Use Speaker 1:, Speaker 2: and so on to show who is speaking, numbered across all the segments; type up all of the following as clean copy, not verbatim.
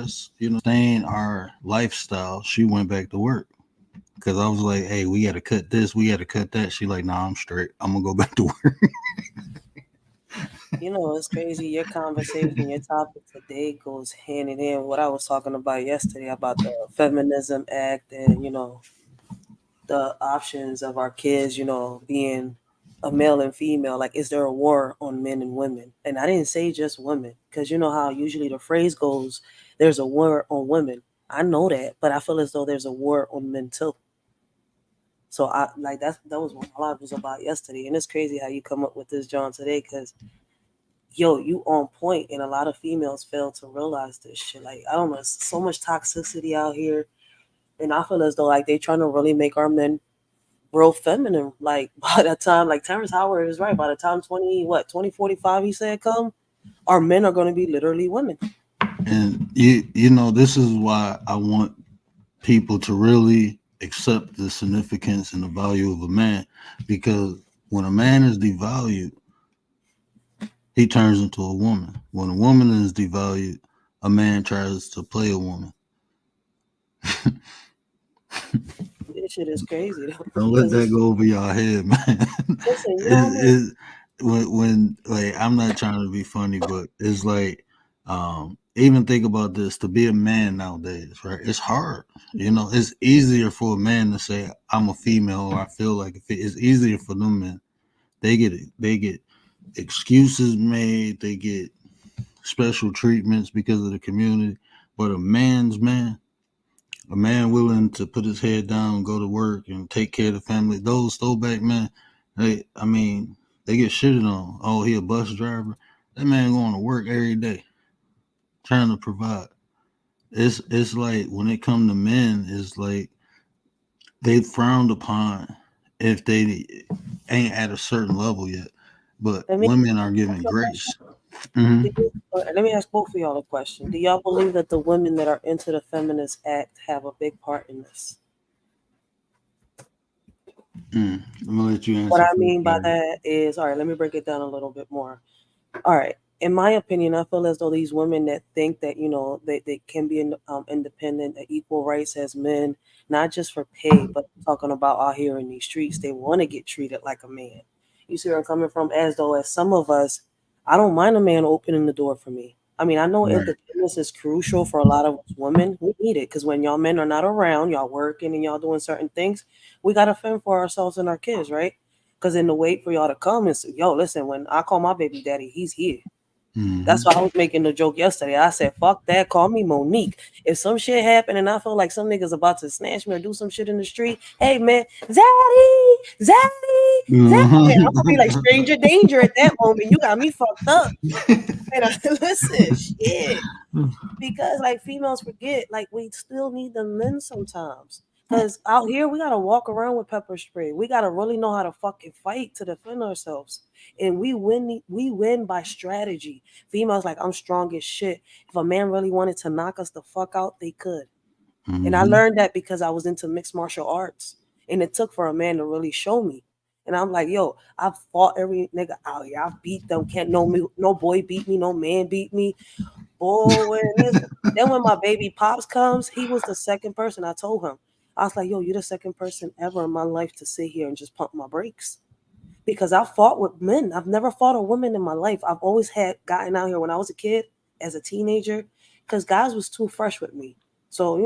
Speaker 1: us, staying our lifestyle, she went back to work. Cause I was like, hey, we gotta cut this, we gotta cut that. She like, nah, I'm straight. I'm gonna go back to work.
Speaker 2: It's crazy. Your conversation, your topic today goes hand in hand with what I was talking about yesterday about the Feminism Act and, the options of our kids, being a male and female. Like, is there a war on men and women? And I didn't say just women, because you know how usually the phrase goes, there's a war on women. I know that, but I feel as though there's a war on men too. So I like that was what my life was about yesterday. And it's crazy how you come up with this, John, today, because you on point, and a lot of females fail to realize this shit. Like, I don't know, it's so much toxicity out here, and I feel as though like they trying to really make our men real feminine. Like by the time, like Terrence Howard is right, by the time 2045 he said come, our men are going to be literally women.
Speaker 1: And this is why I want people to really accept the significance and the value of a man, because when a man is devalued, he turns into a woman. When a woman is devalued, a man tries to play a woman.
Speaker 2: This shit is crazy though,
Speaker 1: Don't let
Speaker 2: because
Speaker 1: that
Speaker 2: it's
Speaker 1: go over your head, man.
Speaker 2: listen,
Speaker 1: it, when like, I'm not trying to be funny, but it's like, even think about this: to be a man nowadays, right? It's hard. It's easier for a man to say I'm a female, or I feel like it's easier for them men. They get excuses made. They get special treatments because of the community. But a man willing to put his head down, go to work, and take care of the family, those throwback men, they get shitted on. Oh, he a bus driver. That man going to work every day, trying to provide. It's like when it come to men, it's like they frowned upon if they ain't at a certain level yet. But
Speaker 2: let me
Speaker 1: women are
Speaker 2: ask
Speaker 1: given
Speaker 2: you a question.
Speaker 1: grace. Hmm.
Speaker 2: Let me ask both of y'all a question. Do y'all believe that the women that are into the feminist act have a big part in this?
Speaker 1: I'm gonna let you
Speaker 2: What
Speaker 1: answer
Speaker 2: I
Speaker 1: first,
Speaker 2: mean by
Speaker 1: Barry.
Speaker 2: that is, all right, let me break it down a little bit more. All right. In my opinion, I feel as though these women that think that, they can be independent, equal rights as men, not just for pay, but talking about out here in these streets, they want to get treated like a man. You see where I'm coming from? As though, as some of us, I don't mind a man opening the door for me. I mean, I know
Speaker 1: Right.
Speaker 2: independence is crucial for a lot of us women. We need it because when y'all men are not around, y'all working and y'all doing certain things, we got to fend for ourselves and our kids, right? Because in the wait for y'all to come and say, yo, listen, when I call my baby daddy, he's here. That's
Speaker 1: Hmm.
Speaker 2: why I was making the joke yesterday. I said, fuck that, call me Monique. If some shit happened and I feel like some niggas about to snatch me or do some shit in the street, hey man, Zaddy, Zaddy, Zaddy. Man, I'm gonna be like
Speaker 1: Hmm.
Speaker 2: stranger danger at that moment. You got me fucked up. And I, listen, shit. Because like females forget, like we still need the men sometimes. Cause out here we gotta walk around with pepper spray. We gotta really know how to fucking fight to defend ourselves. And we win by strategy. Females like I'm strong as shit. If a man really wanted to knock us the fuck out, they could. And I
Speaker 1: Hmm.
Speaker 2: learned that because I was into mixed martial arts. And it took for a man to really show me. And I'm like, yo, I've fought every nigga out here. I've beat them. Can't no boy beat me, no man beat me. Boy, listen. Then when my baby pops comes, he was the second person I told him. I was like, yo, you're the second person ever in my life to sit here and just pump my brakes. Because I fought with men. I've never fought a woman in my life. I've always had gotten out here when I was a kid, as a teenager, because guys was too fresh with me. So,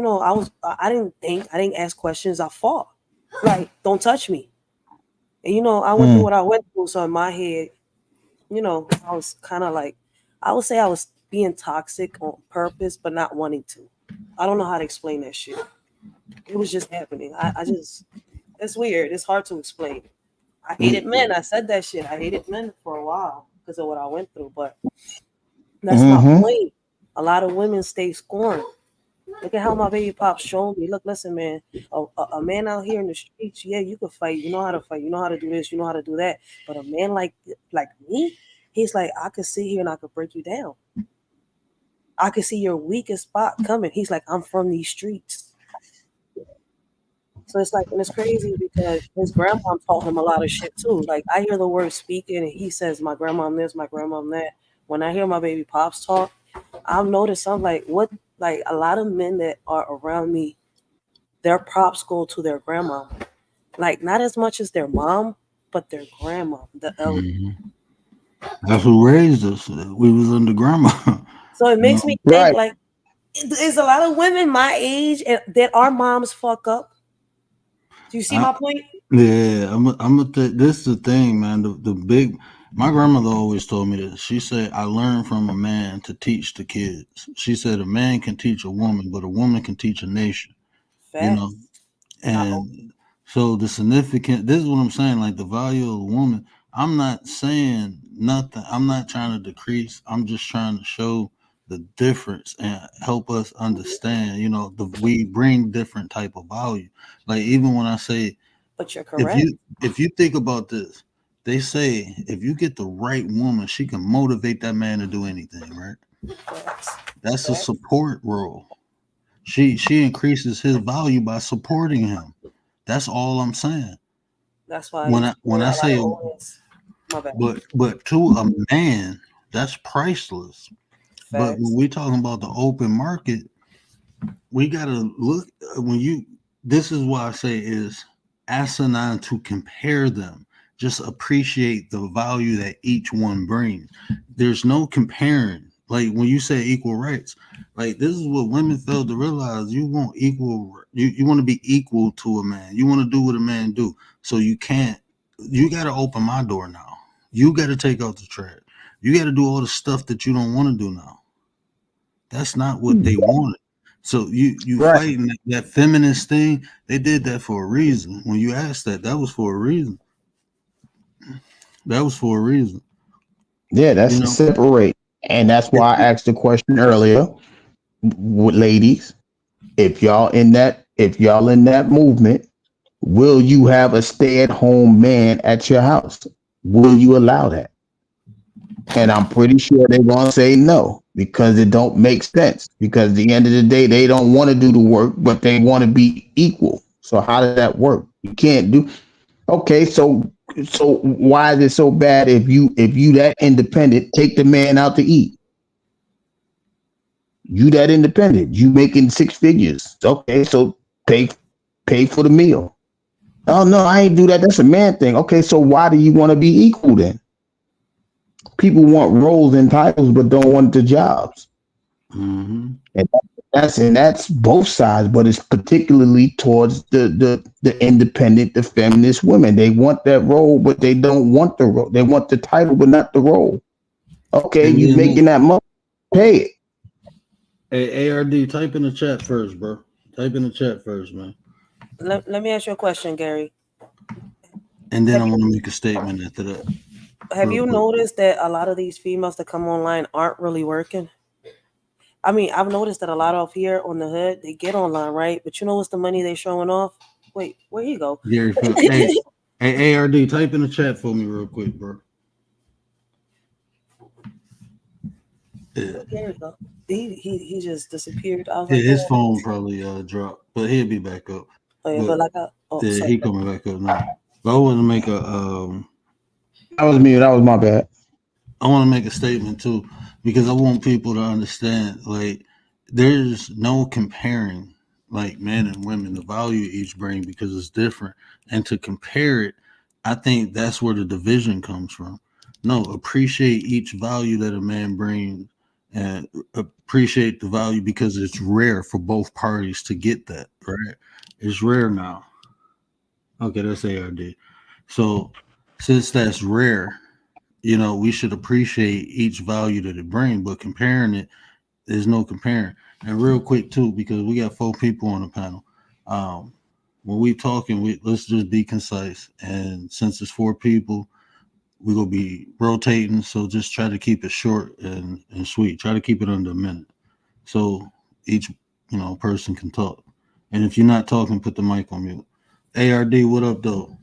Speaker 2: I didn't think, I didn't ask questions. I fought. Like, don't touch me. And, I went through
Speaker 1: Mm.
Speaker 2: what I went through. So in my head, I was kind of like, I would say I was being toxic on purpose, but not wanting to. I don't know how to explain that shit. It was just happening. I just, it's weird. It's hard to explain. I hated men. I said that shit. I hated men for a while because of what I went through. But that's my
Speaker 1: Mm-hmm.
Speaker 2: point. A lot of women stay scorned. Look at how my baby pop showed me. Look, listen, man. A man out here in the streets, yeah, you can fight. You know how to fight. You know how to do this. You know how to do that. But a man like me, he's like, I could sit here and I could break you down. I could see your weakest spot coming. He's like, I'm from these streets. So it's like, and it's crazy because his grandma taught him a lot of shit too. Like I hear the word speaking, and he says, "My grandma this, my grandma that." When I hear my baby pops talk, I've noticed I'm like, what? Like a lot of men that are around me, their props go to their grandma. Like not as much as their mom, but their grandma, the elder.
Speaker 1: Hmm. That's who raised us. We was under grandma.
Speaker 2: So it
Speaker 1: You
Speaker 2: makes
Speaker 1: know.
Speaker 2: me think like there's a lot of women my age that our moms fuck up. Do you see
Speaker 1: I,
Speaker 2: my point?
Speaker 1: yeah, this is the thing, man. The big. My grandmother always told me this. She said, "I learned from a man to teach the kids." She said, "A man can teach a woman, but a woman can teach a nation." You know,
Speaker 2: Facts. I hope.
Speaker 1: and so the significant, this is what I'm saying, like the value of a woman. I'm not saying nothing. I'm not trying to decrease. I'm just trying to show the difference and help us understand, we bring different type of value. Like even when I say,
Speaker 2: But you're
Speaker 1: if
Speaker 2: correct.
Speaker 1: you think about this, they say if you get the right woman, she can motivate that man to do anything, right?
Speaker 2: Facts.
Speaker 1: That's a
Speaker 2: Facts.
Speaker 1: support role. She increases his value by supporting him. That's all I'm saying.
Speaker 2: That's why
Speaker 1: When
Speaker 2: you
Speaker 1: I when
Speaker 2: hear
Speaker 1: I
Speaker 2: a lot
Speaker 1: say
Speaker 2: of audience. My bad.
Speaker 1: but to a man, that's priceless. But when
Speaker 2: Facts.
Speaker 1: we talking about the open market, we gotta look when you. This is why I say is asinine to compare them. Just appreciate the value that each one brings. There's no comparing. Like when you say equal rights, like this is what women fail to realize. You want equal. You want to be equal to a man. You want to do what a man do. So you can't. You got to open my door now. You got to take out the trash. You got to do all the stuff that you don't want to do now. That's not what they wanted. So you
Speaker 3: Right.
Speaker 1: fighting that feminist thing. They did that for a reason. When you asked that, that was for a reason. That was for a reason.
Speaker 3: Yeah,
Speaker 1: You
Speaker 3: that's to
Speaker 1: know.
Speaker 3: separate. And that's why I asked the question earlier, ladies, if y'all in that movement, will you have a stay-at-home man at your house? Will you allow that? And I'm pretty sure they're gonna say no because it don't make sense. Because at the end of the day, they don't want to do the work, but they want to be equal. So how does that work? You can't do. Okay, so why is it so bad if you that independent, take the man out to eat? You that independent, you making six figures. Okay, so pay pay for the meal. Oh no, I ain't do that. That's a man thing. Okay, so why do you want to be equal then? People want roles and titles, but don't want the jobs.
Speaker 1: Hmm.
Speaker 3: And that's both sides, but it's particularly towards the independent, the feminist women. They want that role, but they don't want the role. They want the title, but not the role. Okay,
Speaker 1: And
Speaker 3: you
Speaker 1: then look,
Speaker 3: making that money, pay it.
Speaker 1: hey, ARD, type in the chat first, bro. Type in the chat first, man.
Speaker 2: Let me ask you a question, Gary.
Speaker 1: And then
Speaker 2: Have
Speaker 1: I
Speaker 2: you
Speaker 1: want to make a statement after that,
Speaker 2: have
Speaker 1: real
Speaker 2: you
Speaker 1: quick.
Speaker 2: noticed that a lot of these females that come online aren't really working? I mean, I've noticed that a lot of here on the hood, they get online, right? But you know what's the money they showing off? Wait, where he go?
Speaker 1: Gary Phil. Hey, ARD, type in the chat for me real quick, bro. Yeah.
Speaker 2: Where Gary go? He just disappeared. I was
Speaker 1: Yeah,
Speaker 2: like,
Speaker 1: his
Speaker 2: oh,
Speaker 1: phone probably dropped, but he'll be back up.
Speaker 2: oh yeah,
Speaker 1: But
Speaker 2: but like, oh,
Speaker 1: yeah,
Speaker 2: sorry.
Speaker 1: he coming back up now. But I want to make a
Speaker 3: That was me. That was my bad.
Speaker 1: I want to make a statement too, because I want people to understand, like, there's no comparing, like, men and women, the value each bring because it's different, and to compare it, I think that's where the division comes from. No, appreciate each value that a man brings, and appreciate the value because it's rare for both parties to get that. Right? It's rare now. Okay, that's ARD. So since that's rare, we should appreciate each value that it brings, but comparing it, there's no comparing. And real quick too, because we got 4 people on the panel. Um, when we talking, let's just be concise. And since it's 4 people, we're gonna be rotating. So just try to keep it short and sweet. Try to keep it under a minute. So each person can talk. And if you're not talking, put the mic on mute. ARD, what up though?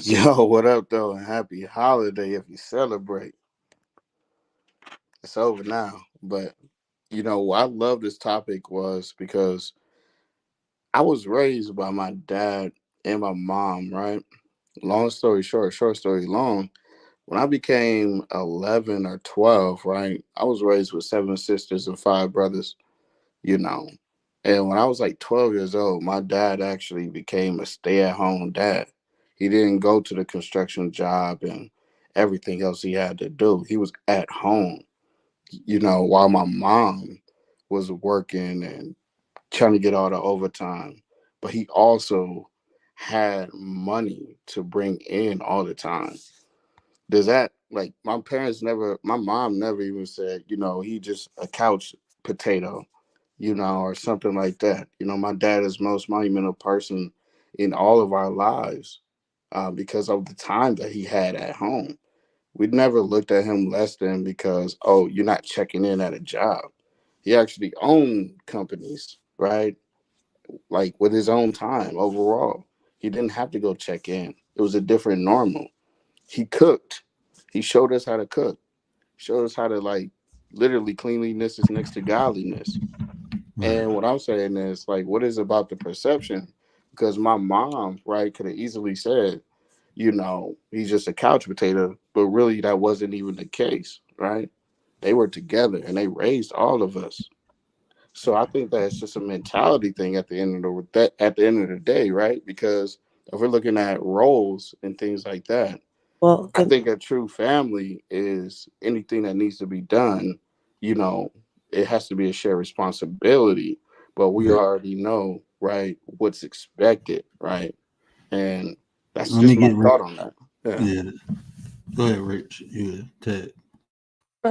Speaker 4: Yo, what up, though? And happy holiday if you celebrate. It's over now. But, why I love this topic was because I was raised by my dad and my mom, right? Long story short, short story long. When I became 11 or 12, right, I was raised with 7 sisters and 5 brothers. you know. And when I was like 12 years old, my dad actually became a stay-at-home dad. He didn't go to the construction job and everything else he had to do. He was at home, while my mom was working and trying to get all the overtime. But he also had money to bring in all the time. Does that, like, my mom never even said, he just a couch potato, or something like that. My dad is most monumental person in all of our lives, because of the time that he had at home. We never looked at him less than because, oh, you're not checking in at a job. He actually owned companies, right? Like with his own time overall. He didn't have to go check in. It was a different normal. He cooked. He showed us how to cook. Showed us how to, like, literally cleanliness is next to godliness.
Speaker 1: Right.
Speaker 4: And what I'm saying is, like, what is about the perception? Because my mom, right, could have easily said, he's just a couch potato, but really that wasn't even the case, right? They were together and they raised all of us. So I think that it's just a mentality thing at the end of the day, right? Because if we're looking at roles and things like that,
Speaker 2: Well,
Speaker 4: I think a true family is anything that needs to be done, you know, it has to be a shared responsibility. But we
Speaker 1: Right.
Speaker 4: already know, right, what's expected, right? And that's
Speaker 1: Let me
Speaker 4: just my
Speaker 1: get Rich.
Speaker 4: thought on that. Yeah.
Speaker 1: Yeah. Go ahead, Rich. You Ted.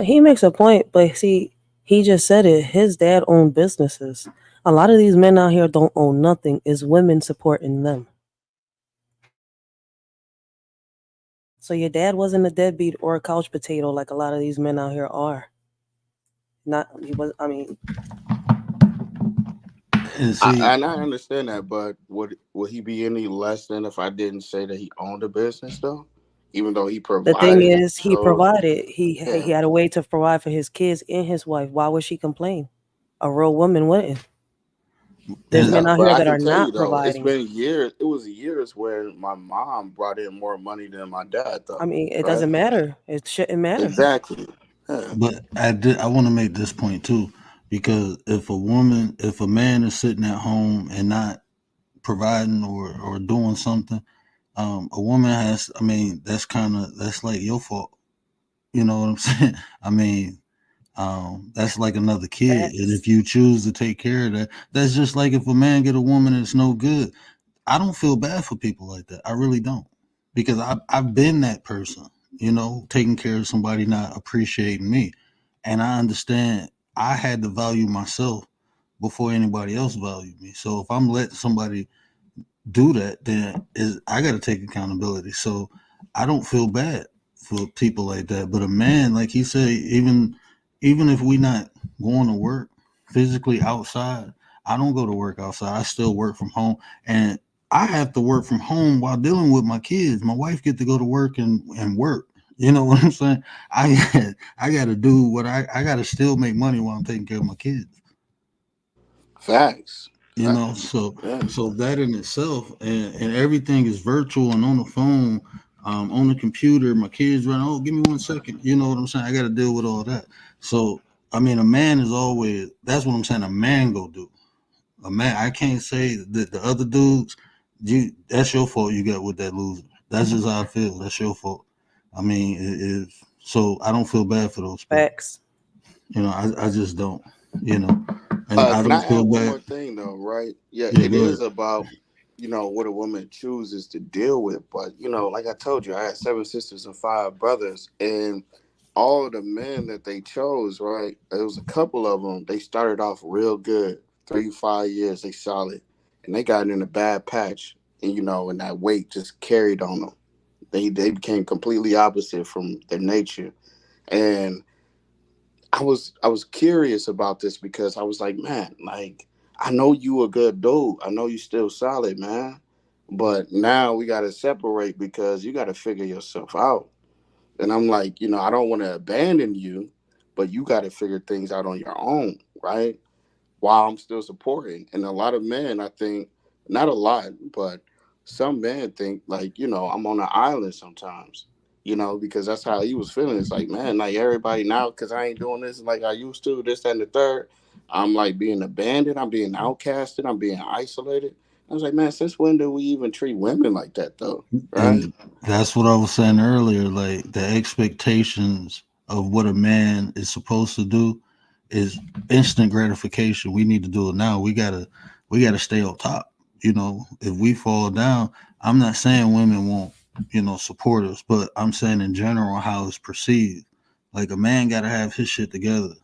Speaker 2: he makes a point, but see, he just said it. His dad owned businesses. A lot of these men out here don't own nothing. It's women supporting them. So your dad wasn't a deadbeat or a couch potato like a lot of these men out here are. Not he was. I mean,
Speaker 1: And
Speaker 4: I,
Speaker 1: see,
Speaker 4: and I understand that, but would he be any less than if I didn't say that he owned a business though? Even though he
Speaker 2: the thing
Speaker 4: provided it,
Speaker 2: is, he
Speaker 4: so
Speaker 2: provided. He
Speaker 4: yeah.
Speaker 2: had a way to provide for his kids and his wife. Why would she complain? A real woman wouldn't. There's
Speaker 1: and
Speaker 2: men out
Speaker 4: But
Speaker 2: here
Speaker 4: I
Speaker 2: that
Speaker 4: can
Speaker 2: are
Speaker 4: tell you
Speaker 2: not
Speaker 4: though, it's
Speaker 2: providing.
Speaker 4: been years. It was years where my mom brought in more money than my dad,
Speaker 2: I
Speaker 4: though.
Speaker 2: mean, it
Speaker 4: Right?
Speaker 2: doesn't matter. It shouldn't matter.
Speaker 4: Exactly. Yeah.
Speaker 1: but I want to make this point too, because if a man is sitting at home and not providing or doing something, a woman has. I mean, that's like your fault. You know what I'm saying? I mean, that's like another kid, and
Speaker 2: Facts.
Speaker 1: if you choose to take care of that, that's just like if a man get a woman that's no good. I don't feel bad for people like that. I really don't, because I've been that person. Taking care of somebody not appreciating me, and I understand I had to value myself before anybody else valued me. So if I'm letting somebody do that, then I got to take accountability. So I don't feel bad for people like that. But a man, like he said, even if we not going to work physically outside, I don't go to work outside. I still work from home, and I have to work from home while dealing with my kids. My wife get to go to work and work. You know what I'm saying? I got to do what I got to still make money while I'm taking care of my kids.
Speaker 4: Facts.
Speaker 1: you know
Speaker 4: Facts.
Speaker 1: so
Speaker 4: Yeah.
Speaker 1: so that in itself, and everything is virtual and on the phone, on the computer. My kids run, oh, give me 1 second. You know what I'm saying? I got to deal with all that. So I mean, a man is always, that's what I'm saying, a man go do. A man, I can't say that the other dudes, that's your fault. You got with that loser. That's just how I feel. That's your fault. I mean, so I don't feel bad for those people.
Speaker 2: Facts.
Speaker 1: I just don't. you know and I
Speaker 4: Can
Speaker 1: don't
Speaker 4: I add
Speaker 1: feel
Speaker 4: one
Speaker 1: bad.
Speaker 4: more thing though? Right? Yeah,
Speaker 1: Yeah,
Speaker 4: it
Speaker 1: go
Speaker 4: is
Speaker 1: ahead.
Speaker 4: about what a woman chooses to deal with. But like I told you, I had 7 sisters and 5 brothers, and all of the men that they chose, right? There was a couple of them. They started off real good, 3 5 years, they solid, and they got in a bad patch, and and that weight just carried on them. They became completely opposite from their nature, and I was curious about this because I was like, man, like I know you a good dude. I know you still solid, man. But now we gotta separate because you gotta figure yourself out. And I'm like, I don't want to abandon you, but you gotta figure things out on your own, right? While I'm still supporting. And a lot of men, I think, not a lot, but some men think like, I'm on an island sometimes, because that's how he was feeling. It's like, man, like everybody now, because I ain't doing this like I used to, this, that, and the third. I'm like being abandoned. I'm being outcasted. I'm being isolated. I was like, man, since when do we even treat women like that, though? Right?
Speaker 1: And that's what I was saying earlier. Like the expectations of what a man is supposed to do is instant gratification. We need to do it now. We gotta stay on top. If we fall down, I'm not saying women won't, support us, but I'm saying in general how it's perceived. Like a man gotta have his shit together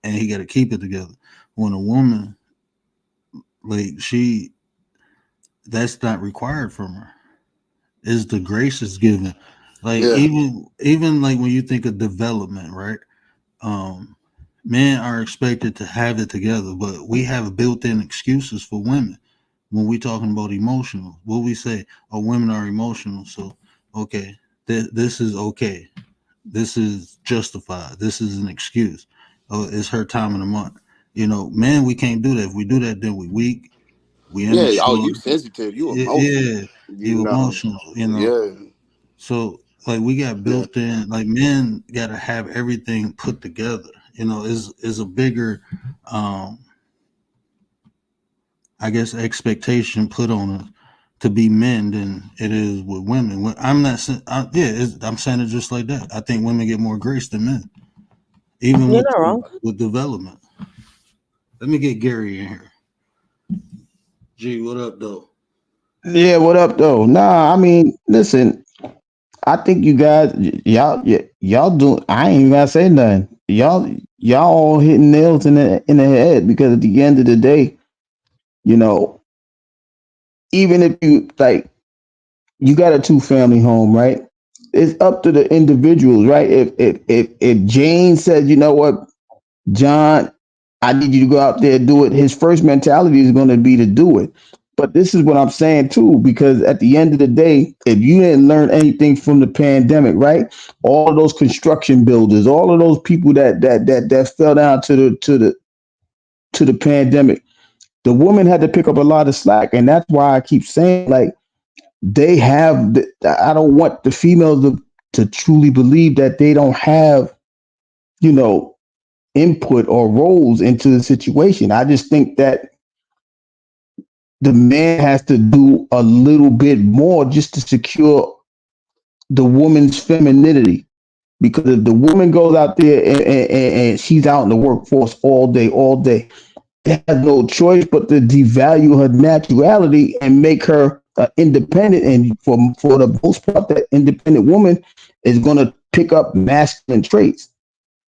Speaker 1: and he gotta keep it together. When a woman, like that's not required from her. Is the grace is given. Like
Speaker 4: Yeah.
Speaker 1: even like when you think of development, right? Um, Men are expected to have it together, but we have built-in excuses for women when we talking about emotional. What we say, oh, women are emotional, so okay, this is okay. This is justified. This is an excuse. Oh, it's her time of the month. Men, we can't do that. If we do that, then we weak. We
Speaker 4: Yeah. Oh,
Speaker 1: immature.
Speaker 4: you sensitive. You emotional.
Speaker 1: Yeah,
Speaker 4: You
Speaker 1: you
Speaker 4: know.
Speaker 1: emotional.
Speaker 4: Yeah.
Speaker 1: So like we got
Speaker 4: Yeah.
Speaker 1: built in, like men got to have everything put together. Is a bigger, um, I guess, expectation put on us to be men than it is with women. I'm not saying, I'm saying it just like that. I think women get more grace than men, even
Speaker 2: You're
Speaker 1: with
Speaker 2: not wrong.
Speaker 1: with development. Let me get Gary in here. G, what up, though?
Speaker 3: Yeah, what up though? Nah, I mean, listen, I think you guys, y'all do. I ain't even gotta say nothing. Y'all all hitting nails in the head because at the end of the day, you know, even if you like, you got a two family home, right? It's up to the individuals, right? If Jane said, you know what, John, I need you to go out there and do it. His first mentality is going to be to do it. But this is what I'm saying too, because at the end of the day, if you didn't learn anything from the pandemic, right? All of those construction builders, all of those people that fell down to the pandemic, the woman had to pick up a lot of slack, and that's why I keep saying like they have. I don't want the females to truly believe that they don't have, you know, input or roles into the situation. I just think that the man has to do a little bit more just to secure the woman's femininity. Because if the woman goes out there and she's out in the workforce all day, they have no choice but to devalue her naturality and make her independent. And for the most part, that independent woman is going to pick up masculine traits.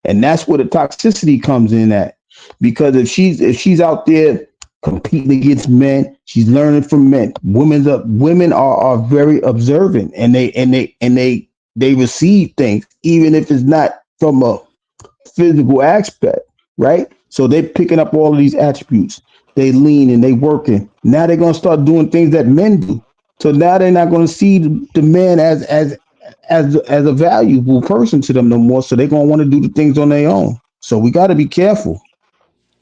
Speaker 3: And that's where the toxicity comes in at. Because if she's out there competing against men, she's learning from men. Women are very observant, and they receive things even if it's not from a physical aspect, right? So they're picking up all of these attributes. They lean and they working. Now they're gonna start doing things that men do. So now they're not gonna see the man as a valuable person to them no more. So they're gonna want to do the things on their own. So we got to be careful.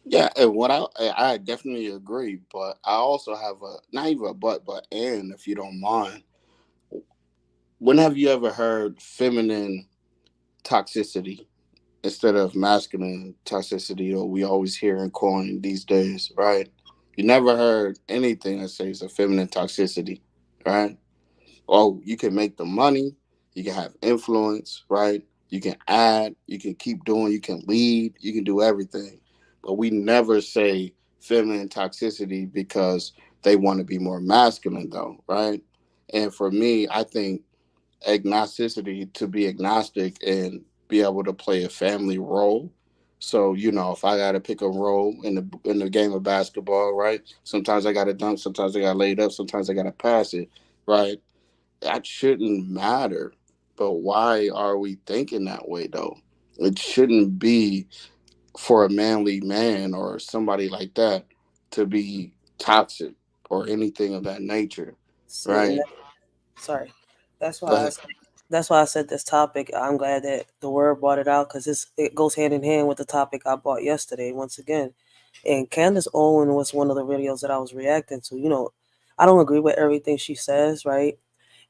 Speaker 4: Yeah, and what I definitely agree, but I also have a not even a but and if you don't mind, when have you ever heard feminine toxicity instead of masculine toxicity that we always hear and coin these days, right? You never heard anything that says a feminine toxicity, right? Oh, you can make the money, you can have influence, right? You can add, you can keep doing, you can lead, you can do everything. But we never say feminine toxicity because they want to be more masculine, though, right? And for me, I think agnosticity to be agnostic and be able to play a family role. So if I got to pick a role in the game of basketball, right? Sometimes I got to dunk, sometimes I got to lay it up, sometimes I got to pass it, right? That shouldn't matter. But why are we thinking that way though? It shouldn't be for a manly man or somebody like that to be toxic or anything of that nature,
Speaker 2: See, and
Speaker 4: right?
Speaker 2: sorry, that's
Speaker 4: Go
Speaker 2: why
Speaker 4: ahead.
Speaker 2: that's why I said this topic. I'm glad that the word brought it out because it goes hand in hand with the topic I brought yesterday. Once again, and Candace Owen was one of the videos that I was reacting to. I don't agree with everything she says, right?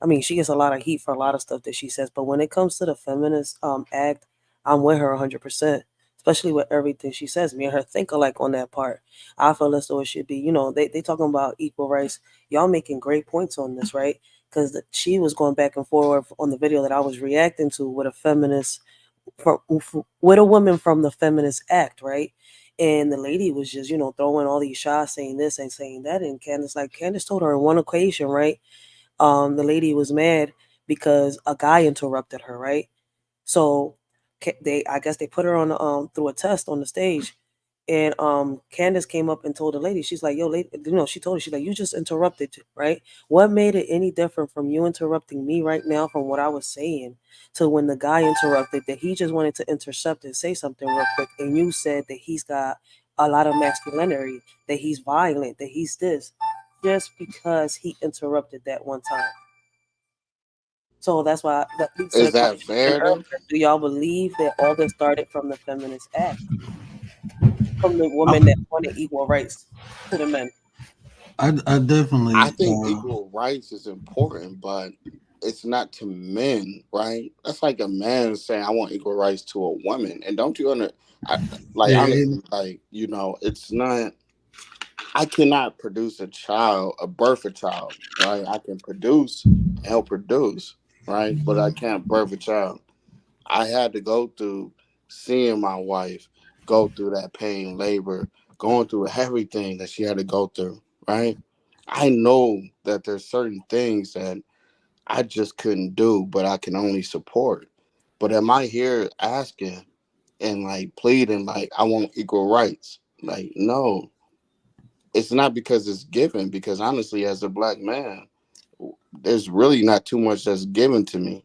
Speaker 2: I mean, she gets a lot of heat for a lot of stuff that she says, but when it comes to the feminist act, I'm with her 100%. especially with everything she says. Me and her think alike on that part. I feel as though it should be, they talking about equal rights. Y'all making great points on this, right? Because she was going back and forth on the video that I was reacting to with a feminist, with a woman from the feminist act, right? And the lady was just, throwing all these shots, saying this and saying that. And Candace told her on one occasion, right? The lady was mad because a guy interrupted her, right? So I guess they put her on through a test on the stage, and Candace came up and told the lady, she's like, "Yo, lady," she told her, she's like, "You just interrupted, right? What made it any different from you interrupting me right now from what I was saying to when the guy interrupted that he just wanted to intercept and say something real quick, and you said that he's got a lot of masculinity, that he's violent, that he's this, just because he interrupted that one time." So that's why that leads to
Speaker 4: Is
Speaker 2: the
Speaker 4: that
Speaker 2: question
Speaker 4: fair though?
Speaker 2: earlier. Do y'all believe that all this started from the feminist act, from the
Speaker 1: I,
Speaker 2: woman that wanted equal rights to the men?
Speaker 1: I
Speaker 4: I
Speaker 1: definitely,
Speaker 4: think equal rights is important, but it's not to men, right? That's like a man saying, "I want equal rights to a woman," and don't you like
Speaker 1: yeah,
Speaker 4: honestly, like it's not. I cannot produce a child, birth a child, right? I can produce, help produce, right? But I can't birth a child. I had to go through seeing my wife go through that pain, labor, going through everything that she had to go through, right? I know that there's certain things that I just couldn't do, but I can only support. But am I here asking and like pleading like I want equal rights? Like, no, it's not because it's given, because honestly, as a black man, there's really not too much that's given to me.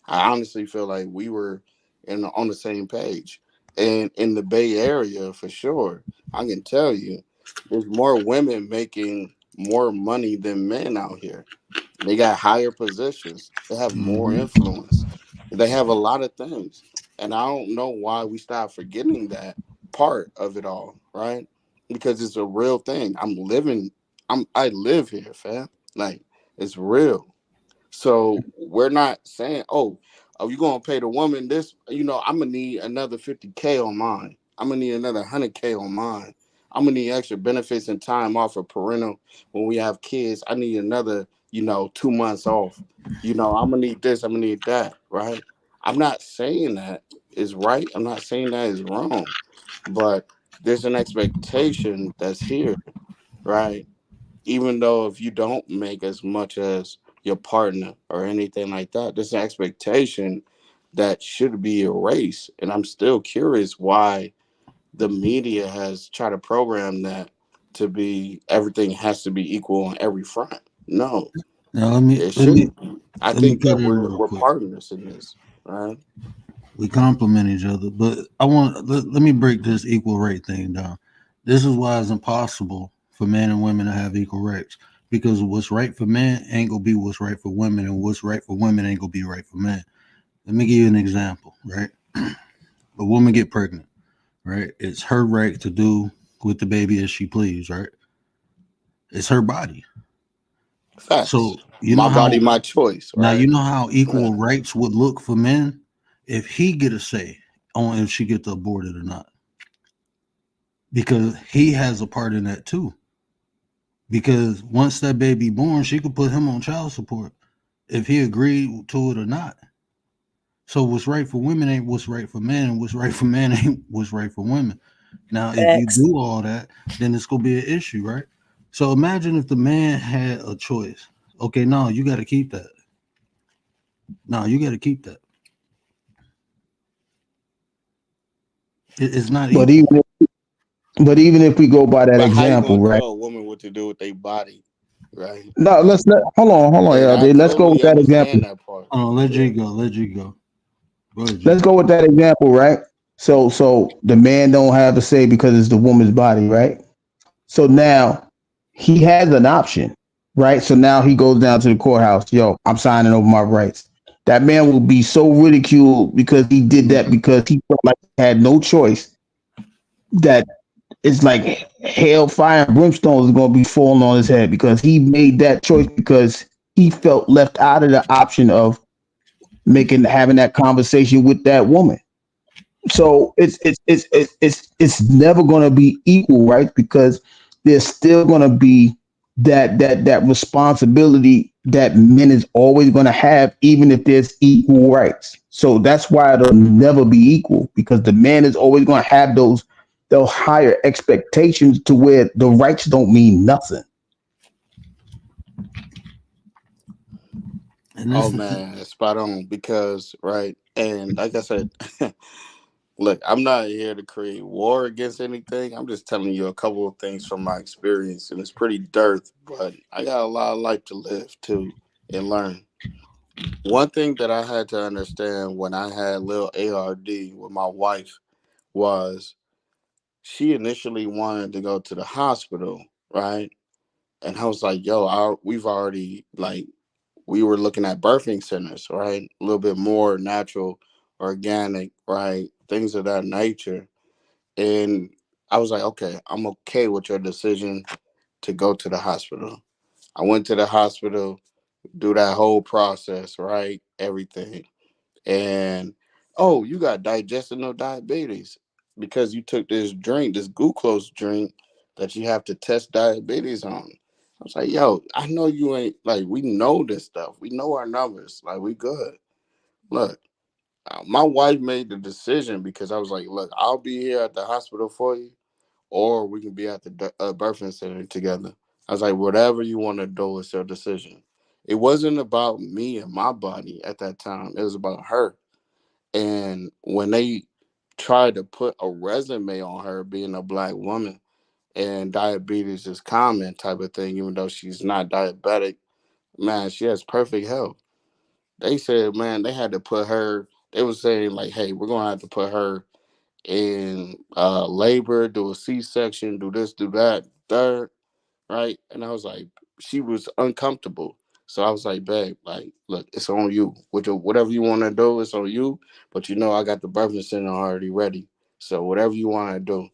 Speaker 4: I honestly feel like we were on the same page. And in the Bay Area, for sure, I can tell you, there's more women making more money than men out here. They got higher positions. They have more
Speaker 1: hmm
Speaker 4: influence. They have a lot of things. And I don't know why we stop forgetting that part of it all, right? Because it's a real thing. I live here, fam. Like, it's real. So we're not saying, oh, are you gonna pay the woman this? I'm gonna need another 50K on mine. I'm gonna need another 100K on mine. I'm gonna need extra benefits and time off of parental when we have kids. I need another, 2 months off. I'm gonna need this. I'm gonna need that. Right? I'm not saying that is right. I'm not saying that is wrong, but there's an expectation that's here, right? Even though if you don't make as much as your partner or anything like that, there's an expectation that should be erased. And I'm still curious why the media has tried to program that to be everything has to be equal on every front. No,
Speaker 1: now let me
Speaker 4: it
Speaker 1: let me
Speaker 4: shouldn't be. I
Speaker 1: let me
Speaker 4: think
Speaker 1: cut
Speaker 4: that
Speaker 1: in
Speaker 4: we're
Speaker 1: real
Speaker 4: we're
Speaker 1: quick.
Speaker 4: partners in this, right?
Speaker 1: We complement each other, but let me break this equal right thing down. This is why it's impossible for men and women to have equal rights, because what's right for men ain't gonna be what's right for women, and what's right for women ain't gonna be right for men. Let me give you an example, right? A woman get pregnant, right? It's her right to do with the baby as she please, right? It's her body.
Speaker 4: Facts.
Speaker 1: So you know
Speaker 4: My
Speaker 1: how
Speaker 4: body, my choice,
Speaker 1: now
Speaker 4: right?
Speaker 1: you know how
Speaker 4: Yeah.
Speaker 1: equal rights would look for men if he get a say on if she get to abort it or not, because he has a part in that too. Because once that baby born, she could put him on child support if he agreed to it or not. So what's right for women ain't what's right for men, and what's right for men ain't what's right for women. Now, if you
Speaker 2: Facts.
Speaker 1: do all that, then it's gonna be an issue, right? So imagine if the man had a choice. Okay, no, you got to keep that. No, you got to keep that. It's not
Speaker 3: But
Speaker 1: equal.
Speaker 3: even if we go by that
Speaker 4: But how you
Speaker 3: example,
Speaker 4: gonna
Speaker 3: right?
Speaker 4: tell a woman what to do with their body, right?
Speaker 3: No, hold on,
Speaker 4: And I
Speaker 3: LD. Let's go with
Speaker 4: totally
Speaker 3: that example.
Speaker 4: understand that part.
Speaker 1: Oh, let
Speaker 4: Yeah.
Speaker 1: G go. Let G go. Go ahead, G.
Speaker 3: Let's go with that example, right? So the man don't have a say because it's the woman's body, right? So now he has an option, right? So now he goes down to the courthouse. Yo, I'm signing over my rights. That man will be so ridiculed because he did that because he felt like he had no choice. That it's like hell, fire, and brimstone is going to be falling on his head because he made that choice because he felt left out of the option of having that conversation with that woman. So it's never going to be equal, right? Because there's still going to be that responsibility that men is always going to have, even if there's equal rights. So that's why it'll never be equal, because the man is always going to have those higher expectations to where the rights don't mean nothing.
Speaker 1: And
Speaker 4: Oh
Speaker 1: this,
Speaker 4: man, spot on. Because right, and like I said, look, I'm not here to create war against anything. I'm just telling you a couple of things from my experience, and it's pretty dirt, but I got a lot of life to live too and learn. One thing that I had to understand when I had little ARD with my wife was she initially wanted to go to the hospital, right? And I was like, yo, we've already, like, we were looking at birthing centers, right? A little bit more natural, organic, right? Things of that nature. And I was like, okay, I'm okay with your decision to go to the hospital. I went to the hospital, do that whole process, right? Everything. And oh, you got digestive diabetes because you took this drink, this glucose drink that you have to test diabetes on. I was like, yo, I know you ain't, like, we know this stuff. We know our numbers. Like, we good. Look, my wife made the decision because I was like, look, I'll be here at the hospital for you, or we can be at the birthing center together. I was like, whatever you want to do is your decision. It wasn't about me and my body at that time. It was about her. And when they tried to put a resume on her being a black woman and diabetes is common type of thing, even though she's not diabetic, man, she has perfect health. They said, man, they had to put her, they were saying, like, hey, we're going to have to put her in labor, do a C-section, do this, do that, third, right? And I was like, she was uncomfortable. So I was like, babe, like, look, it's on you. Whatever you want to do, it's on you. But you know, I got the birthing center already ready. So whatever you want to do.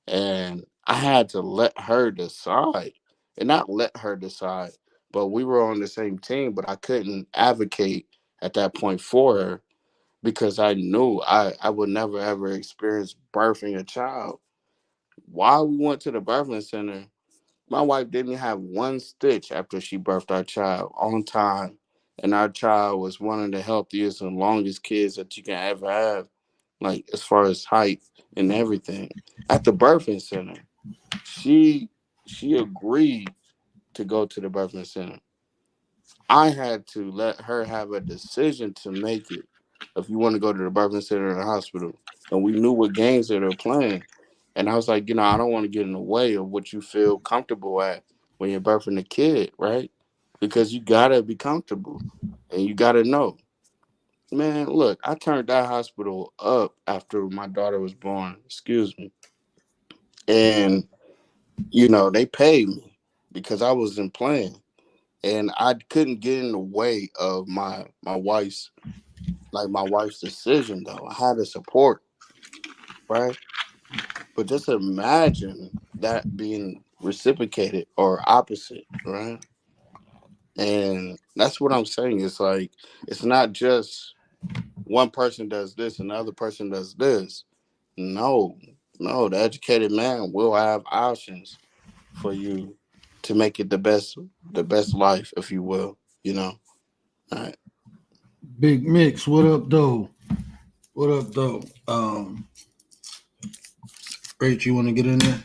Speaker 4: And I had to let her decide. And not let her decide, but we were on the same team, but I couldn't advocate at that point for her because I knew I would never ever experience birthing a child. While we went to the birthing center, my wife didn't have one stitch after she birthed our child on time. And our child was one of the healthiest and longest kids that you can ever have, like as far as height and everything. At the birthing center, she she agreed to go to the birthing center. I had to let her have a decision to make it if you want to go to the birthing center or the hospital. And we knew what games that they're playing. And I was like, I don't want to get in the way of what you feel comfortable at when you're birthing a kid, right? Because you gotta be comfortable and you gotta know. Man, look, I turned that hospital up after my daughter was born. Excuse me. And they paid me because I wasn't playing. And I couldn't get in the way of my wife's decision though. I had to support, right? But just imagine that being reciprocated or opposite, right? And that's what I'm saying. It's like it's not just one person does this and the other person does this. No, no, the educated man will have options for you to make it the best life, if you will, you know. All right.
Speaker 1: Big Mix, what up, though? What up, though? Rach, you want to get in there?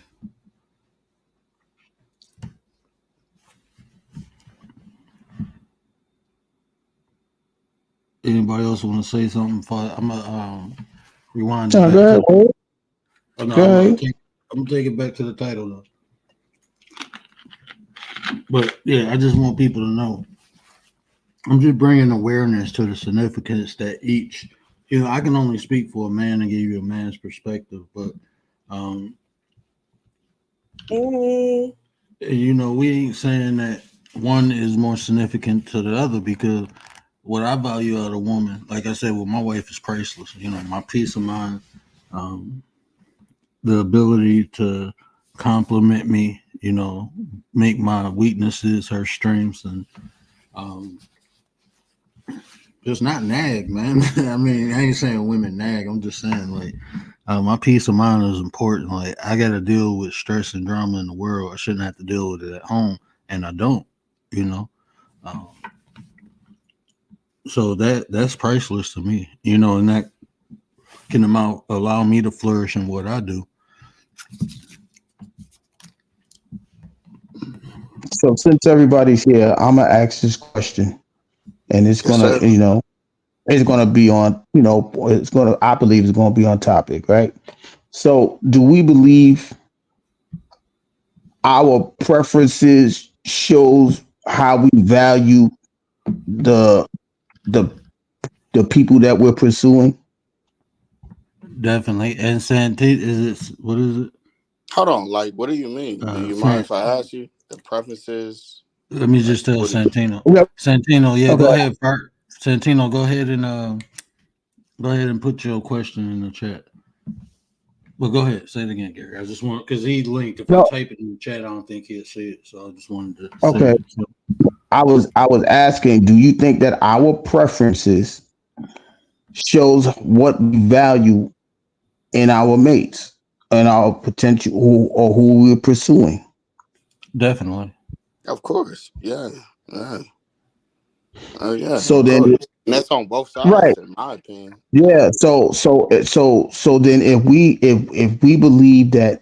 Speaker 1: Anybody else want to say something? I'm gonna rewind it
Speaker 3: No,
Speaker 1: back
Speaker 3: go
Speaker 1: to.
Speaker 3: ahead.
Speaker 1: Oh no,
Speaker 3: Go ahead.
Speaker 1: I'm gonna take it back to the title though. But yeah, I just want people to know. I'm just bringing awareness to the significance that each. I can only speak for a man and give you a man's perspective, but um,
Speaker 2: Amy.
Speaker 1: we ain't saying that one is more significant to the other because what I value out of a woman, like I said, well, my wife is priceless. My peace of mind, um, the ability to compliment me, make my weaknesses her strengths, and um, Just not nag, man. I mean, I ain't saying women nag. I'm just saying like my peace of mind is important. Like I got to deal with stress and drama in the world. I shouldn't have to deal with it at home, and I don't. You know, um, so that's priceless to me. You know, and that can allow me to flourish in what I do.
Speaker 3: So since everybody's here, I'm gonna ask this question, and it's
Speaker 4: Yes,
Speaker 3: gonna,
Speaker 4: sir.
Speaker 3: it's gonna be on, it's gonna, I believe it's gonna be on topic, right? So, do we believe our preferences shows how we value the the the people that we're pursuing?
Speaker 1: Definitely. And Santita, is it what is it?
Speaker 4: Hold on. Like, what do you mean? Do you mind
Speaker 1: Sant.
Speaker 4: if I ask you the preferences?
Speaker 1: Let me
Speaker 4: Like,
Speaker 1: just tell
Speaker 4: what do you?
Speaker 1: Santino.
Speaker 3: Okay.
Speaker 1: Santino, yeah,
Speaker 3: Okay.
Speaker 1: go ahead. Santino, go ahead and put your question in the chat. Well, go ahead. Say it again, Gary. I just want because he linked. If I
Speaker 3: No.
Speaker 1: type it in the chat, I don't think he'll see it. So I just wanted to say
Speaker 3: Okay.
Speaker 1: that. So,
Speaker 3: I was asking, do you think that our preferences shows what we value in our mates and our potential who we're pursuing?
Speaker 1: definitely.
Speaker 4: Of course. Yeah. Yeah. Oh yeah.
Speaker 3: So
Speaker 4: Of
Speaker 3: then,
Speaker 4: course. And that's on both
Speaker 3: right.
Speaker 4: sides, in my opinion. Yeah.
Speaker 3: Yeah. So then if we believe that,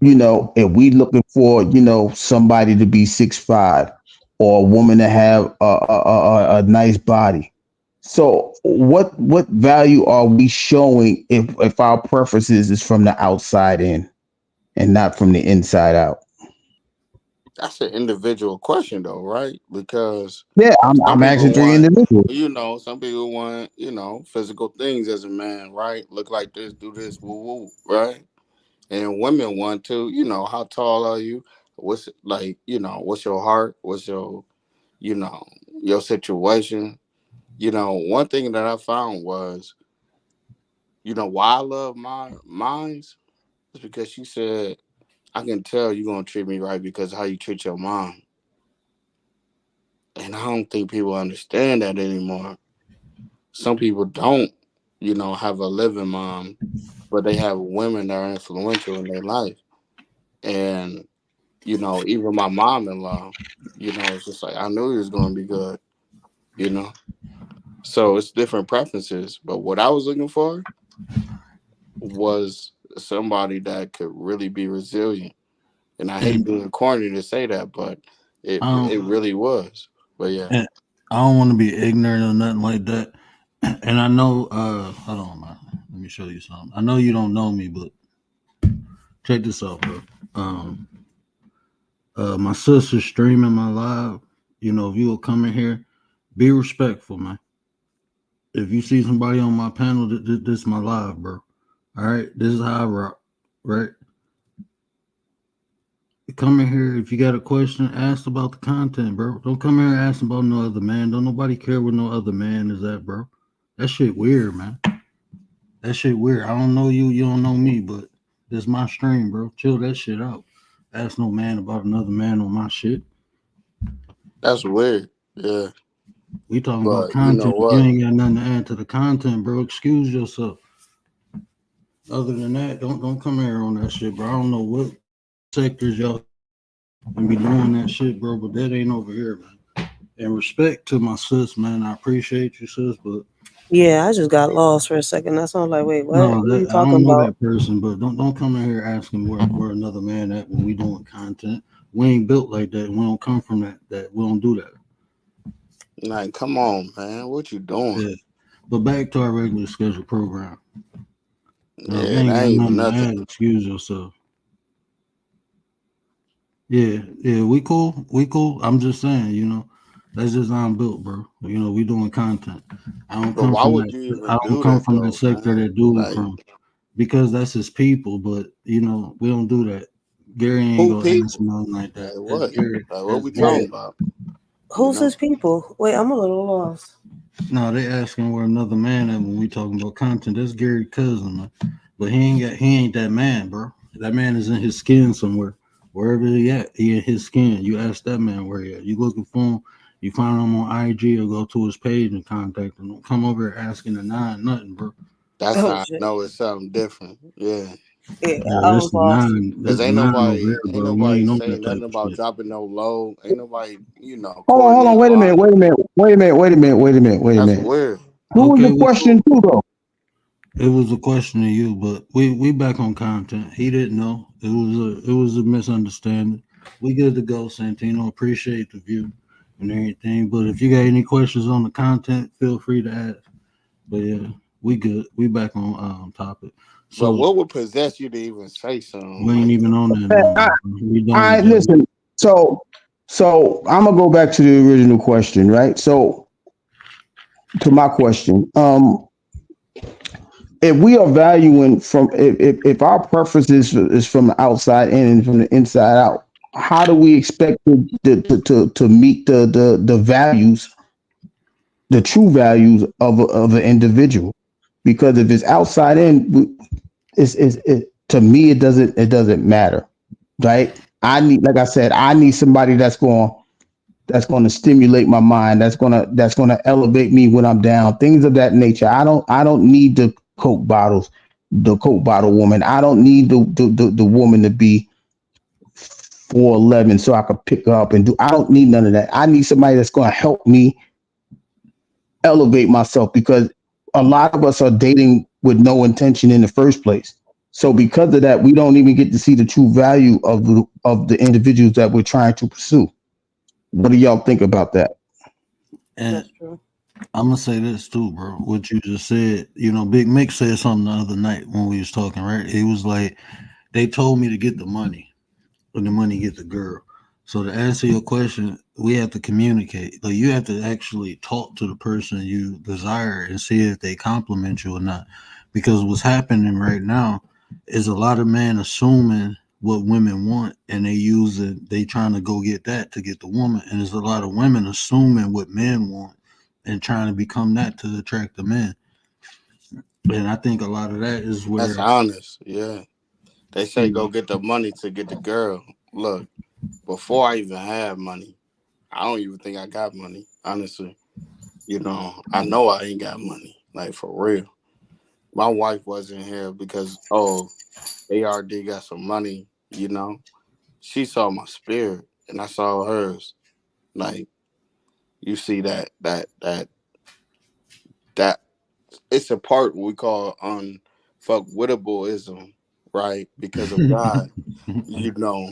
Speaker 3: if we looking for, somebody to be 6'5", or a woman to have a nice body. So what value are we showing if our preferences is from the outside in and not from the inside out?
Speaker 4: That's an individual question, though, right? Because
Speaker 3: Yeah,
Speaker 4: some
Speaker 3: I'm asking
Speaker 4: people
Speaker 3: three
Speaker 4: want,
Speaker 3: individuals.
Speaker 4: some people want, physical things as a man, right? Look like this, do this, woo woo, right? And women want to, how tall are you? What's like, what's your heart? What's your, you know, your situation? One thing that I found was, why I love my minds is because she said, I can tell you're gonna treat me right because of how you treat your mom. And I don't think people understand that anymore. Some people don't, have a living mom, but they have women that are influential in their life. And, even my mom in law, it's just like I knew he was gonna be good, you know. So it's different preferences. But what I was looking for was somebody that could really be resilient. And I hate
Speaker 1: And
Speaker 4: being corny to say that, but it
Speaker 1: I
Speaker 4: it
Speaker 1: don't,
Speaker 4: really was. But yeah.
Speaker 1: and I don't want to be ignorant or nothing like that. And I know, hold on, man. Let me show you something. I know you don't know me, but check this out, bro. Um, my sister's streaming my live. You know, if you will come in here, be respectful, man. If you see somebody on my panel, this is my live, bro. All right, this is how I rock. Right, come in here if you got a question, ask about the content, bro. Don't come here and ask about no other man. Don't nobody care what no other man is at, bro. That shit weird, man. That shit weird. I don't know you, you don't know me, but this my stream, bro. Chill that shit out. Ask no man about another man on my shit.
Speaker 4: That's weird. Yeah.
Speaker 1: We talking about
Speaker 4: But you know
Speaker 1: content. You
Speaker 4: what?
Speaker 1: ain't got nothing to add to the content, bro. Excuse yourself. Other than that, don't come here on that shit, bro. I don't know what sectors y'all and be doing that shit, bro, but that ain't over here, man. And respect to my sis, man. I appreciate you, sis, but
Speaker 2: Yeah, I just got lost for a second. That's all like, wait, what?
Speaker 1: no,
Speaker 2: What are you
Speaker 1: that I
Speaker 2: talking
Speaker 1: don't know
Speaker 2: about?
Speaker 1: that person. But don't come in here asking where another man at when we doing content. We ain't built like that. We don't come from that we don't do that.
Speaker 4: Like, come on, man. What you doing?
Speaker 1: Yeah. But back to our regular scheduled program. Now, if you
Speaker 4: Yeah,
Speaker 1: ain't
Speaker 4: that
Speaker 1: got
Speaker 4: ain't even
Speaker 1: nothing to
Speaker 4: nothing.
Speaker 1: add, excuse yourself. Yeah, we cool. We cool. I'm just saying, that's just how I'm built, bro. We doing content. I don't
Speaker 4: But
Speaker 1: come
Speaker 4: why
Speaker 1: from
Speaker 4: would
Speaker 1: that.
Speaker 4: you
Speaker 1: I
Speaker 4: even
Speaker 1: don't
Speaker 4: do
Speaker 1: come
Speaker 4: that
Speaker 1: from that
Speaker 4: though,
Speaker 1: sector
Speaker 4: man?
Speaker 1: that dude
Speaker 4: Like,
Speaker 1: from because that's his people. But we don't do that. Gary ain't
Speaker 4: who
Speaker 1: gonna answer
Speaker 4: people?
Speaker 1: nothing like
Speaker 4: Like
Speaker 1: that. That's
Speaker 4: what?
Speaker 1: Gary.
Speaker 4: Like what
Speaker 1: That's
Speaker 4: we
Speaker 1: Gary.
Speaker 4: talking about? You
Speaker 2: Who's
Speaker 4: know?
Speaker 2: his people? Wait, I'm a little lost.
Speaker 1: No, they asking where another man at when we talking about content. That's Gary's cousin, man. But he ain't that man, bro. That man is in his skin somewhere. Wherever he at, he in his skin. You ask that man where he at. You looking for him, You find him on IG or go to his page and contact him. Don't come over here asking a nine nothing, bro.
Speaker 4: That's
Speaker 2: Oh
Speaker 4: how I
Speaker 2: shit.
Speaker 4: know it's something different. Yeah.
Speaker 2: Yeah,
Speaker 1: Yeah,
Speaker 2: I
Speaker 1: this
Speaker 2: was lost.
Speaker 1: nine,
Speaker 4: Cause
Speaker 1: this nine over here,
Speaker 4: ain't
Speaker 1: bro. We
Speaker 4: nobody
Speaker 1: ain't on
Speaker 4: saying
Speaker 1: that type
Speaker 4: nothing
Speaker 1: of
Speaker 4: about
Speaker 1: shit.
Speaker 4: dropping no low. Ain't nobody,
Speaker 3: Hold on.
Speaker 4: coordinating
Speaker 3: Wait a
Speaker 4: all
Speaker 3: minute.
Speaker 4: that.
Speaker 3: Wait a minute. Wait a minute. Wait a minute. Wait a minute. Wait a
Speaker 4: That's
Speaker 3: minute.
Speaker 4: weird.
Speaker 3: Who was
Speaker 1: Okay,
Speaker 3: the question to though?
Speaker 1: it was a question to you, but we back on content. He didn't know. It was a misunderstanding. We good to go, Santino. Appreciate the view and everything. But if you got any questions on the content, feel free to ask. But yeah, we good. We back on topic.
Speaker 4: But
Speaker 1: So
Speaker 4: what would possess you to even say something
Speaker 1: we ain't
Speaker 4: like
Speaker 1: even
Speaker 4: that?
Speaker 1: on that no
Speaker 3: I,
Speaker 1: more. We done
Speaker 3: I
Speaker 1: with that.
Speaker 3: listen. So I'm gonna go back to the original question, right? So to my question, if we are valuing from if our preference is from the outside in and from the inside out, how do we expect to meet the values, the true values of an individual? Because if it's outside in, to me it doesn't matter, right? I need, like I said, I need somebody that's going to stimulate my mind, that's going to elevate me when I'm down, things of that nature. I don't need the coke bottle woman. I don't need the woman to be 4'11" so I could pick her up and do. I don't need none of that. I need somebody that's going to help me elevate myself, because a lot of us are dating with no intention in the first place. So because of that, we don't even get to see the true value of the individuals that we're trying to pursue. What do y'all think about that?
Speaker 1: And
Speaker 2: That's true.
Speaker 1: I'm gonna say this too, bro. What you just said, Big Mick said something the other night when we was talking, right? He was like, they told me to get the money, and the money get the girl. So to answer your question, we have to communicate. Like you have to actually talk to the person you desire and see if they compliment you or not. Because what's happening right now is a lot of men assuming what women want and they trying to go get that to get the woman. And there's a lot of women assuming what men want and trying to become that to attract the men. And I think a lot of that is
Speaker 4: That's
Speaker 1: where
Speaker 4: honest. Yeah. They say
Speaker 1: you
Speaker 4: go
Speaker 1: know
Speaker 4: get the money to get the girl. Look, before I even had money, I don't even think I got money. Honestly, I know I ain't got money. Like for real. My wife wasn't here because ARD got some money. She saw my spirit and I saw hers. Like you see that it's a part we call unfuckwittables, right? Because of God, you know.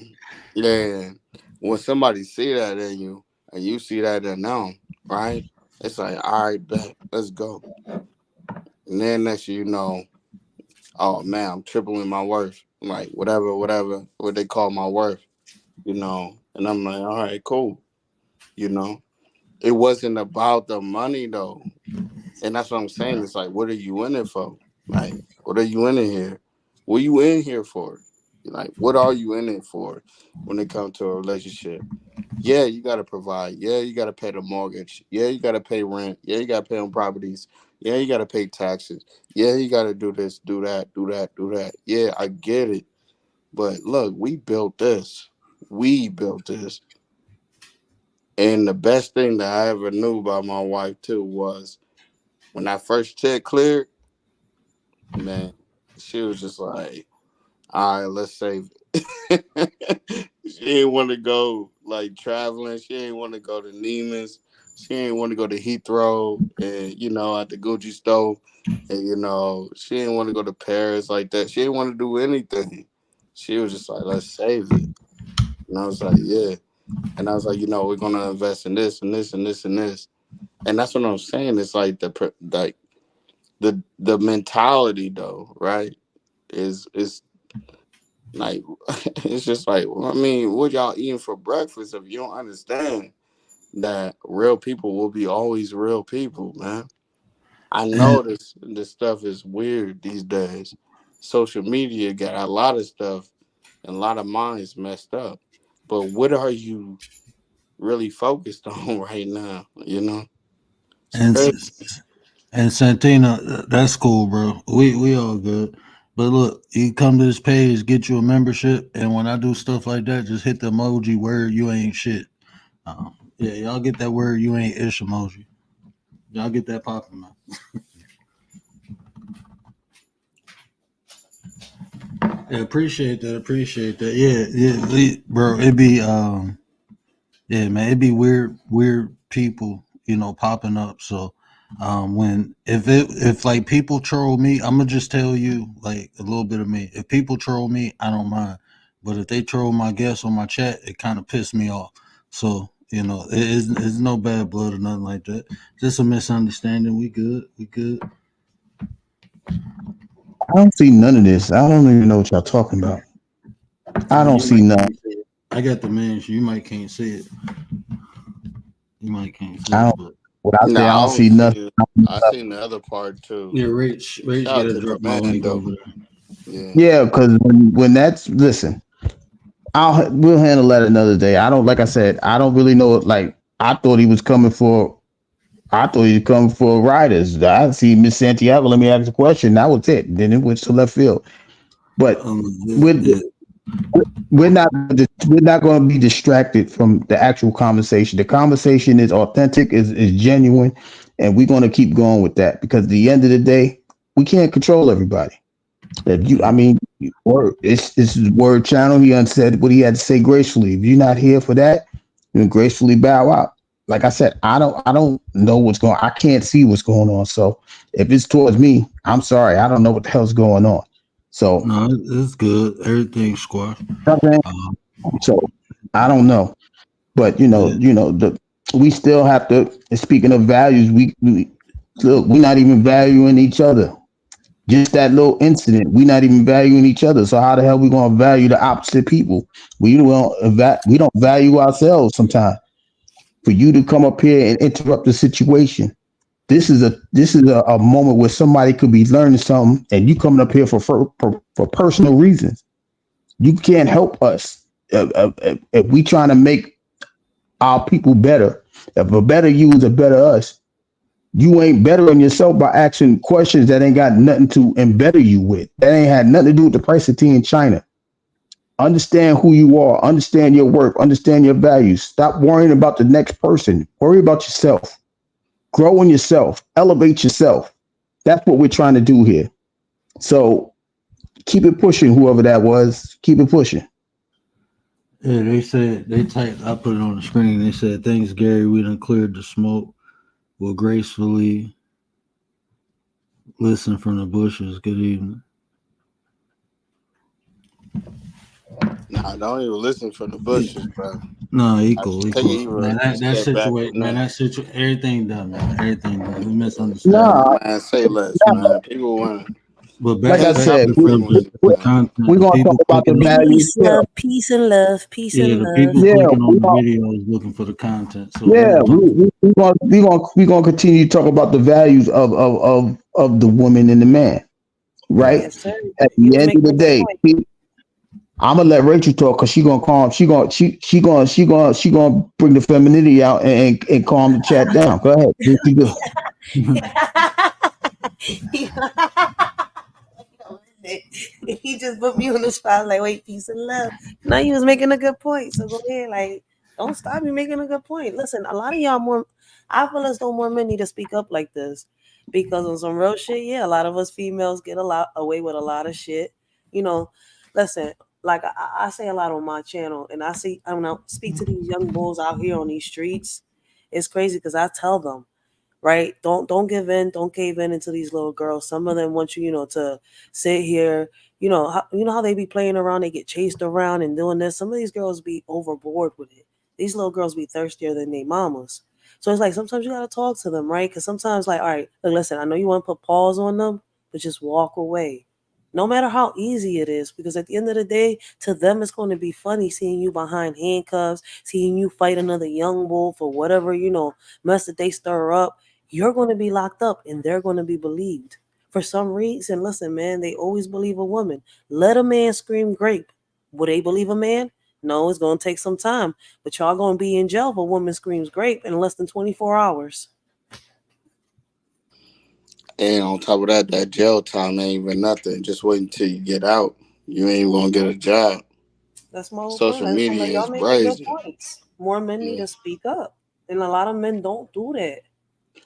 Speaker 4: And when somebody see that in you and you see that in them, right? It's like, all right, bet, let's go. And then next thing you know, oh man, I'm tripling my worth. Like whatever, what they call my worth. And I'm like, all right, cool. You know, it wasn't about the money though. And that's what I'm saying. It's like, what are you in it for? Like, what are you in it here? What are you in here for? Like, what are you in it for when it comes to a relationship? Yeah, you got to provide. Yeah, you got to pay the mortgage. Yeah, you got to pay rent. Yeah, you got to pay on properties. Yeah, you got to pay taxes. Yeah, you got to do this, do that, do that, do that. Yeah, I get it. But look, we built this. We built this. And the best thing that I ever knew about my wife, too, was when that first check cleared, man, she was just like, all right, let's save it. She didn't want to go like traveling. She didn't want to go to Neiman's. She didn't want to go to Heathrow and, at the Gucci store. And, she didn't want to go to Paris like that. She didn't want to do anything. She was just like, let's save it. And I was like, yeah. And I was like, we're going to invest in this and this and this and this. And that's what I'm saying. It's like the mentality though, right? Is like it's just like, well, I mean, what y'all eating for breakfast if you don't understand that real people will be always real people, man. I
Speaker 1: and
Speaker 4: know this stuff is weird these days. Social media got a lot of stuff and a lot of minds messed up. But what are you really focused on right now? It's
Speaker 1: and
Speaker 4: crazy.
Speaker 1: and Santina, that's cool, bro. We all good. But look, you come to this page, get you a membership, and when I do stuff like that, just hit the emoji word. You ain't shit. Yeah, y'all get that word. You ain't ish emoji. Y'all get that popping now. Yeah, appreciate that. Appreciate that. Yeah, bro. It be yeah, man. It be weird people, popping up. So when if like people troll me, I'm gonna just tell you like a little bit of me. If people troll me, I don't mind. But if they troll my guests on my chat, it kind of pissed me off. So it's no bad blood or nothing like that. Just a misunderstanding. We good. We good.
Speaker 3: I don't see none of this. I don't even know what y'all talking about. I don't
Speaker 1: You
Speaker 3: see
Speaker 1: might
Speaker 3: none.
Speaker 1: can't see it. I got the mansion. You might can't see it. You might can't see
Speaker 3: I
Speaker 1: it,
Speaker 3: don't.
Speaker 1: but
Speaker 3: What I
Speaker 4: No,
Speaker 3: say, I
Speaker 4: I
Speaker 3: don't
Speaker 4: don't
Speaker 3: see
Speaker 4: see
Speaker 3: nothing.
Speaker 4: it. I seen the other part too.
Speaker 1: yeah, Rach
Speaker 4: Shout out
Speaker 1: gotta
Speaker 4: to the
Speaker 1: drop my
Speaker 4: man
Speaker 1: link
Speaker 4: though.
Speaker 1: over there.
Speaker 4: Yeah.
Speaker 3: Yeah, because when that's listen, we'll handle that another day. I don't like I said. I don't really know. Like I thought he was coming for. I thought he was coming for riders. I see Miss Santiago. Let me ask a question. That was it. Then it went to left field. But with
Speaker 1: Yeah,
Speaker 3: we're not going to be distracted from the actual conversation. The conversation is authentic, is genuine, and we're going to keep going with that because at the end of the day, we can't control everybody. If you,
Speaker 1: yeah.
Speaker 3: I mean, word, it's his word channel. He unsaid what he had to say gracefully. If you're not here for that, you can gracefully bow out. Like I said, I don't know what's going. I can't see what's going on. So if it's towards me, I'm sorry. I don't know what the hell's going on. So,
Speaker 1: No, it's good. Everything's squashed.
Speaker 3: okay.
Speaker 1: Um,
Speaker 3: So I don't know. But
Speaker 1: yeah,
Speaker 3: we still have to. Speaking of values, we look. We're not even valuing each other. Just that little incident, we're not even valuing each other. So how the hell we gonna value the opposite people? We don't value ourselves sometimes. For you to come up here and interrupt the situation, this is a moment where somebody could be learning something, and you coming up here for personal reasons. You can't help us if we trying to make our people better. If a better you is a better us, you ain't bettering yourself by asking questions that ain't got nothing to embetter you with. That ain't had nothing to do with the price of tea in China. Understand who you are, understand your worth, understand your values. Stop worrying about the next person. Worry about yourself. Grow in yourself. Elevate yourself. That's what we're trying to do here. So keep it pushing, whoever that was. Keep it pushing.
Speaker 1: yeah. They said they typed. I put it on the screen. They said, "Thanks, Gary. We done cleared the smoke. We'll gracefully listen from the bushes. Good evening."
Speaker 4: Nah, don't even listen from the bushes, bro.
Speaker 1: No,
Speaker 4: I
Speaker 1: equal,
Speaker 4: take it
Speaker 1: equal.
Speaker 4: even
Speaker 1: Man,
Speaker 4: a
Speaker 1: that
Speaker 4: step back
Speaker 1: situation,
Speaker 4: from
Speaker 1: man,
Speaker 4: that.
Speaker 1: everything done, man. Everything done. We misunderstanding.
Speaker 3: Nah,
Speaker 4: Man, say less, man. People want to
Speaker 1: But
Speaker 3: like I
Speaker 4: can't
Speaker 1: back
Speaker 4: stop
Speaker 3: said,
Speaker 1: to
Speaker 4: the
Speaker 3: we,
Speaker 4: frequency,
Speaker 3: we,
Speaker 1: the
Speaker 4: man.
Speaker 1: content.
Speaker 3: we're
Speaker 1: The
Speaker 3: gonna talk
Speaker 1: people
Speaker 3: about the
Speaker 1: clicking on,
Speaker 3: values.
Speaker 2: Peace,
Speaker 3: Yeah,
Speaker 2: love, peace and love, peace
Speaker 1: yeah,
Speaker 2: and
Speaker 1: the
Speaker 2: love.
Speaker 1: people
Speaker 3: yeah.
Speaker 1: clicking
Speaker 3: We
Speaker 1: on the
Speaker 3: gonna
Speaker 1: videos looking for the content. So we're
Speaker 3: Yeah,
Speaker 1: gonna talk.
Speaker 3: we gonna continue to talk about the values of the woman and the man,
Speaker 1: Right.
Speaker 3: right?
Speaker 2: Yes, sir.
Speaker 3: At
Speaker 2: You
Speaker 3: the
Speaker 2: was
Speaker 3: end of
Speaker 2: making
Speaker 3: the
Speaker 2: a good
Speaker 3: day,
Speaker 2: point.
Speaker 3: I'm gonna let Rachel talk because she gonna calm. She gonna bring the femininity out and calm the chat down. Go ahead, what you do?
Speaker 2: He just put me on the spot. Like, wait, peace and love. No, you was making a good point. So go ahead. Like, don't stop me making a good point. Listen, a lot of y'all more. I feel as though more men need to speak up like this, because on some real shit, yeah, a lot of us females get a lot away with a lot of shit. You know, listen. Like I say a lot on my channel, and I don't know, speak to these young bulls out here on these streets. It's crazy because I tell them, right? Don't give in, don't cave in into these little girls. Some of them want you, to sit here. You know how they be playing around, they get chased around and doing this. Some of these girls be overboard with it. These little girls be thirstier than their mamas. So it's like sometimes you gotta talk to them, right? Because sometimes, like, all right, look, listen, I know you want to put pause on them, but just walk away. No matter how easy it is, because at the end of the day, to them it's going to be funny seeing you behind handcuffs, seeing you fight another young bull for whatever mess that they stir up. You're going to be locked up and they're going to be believed. For some reason, listen, man, they always believe a woman. Let a man scream grape. Will they believe a man? No, it's going to take some time. But y'all going to be in jail if a woman screams grape in less than 24 hours.
Speaker 4: And on top of that, that jail time ain't even nothing. Just wait until you get out. You ain't gonna get a job.
Speaker 2: That's my whole point.
Speaker 4: Social
Speaker 2: I just want to let
Speaker 4: media
Speaker 2: y'all
Speaker 4: is
Speaker 2: making good
Speaker 4: brazen.
Speaker 2: points. More men need
Speaker 4: Yeah.
Speaker 2: to speak up. And a lot of men don't do that.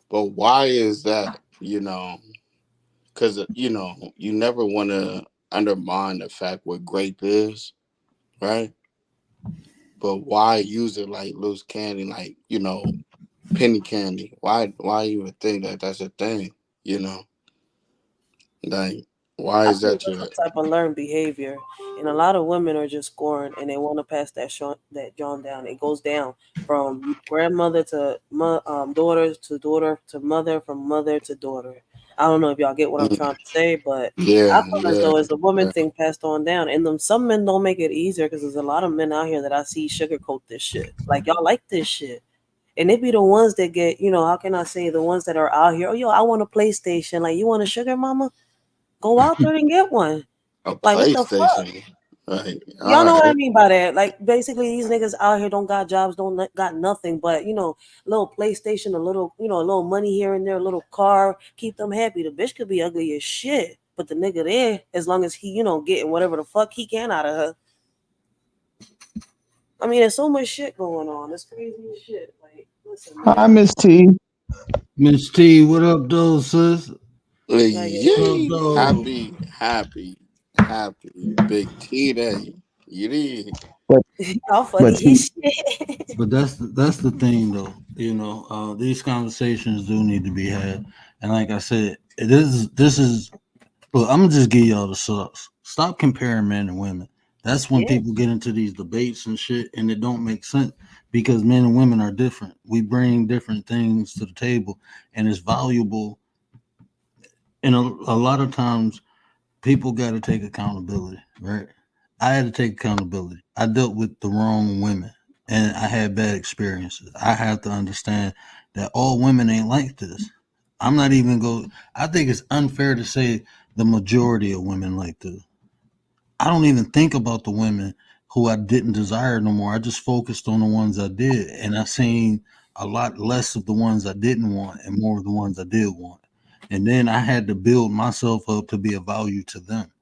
Speaker 4: But why is that? Because you never want to undermine the fact what grape is, right? But why use it like loose candy, like penny candy? Why even think that that's a thing? You know, like why
Speaker 2: I
Speaker 4: is
Speaker 2: think
Speaker 4: that
Speaker 2: that's
Speaker 4: your?
Speaker 2: a type of learned behavior, and a lot of women are just scoring, and they want to pass that John down. It goes down from grandmother to daughter to daughter to mother, from mother to daughter. I don't know if y'all get what I'm trying to say, but
Speaker 4: Yeah,
Speaker 2: I feel as
Speaker 4: yeah,
Speaker 2: though it's a woman
Speaker 4: yeah.
Speaker 2: thing passed on down, and them some men don't make it easier because there's a lot of men out here that I see sugarcoat this shit. Like y'all like this shit. And it be the ones that get, how can I say, the ones that are out here, oh, yo, I want a PlayStation. Like, you want a sugar mama? Go out there and get one.
Speaker 4: A
Speaker 2: Like, what the fuck?
Speaker 4: PlayStation, right?
Speaker 2: Y'all
Speaker 4: All
Speaker 2: know what I
Speaker 4: right.
Speaker 2: mean by that. Like, basically, these niggas out here don't got jobs, got nothing but, a little PlayStation, a little, a little money here and there, a little car, keep them happy. The bitch could be ugly as shit. But the nigga there, as long as he, getting whatever the fuck he can out of her. I mean, there's so much shit going on. It's crazy as shit. Like, listen,
Speaker 3: Hi,
Speaker 2: man.
Speaker 3: Miss T.
Speaker 1: Miss T, what up, though, sis?
Speaker 2: Like,
Speaker 1: What up,
Speaker 4: Yay!
Speaker 1: though?
Speaker 4: Happy Big T Day. You did.
Speaker 3: But
Speaker 2: y'all
Speaker 3: but
Speaker 2: funny
Speaker 3: T,
Speaker 2: as shit.
Speaker 1: But that's the thing, though. These conversations do need to be had, and like I said, this is. Look, I'm gonna just give y'all the sucks. Stop comparing men and women. That's when
Speaker 2: Yeah,
Speaker 1: people get into these debates and shit, and it don't make sense because men and women are different. We bring different things to the table, and it's valuable. And a lot of times, people got to take accountability, right? I had to take accountability. I dealt with the wrong women and I had bad experiences. I have to understand that all women ain't like this. I'm not even go I think it's unfair to say the majority of women like this. I don't even think about the women who I didn't desire no more. I just focused on the ones I did and I seen a lot less of the ones I didn't want and more of the ones I did want. And then I had to build myself up to be of value to them.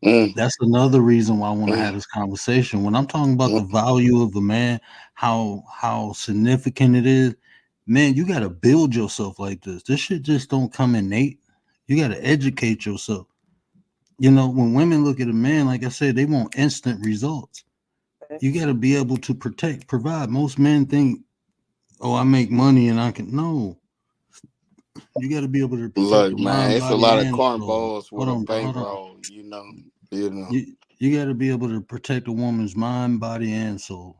Speaker 4: Mm,
Speaker 1: That's another reason why I want to
Speaker 4: mm,
Speaker 1: have this conversation. When I'm talking about
Speaker 4: mm.
Speaker 1: the value of a man, how significant it is, man, you got to build yourself like this. This shit just don't come innate. You got to educate yourself. When women look at a man, like I said, they want instant results. You got to be able to protect, provide. Most men think, "Oh, I make money and I can." No, you got to be able to protect
Speaker 4: Look,
Speaker 1: the
Speaker 4: man,
Speaker 1: mind,
Speaker 4: it's a
Speaker 1: body,
Speaker 4: lot of
Speaker 1: and soul.
Speaker 4: cornballs with
Speaker 1: Hold
Speaker 4: a
Speaker 1: on, bro. Hold on.
Speaker 4: bankroll. You know.
Speaker 1: You got to be able to protect a woman's mind, body, and soul.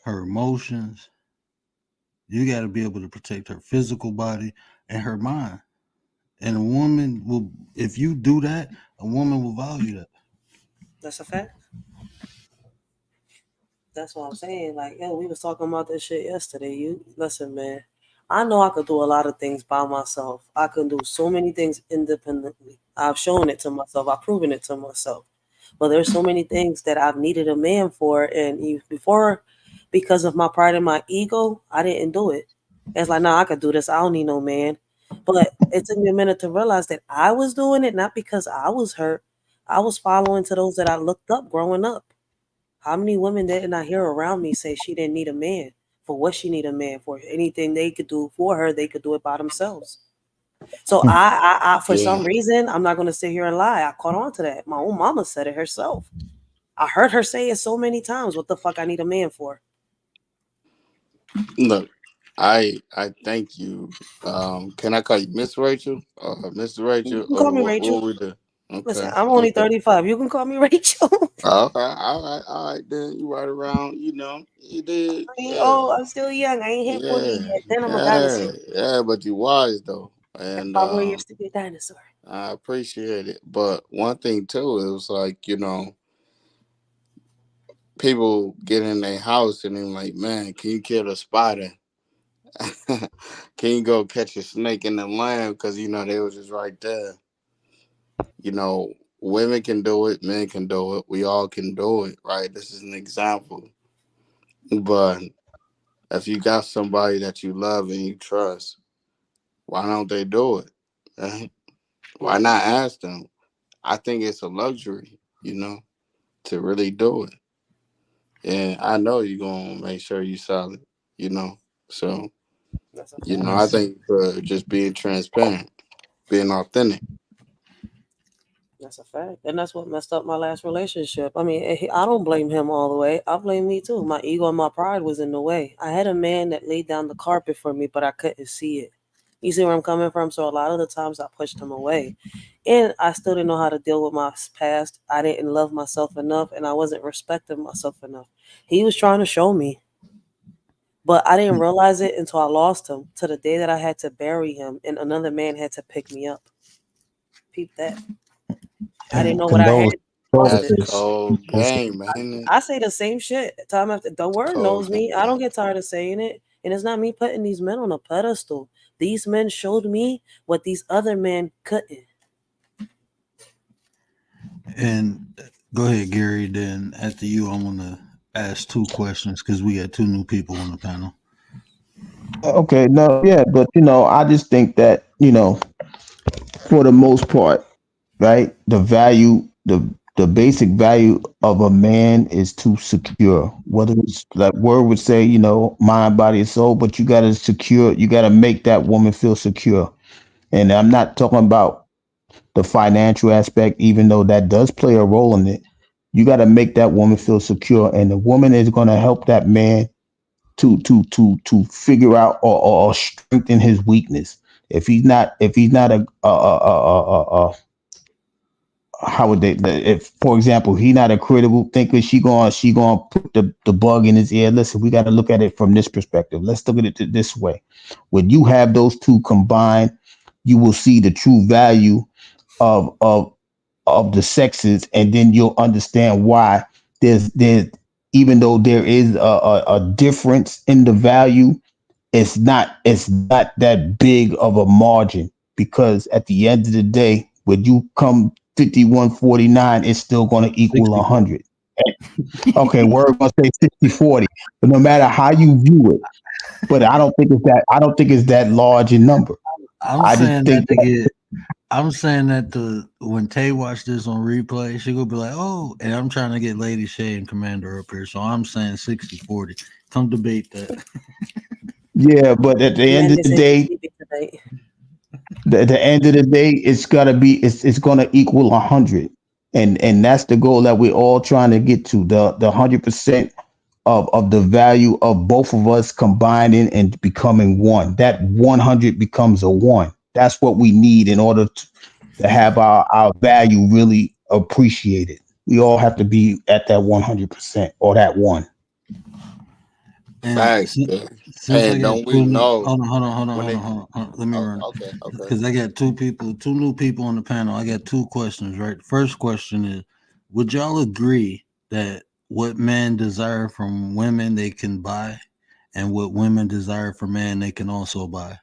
Speaker 1: Her emotions. You got to be able to protect her physical body and her mind. And a woman will, if you do that, a woman will value that.
Speaker 2: that's a fact. That's what I'm saying. Like, yo, we was talking about this shit yesterday. You listen, man. I know I could do a lot of things by myself. I can do so many things independently. I've shown it to myself. I've proven it to myself. But there's so many things that I've needed a man for, and before, because of my pride and my ego, I didn't do it. It's like, nah, I could do this. I don't need no man. But it took me a minute to realize that I was doing it not because I was hurt. I was following to those that I looked up growing up. How many women didn't I hear around me say she didn't need a man for what she need a man for? Anything they could do for her, they could do it by themselves. So I for
Speaker 4: Yeah.
Speaker 2: some reason, I'm not gonna sit here and lie. I caught on to that. My own mama said it herself. I heard her say it so many times. What the fuck I need a man for?
Speaker 4: Look, I thank you. Can I call you Miss Rachel? Mr.
Speaker 2: You
Speaker 4: Rachel?
Speaker 2: can
Speaker 4: Or
Speaker 2: call me
Speaker 4: what
Speaker 2: Rachel.
Speaker 4: we do?
Speaker 2: Listen,
Speaker 4: Okay.
Speaker 2: I'm only
Speaker 4: Okay.
Speaker 2: 35. You can call me Rachel.
Speaker 4: Okay. All right. Then you right around. You did.
Speaker 2: I mean,
Speaker 4: Yeah.
Speaker 2: oh, I'm still young. I ain't hit 40
Speaker 4: Yeah.
Speaker 2: yet. Then I'm a
Speaker 4: Yeah.
Speaker 2: dinosaur.
Speaker 4: Yeah. But you wise though,
Speaker 2: Got
Speaker 4: and
Speaker 2: 5 more years to be a dinosaur.
Speaker 4: I appreciate it. But one thing too, it was like people get in their house and they're like, man, can you kill a spider? Can you go catch a snake in the lamb? Because they was just right there. You know, women can do it, men can do it, we all can do it, right? This is an example. But if you got somebody that you love and you trust, why don't they do it? Right? Why
Speaker 2: Hmm.
Speaker 4: not ask them? I think it's a luxury, to really do it. And I know you're gonna make sure you solid, you know. So,
Speaker 2: That's a
Speaker 4: you
Speaker 2: fact.
Speaker 4: know, I think just being transparent, being authentic.
Speaker 2: That's a fact. And that's what messed up my last relationship. I mean, I don't blame him all the way. I blame me too. My ego and my pride was in the way. I had a man that laid down the carpet for me, but I couldn't see it. You see where I'm coming from? So a lot of the times I pushed him away. And I still didn't know how to deal with my past. I didn't love myself enough and I wasn't respecting myself enough. He was trying to show me, but I didn't realize it until I lost him to the day that I had to bury him and another man had to pick me up. Peep that. I didn't know what I had.
Speaker 3: Condolence.
Speaker 2: Lost
Speaker 4: That's
Speaker 2: it.
Speaker 4: cold game, ain't it?
Speaker 2: I say the same shit time after. The word knows
Speaker 4: Cold
Speaker 2: me. I
Speaker 4: game.
Speaker 2: don't get tired of saying it. And it's not me putting these men on a pedestal. These men showed me what these other men couldn't.
Speaker 1: And go ahead, Gary. Then after you, I'm gonna ask two questions because we got two new people on the panel.
Speaker 3: Okay, no, yeah, but I just think that, for the most part, right, the basic value of a man is to secure. Whether it's like word would say, mind, body, and soul, but you gotta make that woman feel secure. And I'm not talking about the financial aspect, even though that does play a role in it. You got to make that woman feel secure, and the woman is going to help that man to figure out or strengthen his weakness. If he's not a how would they, if for example he not a critical thinker, she going to put the bug in his ear. Listen, we got to look at it from this perspective. Let's look at it this way. When you have those two combined, you will see the true value of of of the sexes, and then you'll understand why there's even though there is a difference in the value, it's not that big of a margin, because at the end of the day, when you come 51-49, it's still going to equal
Speaker 1: 60-40.
Speaker 3: 100. Okay, we're going to say 60-40, but no matter how you view it, but I don't think it's that large in number.
Speaker 1: I'm
Speaker 3: I just
Speaker 1: saying
Speaker 3: think
Speaker 1: that to get. I'm saying that when Tay watch this on replay, she gonna be like, "Oh," and I'm trying to get Lady Shay and Commander up here, so I'm saying 60-40. Come debate that.
Speaker 3: yeah, but at the end of
Speaker 2: Amanda
Speaker 3: the
Speaker 2: said she's
Speaker 3: day,
Speaker 2: sleeping tonight.
Speaker 3: at the end of the day, it's gonna equal 100, and that's the goal that we're all trying to get to, the 100% of the value of both of us combining and becoming one. That 100 becomes a one. That's what we need in order to have our value really appreciated. We all have to be at that 100% or that one.
Speaker 1: And
Speaker 4: Facts. Yeah.
Speaker 1: since I
Speaker 4: And
Speaker 1: got
Speaker 4: don't we
Speaker 1: two,
Speaker 4: know
Speaker 1: hold
Speaker 4: when
Speaker 1: on,
Speaker 4: it?
Speaker 1: hold on. Let me
Speaker 4: Oh,
Speaker 1: run
Speaker 4: okay,
Speaker 1: it
Speaker 4: okay.
Speaker 1: because I got two new people on the panel. I got two questions. Right. First question is: would y'all agree that what men desire from women they can buy, and what women desire from men they can also buy?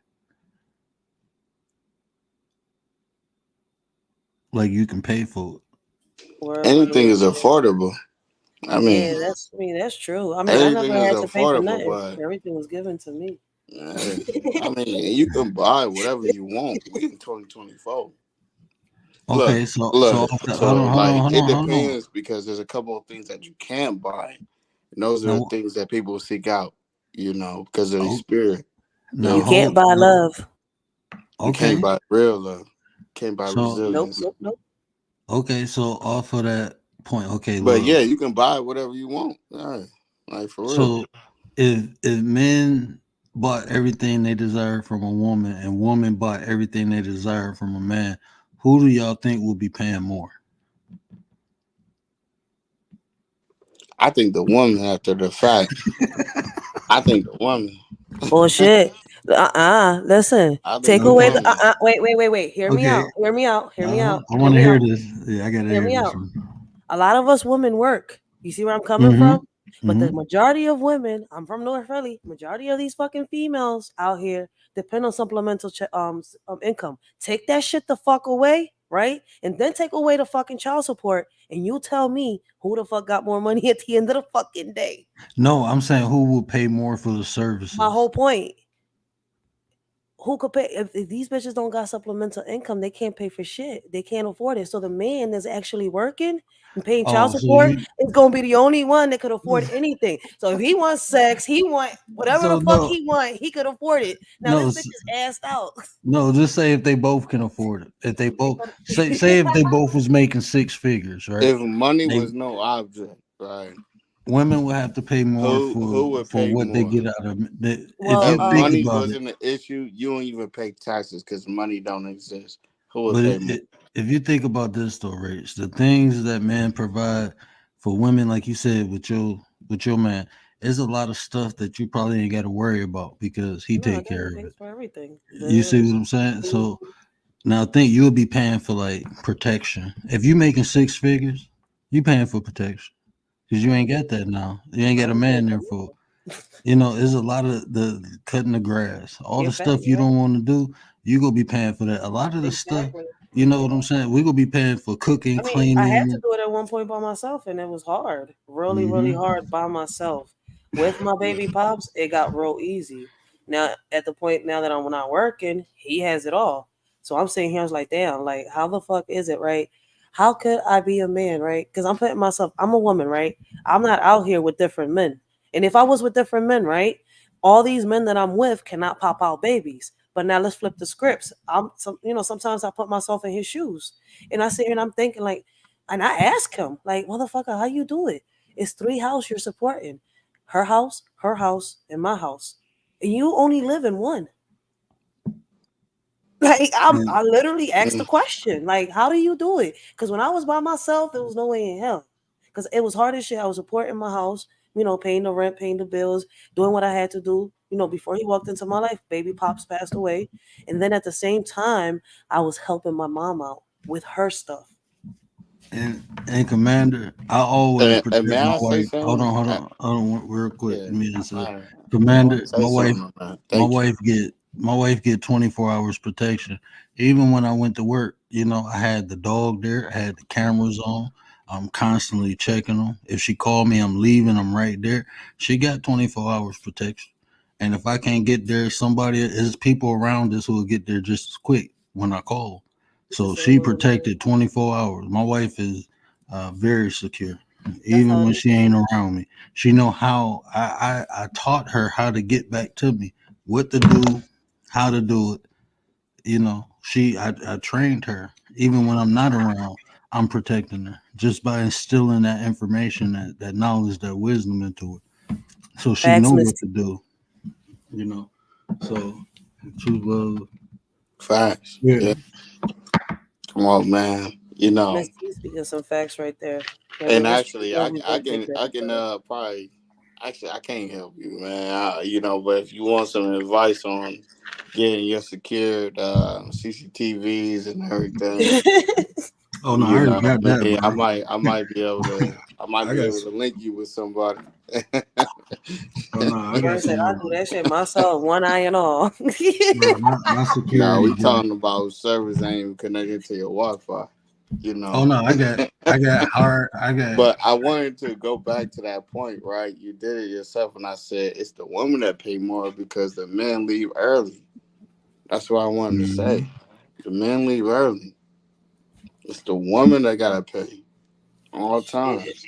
Speaker 1: Like you can pay for it.
Speaker 2: Word, brother.
Speaker 4: Anything is affordable. I
Speaker 2: Yeah,
Speaker 4: mean,
Speaker 2: that's true. I mean, I
Speaker 4: anything
Speaker 2: never
Speaker 4: is
Speaker 2: had to pay for
Speaker 4: affordable,
Speaker 2: nothing.
Speaker 4: but
Speaker 2: Everything was given to me.
Speaker 4: I mean, you can buy whatever you want. We in 2024. Look,
Speaker 1: Okay, so
Speaker 4: look.
Speaker 1: okay,
Speaker 4: So like, it
Speaker 1: hold on.
Speaker 4: depends because there's a couple of things that you can buy, and those are the
Speaker 1: Now,
Speaker 4: things that people seek out. You know, because of the
Speaker 1: oh,
Speaker 4: spirit.
Speaker 2: You
Speaker 4: The
Speaker 2: can't
Speaker 1: hold
Speaker 2: buy
Speaker 1: no.
Speaker 2: love.
Speaker 4: You can't
Speaker 1: Okay,
Speaker 4: buy real love. Can't buy
Speaker 1: so
Speaker 2: Nope,
Speaker 4: resilience.
Speaker 2: nope, nope.
Speaker 1: okay, so off of that point, okay,
Speaker 4: But yeah,
Speaker 1: love.
Speaker 4: you can buy whatever you want. Yeah, like for real.
Speaker 1: So if men bought everything they desire from a woman and woman bought everything they desire from a man, who do y'all think will be paying more?
Speaker 4: I think the woman after the fact. I think the woman.
Speaker 2: Bullshit. Listen.
Speaker 4: I think
Speaker 2: Take
Speaker 4: the
Speaker 2: away the
Speaker 4: woman.
Speaker 2: wait. Hear me
Speaker 1: Okay,
Speaker 2: out. Hear me out. Hear me out.
Speaker 1: I
Speaker 2: Hear
Speaker 1: want to
Speaker 2: me
Speaker 1: hear
Speaker 2: out.
Speaker 1: this. Yeah, I gotta
Speaker 2: Hear
Speaker 1: hear
Speaker 2: me
Speaker 1: this
Speaker 2: out.
Speaker 1: one.
Speaker 2: A lot of us women work. You see where I'm coming
Speaker 1: Mm-hmm.
Speaker 2: from? But the
Speaker 1: Mm-hmm.
Speaker 2: majority of women, I'm from North Philly, majority of these fucking females out here depend on supplemental income. Take that shit the fuck away, right? And then take away the fucking child support, and you tell me who the fuck got more money at the end of the fucking day.
Speaker 1: No, I'm saying who will pay more for the
Speaker 2: My
Speaker 1: services.
Speaker 2: whole point. who could pay if these bitches don't got supplemental income? They can't pay for shit. They can't afford it. So the man that's actually working and paying child
Speaker 1: Oh, so
Speaker 2: support
Speaker 1: you
Speaker 2: is gonna be the only one that could afford anything. So if he wants sex, he want whatever
Speaker 1: so
Speaker 2: the fuck he want, he could afford it. Now
Speaker 1: no
Speaker 2: this
Speaker 1: s-
Speaker 2: bitch is assed out.
Speaker 1: no. Just say if they both can afford it. If they
Speaker 2: They
Speaker 1: both
Speaker 2: gonna-
Speaker 1: say if they both was making six figures, right?
Speaker 4: If money
Speaker 1: They
Speaker 4: was no object, right?
Speaker 1: women will have to pay more
Speaker 4: Who would
Speaker 1: for
Speaker 4: pay
Speaker 1: what they
Speaker 4: more?
Speaker 1: get out of it. If
Speaker 2: well,
Speaker 1: you
Speaker 4: If
Speaker 1: think
Speaker 4: money
Speaker 1: about it,
Speaker 4: wasn't an issue, you don't even pay taxes because money don't exist. Who would
Speaker 1: but
Speaker 4: pay more?
Speaker 1: if you think about this though, Rach, the things that men provide for women, like you said, with your man, there's a lot of stuff that you probably ain't got to worry about because he
Speaker 2: no,
Speaker 1: take
Speaker 2: that
Speaker 1: care
Speaker 2: nigga
Speaker 1: of it.
Speaker 2: pays for everything.
Speaker 1: You see what I'm saying? So now think you'll be paying for like protection. If you making six figures, you paying for protection because you ain't got that now. You ain't
Speaker 2: I
Speaker 1: got a
Speaker 2: ain't paying
Speaker 1: man
Speaker 2: for
Speaker 1: there for. You know, there's a lot of the cutting the grass, all
Speaker 2: your
Speaker 1: the
Speaker 2: fat,
Speaker 1: stuff you
Speaker 2: yeah,
Speaker 1: don't want to do. You gonna be paying for that. A lot of the stuff,
Speaker 2: exactly.
Speaker 1: you know what I'm saying. We gonna be paying for cooking,
Speaker 2: I mean, I had to
Speaker 1: cleaning.
Speaker 2: do it at one point by myself, and it was hard, really, really
Speaker 1: Mm-hmm.
Speaker 2: hard by myself. With my baby pops, it got real easy. Now, at the point now that I'm not working, he has it all. So I'm sitting here, I was like, damn, like, how the fuck is it, right? How could I be a man, right? Because I'm putting myself, I'm a woman, right? I'm not out here with different men. And if I was with different men, right? All these men that I'm with cannot pop out babies. But now let's flip the scripts. Sometimes I put myself in his shoes. And I sit here and I'm thinking like, and I ask him, like, motherfucker, how you do it? It's three houses you're supporting. Her house, and my house. And you only live in one. Like
Speaker 1: And,
Speaker 2: I literally asked the
Speaker 4: Mm.
Speaker 2: question, like, how do you do it? Because when I was by myself, there was no way in hell. Because it was hard as shit. I was supporting my house, paying the rent, paying the bills, doing what I had to do. Before he walked into my life, baby pops passed away. And then at the same time, I was helping my mom out with her stuff.
Speaker 1: and Commander, I always
Speaker 4: And
Speaker 1: protect
Speaker 4: may
Speaker 1: my
Speaker 4: I say
Speaker 1: wife.
Speaker 4: something?
Speaker 1: Hold on, real quick.
Speaker 4: Yeah,
Speaker 1: Let me answer that.
Speaker 4: I want
Speaker 1: Commander,
Speaker 4: to say something on that.
Speaker 1: my
Speaker 4: Thank you.
Speaker 1: wife get 24 hours protection. Even when I went to work, I had the dog there. I had the cameras on. I'm constantly checking them. If she called me, I'm leaving. I'm right there. She got 24 hours protection. And if I can't get there, there's people around us who will get there just as quick when I call.
Speaker 2: The
Speaker 1: So
Speaker 2: same
Speaker 1: she
Speaker 2: way with me.
Speaker 1: protected 24 hours. My wife is very secure,
Speaker 2: That's how
Speaker 1: even
Speaker 2: it
Speaker 1: when
Speaker 2: is
Speaker 1: she
Speaker 2: with
Speaker 1: ain't
Speaker 2: me.
Speaker 1: around me. She know how I taught her how to get back to me, what to do, how to do it. I trained her. Even when I'm not around, I'm protecting her just by instilling that information, that knowledge, that wisdom into her, so she
Speaker 2: Facts,
Speaker 1: know
Speaker 2: Miss
Speaker 1: what to do. You know, so true love.
Speaker 4: Facts.
Speaker 1: Yeah.
Speaker 4: Yeah. Come on, man.
Speaker 2: Miss T speaking some facts right there.
Speaker 4: And
Speaker 2: Respect
Speaker 4: actually,
Speaker 2: where we both take
Speaker 4: I
Speaker 2: that.
Speaker 4: can probably actually I can't help you, man. But if you want some advice on getting your secured CCTVs and everything,
Speaker 1: Oh no, I already got that,
Speaker 4: maybe
Speaker 1: bro.
Speaker 4: I might
Speaker 1: I
Speaker 4: be
Speaker 1: got.
Speaker 4: able to link you with somebody.
Speaker 1: Oh no, I got
Speaker 2: Word said,
Speaker 1: some.
Speaker 2: I do that shit myself, one eye and all.
Speaker 1: Bro, my
Speaker 4: No,
Speaker 1: security
Speaker 4: we
Speaker 1: just.
Speaker 4: talking about servers ain't even connected to your Wi-Fi, you
Speaker 1: Oh
Speaker 4: know.
Speaker 1: no, I got hard. I got.
Speaker 4: But I wanted to go back to that point, right? You did it yourself, and I said it's the women that pay more because the men leave early. That's what I wanted to
Speaker 1: Mhm.
Speaker 4: say. The men leave early. It's the woman that gotta pay all
Speaker 2: Shit.
Speaker 4: times.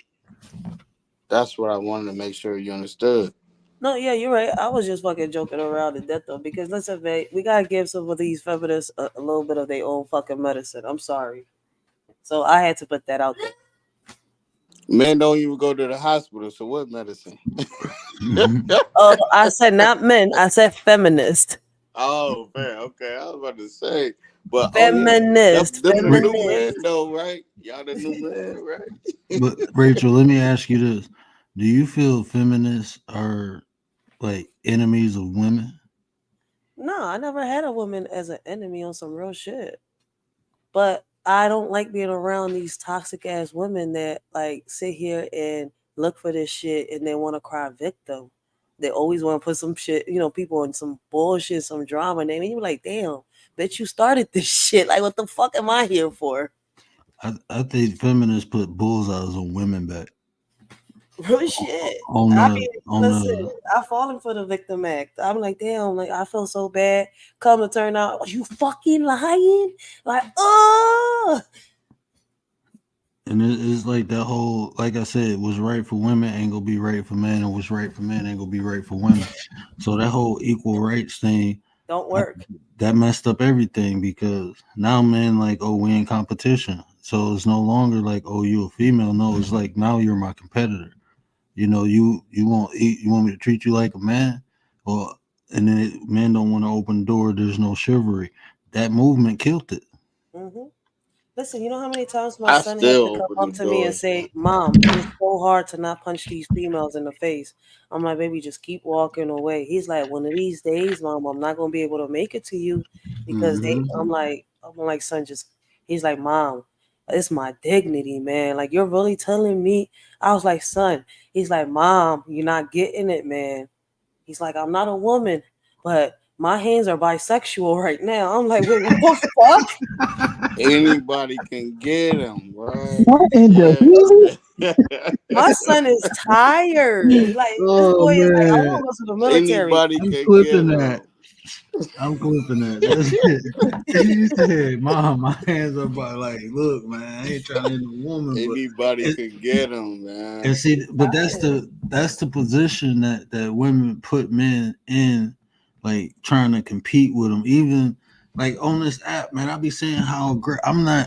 Speaker 4: That's what I wanted to make sure you understood.
Speaker 2: No, yeah, you're right. I was just fucking joking around to death though, because listen, man, we gotta give some of these feminists a little bit of their own fucking medicine. I'm sorry. So I had to put that out there.
Speaker 4: Men don't even go to the hospital, so what medicine?
Speaker 1: Mhm.
Speaker 2: Oh, I said not men, I said feminist.
Speaker 4: Oh, fair. Okay, I was about to say, but oh yeah,
Speaker 2: Feminist.
Speaker 4: them the new
Speaker 2: Feminist.
Speaker 4: men though, right? Y'all the new men, right?
Speaker 1: But Rachel, let me ask you this: do you feel feminists are like enemies of women?
Speaker 2: No, I never had a woman as an enemy on some real shit. But I don't like being around these toxic ass women that like sit here and look for this shit and they want to cry victim. They always want to put some shit, people in some bullshit, some drama. And then you're like, damn, bitch, you started this shit. Like, what the fuck am I here for?
Speaker 1: I think feminists put bullseyes on women back.
Speaker 2: Real shit.
Speaker 1: on
Speaker 2: I
Speaker 1: the
Speaker 2: mean,
Speaker 1: on
Speaker 2: listen,
Speaker 1: the
Speaker 2: I fallen for the victim act. I'm like, damn, like I feel so bad. Come to turn out, oh, you fucking lying? Like, oh,
Speaker 1: and it's like that whole, like I said, what's right for women ain't gonna be right for men, and what's right for men ain't gonna be right for women. So that whole equal rights thing,
Speaker 2: don't
Speaker 1: I,
Speaker 2: work.
Speaker 1: that messed up everything because now men like, oh, we in competition. So it's no longer like, oh, you a female. No, it's like now you're my competitor. You want me to treat you like a man, or and then men don't want to open the door. There's no chivalry. That movement killed it.
Speaker 2: Hmm. Listen, you know how many times my
Speaker 4: I
Speaker 2: son had to
Speaker 4: still
Speaker 2: come
Speaker 4: open the
Speaker 2: up to me and
Speaker 4: doors.
Speaker 2: say, "Mom, it is so hard to not punch these females in the face." I'm like, "Baby, just keep walking away." He's like, "One of these days, Mom, I'm not gonna be able to make it to you because they."
Speaker 1: Hmm.
Speaker 2: I'm like, son, just. He's like, "Mom, it's my dignity, man. Like you're really telling me." I was like, "Son." He's like, "Mom, you're not getting it, man." He's like, "I'm not a woman, but my hands are bisexual right now." I'm like, "Wait, what the fuck?"
Speaker 4: Anybody can get them, right?
Speaker 3: What in the
Speaker 4: Yeah.
Speaker 2: My son is tired. Like this
Speaker 1: Oh
Speaker 2: boy is like, I
Speaker 1: man,
Speaker 2: want to go to the military.
Speaker 4: Anybody
Speaker 1: I'm
Speaker 4: can
Speaker 1: clipping
Speaker 4: get
Speaker 1: that.
Speaker 4: them.
Speaker 1: I'm clipping that. That's it. He said, "Mom, my hands are by like, look, man, I ain't trying to hit a woman, but
Speaker 4: Anybody
Speaker 1: it,
Speaker 4: can get them,
Speaker 1: and
Speaker 4: man.
Speaker 1: see, but that's the position that women put men in, like trying to compete with them. Even like on this app, man, I be saying how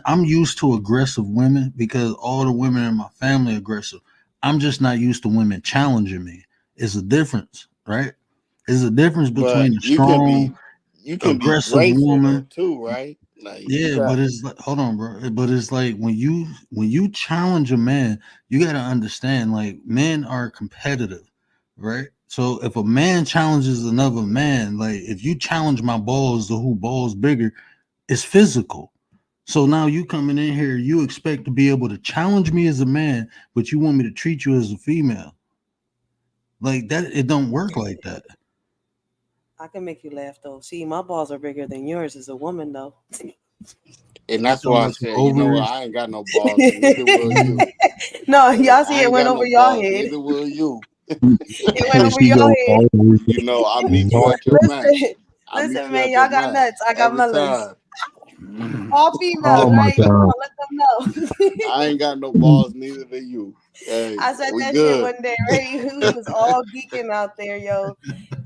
Speaker 1: I'm used to aggressive women because all the women in my family are aggressive. I'm just not used to women challenging me. It's a difference, right? There's a difference
Speaker 4: But
Speaker 1: between a strong,
Speaker 4: you can be
Speaker 1: aggressive
Speaker 4: graceful though
Speaker 1: woman.
Speaker 4: too, right? Like you
Speaker 1: Yeah,
Speaker 4: got
Speaker 1: but it's like, hold on, bro. But it's like when you challenge a man, you got to understand like men are competitive, right? So if a man challenges another man, like if you challenge my balls to who balls bigger, it's physical. So now you coming in here, you expect to be able to challenge me as a man, but you want me to treat you as a female. Like that, it don't work like that.
Speaker 2: I can make you laugh though. See, my balls are bigger than yours as a woman though.
Speaker 4: and
Speaker 1: You
Speaker 4: that's
Speaker 1: talking
Speaker 4: why I
Speaker 1: about your
Speaker 4: said, you know what,
Speaker 1: ovaries?
Speaker 4: I ain't got no balls and neither will you.
Speaker 2: No, y'all see
Speaker 4: I
Speaker 2: it
Speaker 4: ain't
Speaker 2: went
Speaker 4: got
Speaker 2: over
Speaker 4: no
Speaker 2: y'all
Speaker 4: balls,
Speaker 2: head.
Speaker 4: neither will you.
Speaker 2: It went
Speaker 3: Here
Speaker 2: over
Speaker 3: she
Speaker 2: y'all
Speaker 3: go.
Speaker 2: head.
Speaker 3: Always
Speaker 4: You know, I'll meet you
Speaker 3: ignoring.
Speaker 4: at your
Speaker 2: Listen,
Speaker 4: match. I'll meet
Speaker 2: listen,
Speaker 4: you
Speaker 2: man,
Speaker 4: at the
Speaker 2: y'all got
Speaker 4: match
Speaker 2: nuts. I got
Speaker 4: every
Speaker 2: melons.
Speaker 4: time.
Speaker 2: All females,
Speaker 3: Oh my
Speaker 2: right? Come
Speaker 3: god.
Speaker 2: on, let them know.
Speaker 4: I ain't got no balls, neither do you. Hey,
Speaker 2: I said
Speaker 4: we
Speaker 2: that shit
Speaker 4: good.
Speaker 2: one day, right? We was all geeking out there, yo.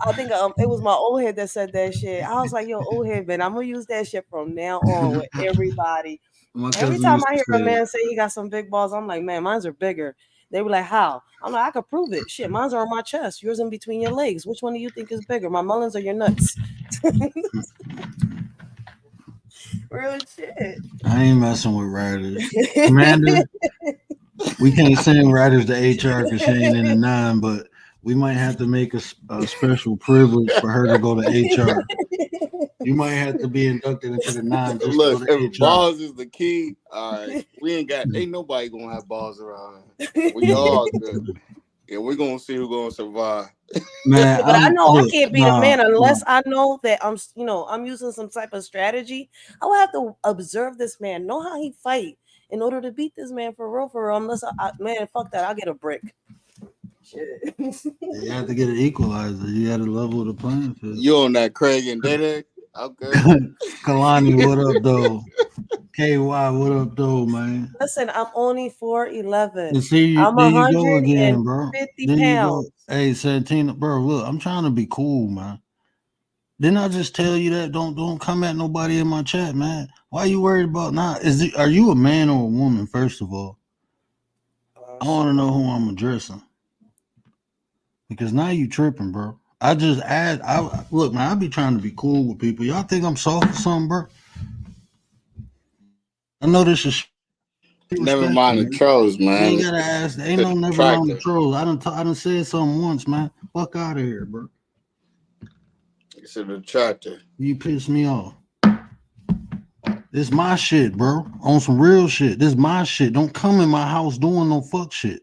Speaker 2: I think it was my old head that said that shit. I was like, yo, old head, man, I'm gonna use that shit from now on with everybody.
Speaker 1: My
Speaker 2: Every
Speaker 1: cousin
Speaker 2: time
Speaker 1: used
Speaker 2: I
Speaker 1: to
Speaker 2: hear a
Speaker 1: say,
Speaker 2: man say he got some big balls, I'm like, man, mine's are bigger. They were like, how? I'm like, I could prove it. Shit, mine's are on my chest. Yours in between your legs. Which one do you think is bigger? My melons or your nuts? Real shit.
Speaker 1: I ain't messing with writers. Commander, we can't send writers to HR because she ain't in the nine, but we might have to make a special privilege for her to go to HR. You might have to be inducted into the nine just to go
Speaker 4: Look,
Speaker 1: to
Speaker 4: if
Speaker 1: HR.
Speaker 4: balls is the key, all right, we ain't nobody gonna have balls around. We all good. And we're gonna see who's gonna survive.
Speaker 1: Man,
Speaker 2: But I
Speaker 1: I'm
Speaker 2: know I
Speaker 1: look,
Speaker 2: can't beat a
Speaker 1: no,
Speaker 2: man unless
Speaker 1: no.
Speaker 2: I know that I'm using some type of strategy. I will have to observe this man, know how he fight in order to beat this man for real, for real. Unless man, fuck that, I'll get a brick. Shit.
Speaker 1: You have to get an equalizer. You got to level the playing field.
Speaker 4: You on that Craig and Dede? Okay.
Speaker 1: Kalani, what up, though? KY, what up, though, man?
Speaker 2: Listen, I'm only 4'11".
Speaker 1: And see,
Speaker 2: I'm
Speaker 1: there you go again, bro.
Speaker 2: 150
Speaker 1: There you
Speaker 2: pounds.
Speaker 1: go. Hey, Santina, bro, look, I'm trying to be cool, man. Didn't I just tell you that? Don't come at nobody in my chat, man. Why you worried about now? Are you a man or a woman? First of all,
Speaker 2: Oh
Speaker 1: I want to
Speaker 2: shit.
Speaker 1: know who I'm addressing because now you tripping, bro. I just add. I look, man. I be trying to be cool with people. Y'all think I'm soft or something, bro? I know this is
Speaker 4: Never
Speaker 1: respectful,
Speaker 4: mind the
Speaker 1: man.
Speaker 4: trolls,
Speaker 1: You ain't
Speaker 4: man.
Speaker 1: gotta ask. There ain't
Speaker 4: To
Speaker 1: no
Speaker 4: the
Speaker 1: never mind the
Speaker 4: tractor.
Speaker 1: trolls. I done said something once, man. Fuck out of here, bro.
Speaker 4: It's to the tractor.
Speaker 1: You piss me off. This my shit, bro. On some real shit. This my shit. Don't come in my house doing no fuck shit.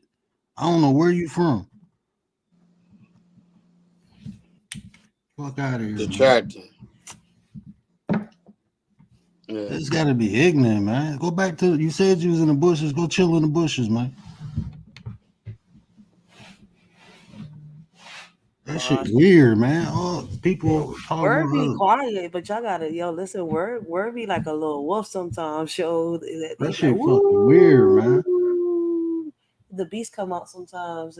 Speaker 1: I don't know where you from. Fuck out of here,
Speaker 4: The
Speaker 1: man.
Speaker 4: tractor. Yeah.
Speaker 1: It's gotta be ignorant, man. Go back to you said you was in the bushes. Go chill in the bushes, man. shit weird, man. Oh, people talking
Speaker 2: Word be
Speaker 1: about
Speaker 2: quiet, but y'all gotta listen. Word be like a little wolf sometimes. Show that
Speaker 1: that
Speaker 2: they like
Speaker 1: shit fucking weird, man.
Speaker 2: woo. The beast come out sometimes.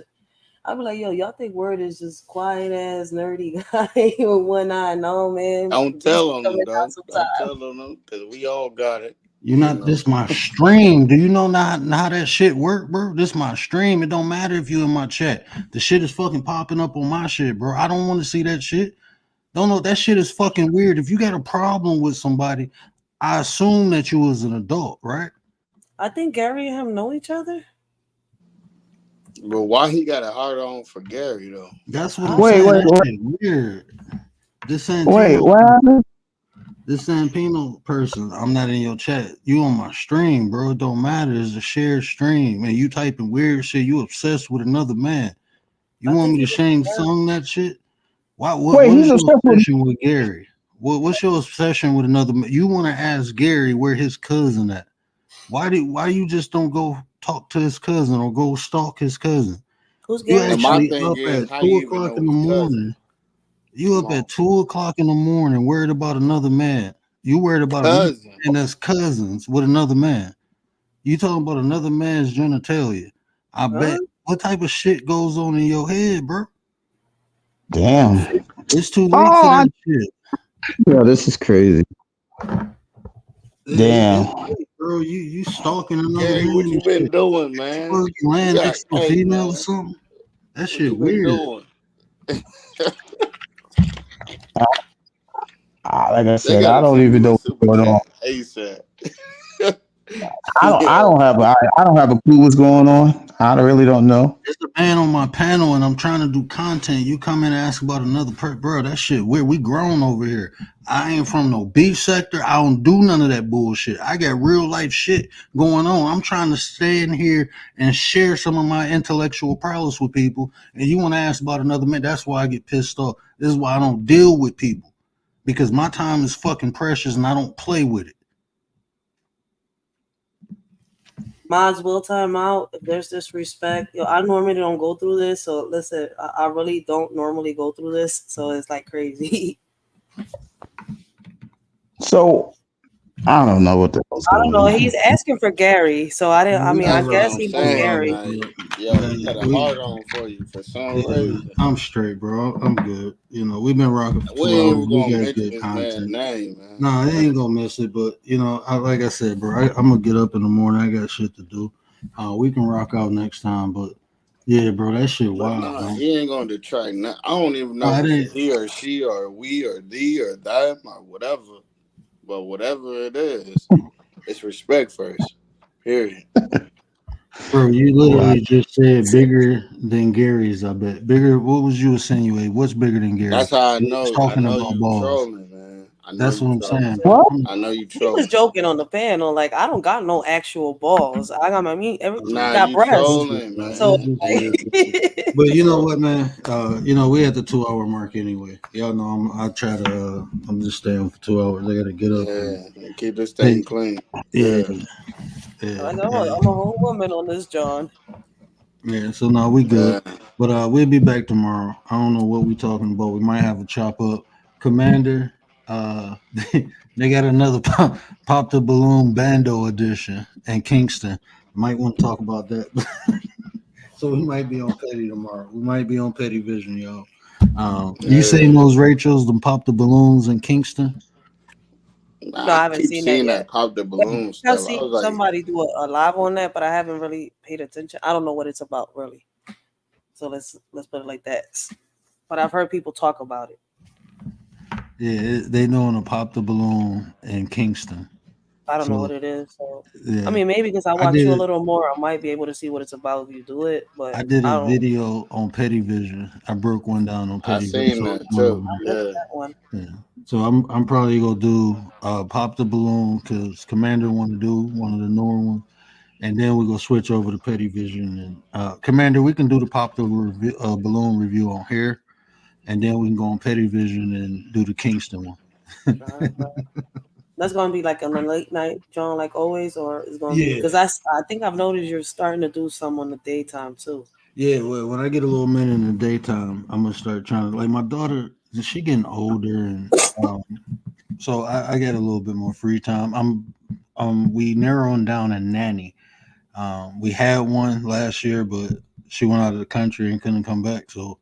Speaker 2: I be like, y'all think Word is just quiet ass nerdy guy with one eye? No, man.
Speaker 4: Don't
Speaker 2: Beast
Speaker 4: tell
Speaker 2: be
Speaker 4: them,
Speaker 2: coming out
Speaker 4: dog. Don't
Speaker 2: sometimes.
Speaker 4: tell them, because we all got it.
Speaker 1: You
Speaker 4: You
Speaker 1: not
Speaker 4: know.
Speaker 1: this my stream. Do you know not how that shit work, bro? This my stream. It don't matter if you in my chat. The shit is fucking popping up on my shit, bro. I don't want to see that shit. Don't know that shit is fucking weird. If you got a problem with somebody, I assume that you was an adult, right?
Speaker 2: I think Gary and him know each other.
Speaker 4: But why he got a hard on for Gary, though?
Speaker 1: That's what
Speaker 2: Huh?
Speaker 1: I'm
Speaker 3: Wait,
Speaker 1: saying.
Speaker 3: wait,
Speaker 1: That
Speaker 3: wait,
Speaker 1: shit weird. This
Speaker 3: wait.
Speaker 1: Santino,
Speaker 3: What happened?
Speaker 1: this Santino person, I'm not in your chat. You on my stream, bro. It don't matter. It's a shared stream. And you typing weird shit. You obsessed with another man. You
Speaker 2: I
Speaker 1: want
Speaker 2: think
Speaker 1: me
Speaker 2: he
Speaker 1: to
Speaker 2: was
Speaker 1: shame
Speaker 2: Gary.
Speaker 1: song that shit? Why?
Speaker 3: Wait,
Speaker 1: What
Speaker 3: he's
Speaker 1: is your
Speaker 3: obsessed with.
Speaker 1: obsession with Gary? What's your obsession with another man? You want to ask Gary where his cousin at? Why you just don't go talk to his cousin or go stalk his cousin?
Speaker 2: Who's
Speaker 1: You
Speaker 2: Gary's
Speaker 4: And my
Speaker 2: cousin?
Speaker 1: actually
Speaker 4: thing
Speaker 1: up
Speaker 4: is,
Speaker 1: at
Speaker 4: how you
Speaker 1: 2
Speaker 4: even
Speaker 1: o'clock
Speaker 4: know
Speaker 1: in the
Speaker 4: his cousin?
Speaker 1: morning. You
Speaker 4: Come
Speaker 1: up
Speaker 4: on.
Speaker 1: at 2 o'clock in the morning, worried about another man. You worried about another
Speaker 4: Cousin.
Speaker 1: man that's cousins with another man. You talking about another man's genitalia. I
Speaker 2: Huh?
Speaker 1: bet what type of shit goes on in your head, bro?
Speaker 3: Damn.
Speaker 1: It's too late for
Speaker 3: Oh,
Speaker 1: that shit.
Speaker 3: yeah, this is crazy.
Speaker 1: It's
Speaker 3: Damn.
Speaker 1: late, bro. You stalking another
Speaker 4: Gary,
Speaker 1: man
Speaker 4: what you
Speaker 1: and
Speaker 4: been
Speaker 1: shit.
Speaker 4: doing, man?
Speaker 1: Bro, you
Speaker 4: You
Speaker 1: laying
Speaker 4: got,
Speaker 1: next to a
Speaker 4: hey,
Speaker 1: female or
Speaker 4: man,
Speaker 1: something? That
Speaker 4: what you
Speaker 1: shit
Speaker 4: been
Speaker 1: weird.
Speaker 4: doing?
Speaker 3: Like I
Speaker 4: They
Speaker 3: said, I
Speaker 4: gotta
Speaker 3: don't
Speaker 4: send
Speaker 3: even
Speaker 4: you
Speaker 3: know
Speaker 4: a
Speaker 3: what's
Speaker 4: super
Speaker 3: going on.
Speaker 4: chat ASAP.
Speaker 3: I
Speaker 4: Yo,
Speaker 3: don't have. I don't have a clue what's going on. really don't know.
Speaker 1: It's a man on my panel and I'm trying to do content. You come in and ask about another person. Bro, that shit weird. We grown over here. I ain't from no beef sector. I don't do none of that bullshit. I got real life shit going on. I'm trying to stay in here and share some of my intellectual prowess with people. And you want to ask about another man. That's why I get pissed off. This is why I don't deal with people. Because my time is fucking precious and I don't play with it.
Speaker 2: Mods will time out if there's disrespect. I normally don't go through this, so listen, I really don't normally go through this, so it's like crazy.
Speaker 3: So I don't know what the hell's
Speaker 2: I don't
Speaker 3: going
Speaker 2: know.
Speaker 3: on.
Speaker 2: He's asking for Gary, so I didn't. I mean, I
Speaker 4: that's what
Speaker 2: guess
Speaker 4: I'm
Speaker 2: he wants
Speaker 4: saying.
Speaker 2: Gary.
Speaker 4: Like, yo, he got a hard on for you for some
Speaker 1: Yeah,
Speaker 4: reason.
Speaker 1: I'm straight, bro. I'm good. We've been rocking for
Speaker 4: We
Speaker 1: 2 hours.
Speaker 4: ain't even
Speaker 1: We
Speaker 4: gonna
Speaker 1: got
Speaker 4: mention
Speaker 1: good
Speaker 4: this man's
Speaker 1: content.
Speaker 4: name, man.
Speaker 1: No, it ain't gonna miss it, but like I said, bro, I'm gonna get up in the morning. I got shit to do. We can rock out next time, but yeah, bro, that shit
Speaker 4: But
Speaker 1: wild,
Speaker 4: nah,
Speaker 1: man.
Speaker 4: he ain't gonna detract. I don't even
Speaker 1: No,
Speaker 4: know
Speaker 1: I
Speaker 4: if it's a
Speaker 1: didn't,
Speaker 4: he or she or we or thee or them or whatever. But whatever it is, it's respect first. Period.
Speaker 1: bro. You
Speaker 3: Right.
Speaker 1: literally just said bigger than Gary's. I bet bigger. What was you insinuating? What's bigger than Gary?
Speaker 4: That's how I
Speaker 1: You was
Speaker 4: know. I
Speaker 1: talking
Speaker 4: know
Speaker 1: about
Speaker 4: you
Speaker 1: balls.
Speaker 4: trolling, man. I know
Speaker 1: That's
Speaker 4: you
Speaker 1: what I'm
Speaker 4: trolling.
Speaker 1: saying, bro.
Speaker 3: What?
Speaker 4: I know you
Speaker 2: He was
Speaker 4: trolling.
Speaker 2: joking on the panel, like I don't got no actual balls. I got every
Speaker 4: Nah,
Speaker 2: got
Speaker 4: you
Speaker 1: It was
Speaker 2: breasts.
Speaker 1: just,
Speaker 4: trolling,
Speaker 1: it
Speaker 2: So
Speaker 1: was
Speaker 4: man.
Speaker 1: just
Speaker 2: like,
Speaker 1: weird. But
Speaker 4: You
Speaker 1: you know
Speaker 4: trolling.
Speaker 1: what, man? We at the 2 hour mark anyway. Y'all know I try to. I'm just staying for 2 hours. I gotta get up and
Speaker 4: Yeah, and keep this
Speaker 1: hey,
Speaker 4: thing clean.
Speaker 1: yeah,
Speaker 4: Yeah,
Speaker 1: yeah,
Speaker 2: I'm
Speaker 1: yeah,
Speaker 2: a whole woman on this, John.
Speaker 1: yeah. So now we good.
Speaker 4: yeah.
Speaker 1: But we'll be back tomorrow. I don't know what we talking about. We might have a chop up. Commander, they got another pop the balloon bando edition in Kingston. Might want to talk about that. So we might be on Petty tomorrow. We might be on Petty Vision, y'all. You seen
Speaker 4: Yeah.
Speaker 1: those Rachels, them pop the balloons in Kingston?
Speaker 2: No,
Speaker 4: Nah,
Speaker 2: I
Speaker 4: I
Speaker 2: haven't
Speaker 4: keep
Speaker 2: seen that
Speaker 4: seeing that
Speaker 2: yet.
Speaker 4: pop the
Speaker 2: But
Speaker 4: balloon
Speaker 2: I've
Speaker 4: stuff. I
Speaker 2: seen
Speaker 4: was like,
Speaker 2: somebody do a live on that, but I haven't really paid attention. I don't know what it's about really. So let's put it like that. But I've heard people talk about it.
Speaker 1: Yeah, they doing a pop the balloon in Kingston.
Speaker 2: I don't know
Speaker 1: So
Speaker 2: what it is. So I
Speaker 1: yeah,
Speaker 2: mean, maybe because I
Speaker 1: I
Speaker 2: watch you a
Speaker 1: did.
Speaker 2: little more, I might be able to see what it's about if you do it. But
Speaker 1: I did
Speaker 2: I
Speaker 1: a
Speaker 2: don't.
Speaker 1: video on Petty Vision. I broke one down on
Speaker 4: I
Speaker 1: Petty Vision.
Speaker 4: seen
Speaker 1: So
Speaker 4: that too. Yeah.
Speaker 2: That one.
Speaker 1: yeah. So I'm probably gonna do pop the balloon because Commander want to do one of the newer ones, and then we're gonna switch over to Petty Vision and Commander. We can do the pop the balloon review on here, and then we can go on Petty Vision and do the Kingston one.
Speaker 2: Uh, that's gonna be like on the late night, John, like always, or it's gonna be
Speaker 1: Yeah.
Speaker 2: because I think I've noticed you're starting to do some on the daytime too.
Speaker 1: Yeah, well, when I get a little minute in the daytime, I'm gonna start trying to like my daughter. She getting older, and um, so I get a little bit more free time. We narrowing down a nanny. We had one last year, but she went out of the country and couldn't come back, so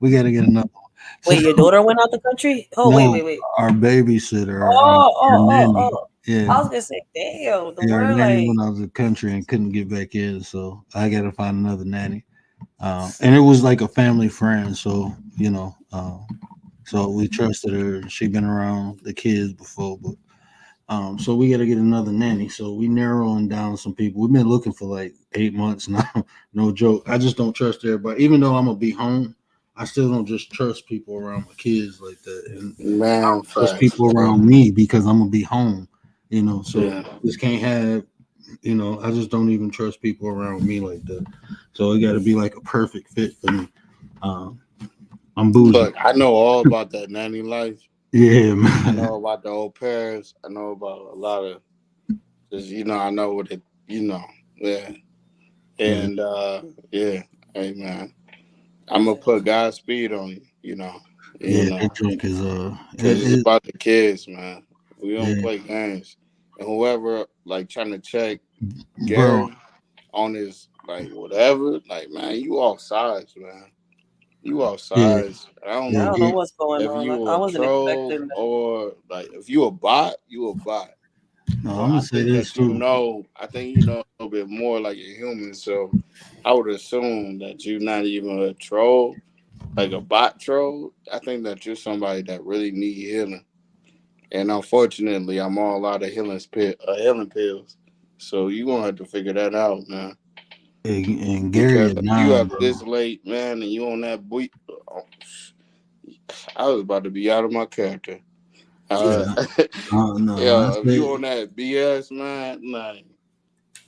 Speaker 1: we got to get another one. So
Speaker 2: Wait, your daughter went out the country? Oh, wait,
Speaker 1: no,
Speaker 2: wait, wait.
Speaker 1: our babysitter, our
Speaker 2: Oh.
Speaker 1: nanny, yeah,
Speaker 2: I was gonna say, damn, the
Speaker 1: yeah, our
Speaker 2: word
Speaker 1: nanny
Speaker 2: like
Speaker 1: went out of the country and couldn't get back in, so I got to find another nanny. And it was like a family friend, so so we trusted her. She been around the kids before, but so we got to get another nanny. So we narrowing down some people. We've been looking for like 8 months now. No joke. I just don't trust everybody. Even though I'm gonna be home, I still don't just trust people around my kids like that. And I
Speaker 4: Man,
Speaker 1: don't trust
Speaker 4: facts,
Speaker 1: people
Speaker 4: bro.
Speaker 1: around me because I'm gonna be home. So
Speaker 4: Yeah.
Speaker 1: just can't have. I just don't even trust people around me like that. So it got to be like a perfect fit for me. Um, I'm bougie.
Speaker 4: Look, I know all about that nanny life.
Speaker 1: Yeah,
Speaker 4: I
Speaker 1: man.
Speaker 4: know about the au pairs. I know about a lot of just I know what it yeah.
Speaker 1: Yeah,
Speaker 4: And yeah, hey man. I'm gonna
Speaker 2: listen.
Speaker 4: put Godspeed on you, you
Speaker 1: yeah.
Speaker 4: know,
Speaker 1: That drink is
Speaker 4: because it's about the kids, man. We don't
Speaker 1: yeah,
Speaker 4: play games. And whoever like trying to check
Speaker 1: bro.
Speaker 4: Gary on his like whatever, like man, you off sides, man. You off
Speaker 1: Yeah,
Speaker 4: sides. I don't
Speaker 2: I
Speaker 1: yeah.
Speaker 2: don't
Speaker 4: know
Speaker 2: know what's going
Speaker 4: if
Speaker 2: on. Like
Speaker 4: you
Speaker 2: I
Speaker 4: a
Speaker 2: wasn't
Speaker 4: troll
Speaker 2: expecting that.
Speaker 4: or like if you a bot, you a bot.
Speaker 1: No,
Speaker 4: But
Speaker 1: I'm gonna
Speaker 4: I
Speaker 1: say
Speaker 4: think
Speaker 1: this
Speaker 4: that
Speaker 1: too.
Speaker 4: I think you know a little bit more like a human. So I would assume that you're not even a troll, like a bot troll. I think that you're somebody that really need healing. And unfortunately, I'm all out of healing pills. So you gonna have to figure that out, man.
Speaker 1: And Gary
Speaker 4: Because
Speaker 1: at
Speaker 4: you
Speaker 1: nine,
Speaker 4: up
Speaker 1: bro.
Speaker 4: this late, man, and you on that boy. Oh, I was about to be out of my character. Uh,
Speaker 1: Yeah, no, I
Speaker 4: yo, if you
Speaker 1: say,
Speaker 4: on that BS, man,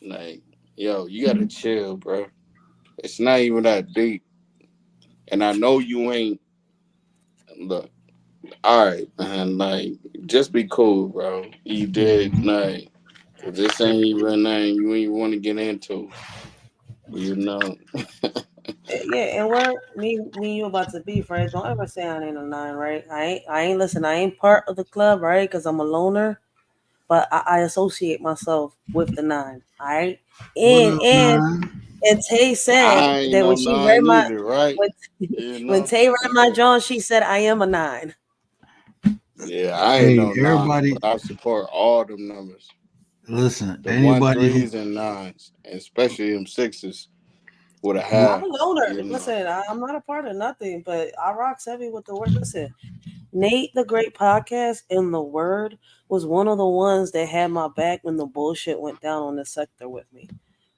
Speaker 4: like, yo, you gotta chill, bro. It's not even that deep. And I know you ain't. Look, all right, man. Like, just be cool, bro. You did, like, cause this ain't even nothing you ain't want to get into. You know.
Speaker 2: Yeah, and where me and you about to be, Fred? Don't ever say I ain't a nine, right? I ain't listen. I ain't part of the club, right? Because I'm a loner, but I associate myself with the nine. All right,
Speaker 1: what
Speaker 2: and
Speaker 1: up,
Speaker 2: and
Speaker 1: nine?
Speaker 2: and Tay said
Speaker 4: I ain't
Speaker 2: that
Speaker 4: no
Speaker 2: when she read
Speaker 4: nine
Speaker 2: my
Speaker 4: either, right?
Speaker 2: when
Speaker 4: You
Speaker 2: when
Speaker 4: know.
Speaker 2: Tay read my John, she said I am a nine.
Speaker 4: Yeah, I ain't
Speaker 1: Hey,
Speaker 4: no nine,
Speaker 1: everybody,
Speaker 4: but I support all them numbers.
Speaker 1: listen.
Speaker 4: The one
Speaker 1: Anybody who,
Speaker 4: threes and nines, and especially them sixes with a
Speaker 2: I'm
Speaker 4: half.
Speaker 2: a loner.
Speaker 4: You know.
Speaker 2: Listen, I'm not a part of nothing, but I rock heavy with the word. Listen, Nate, the Great Podcast, and the Word was one of the ones that had my back when the bullshit went down on this sector with me.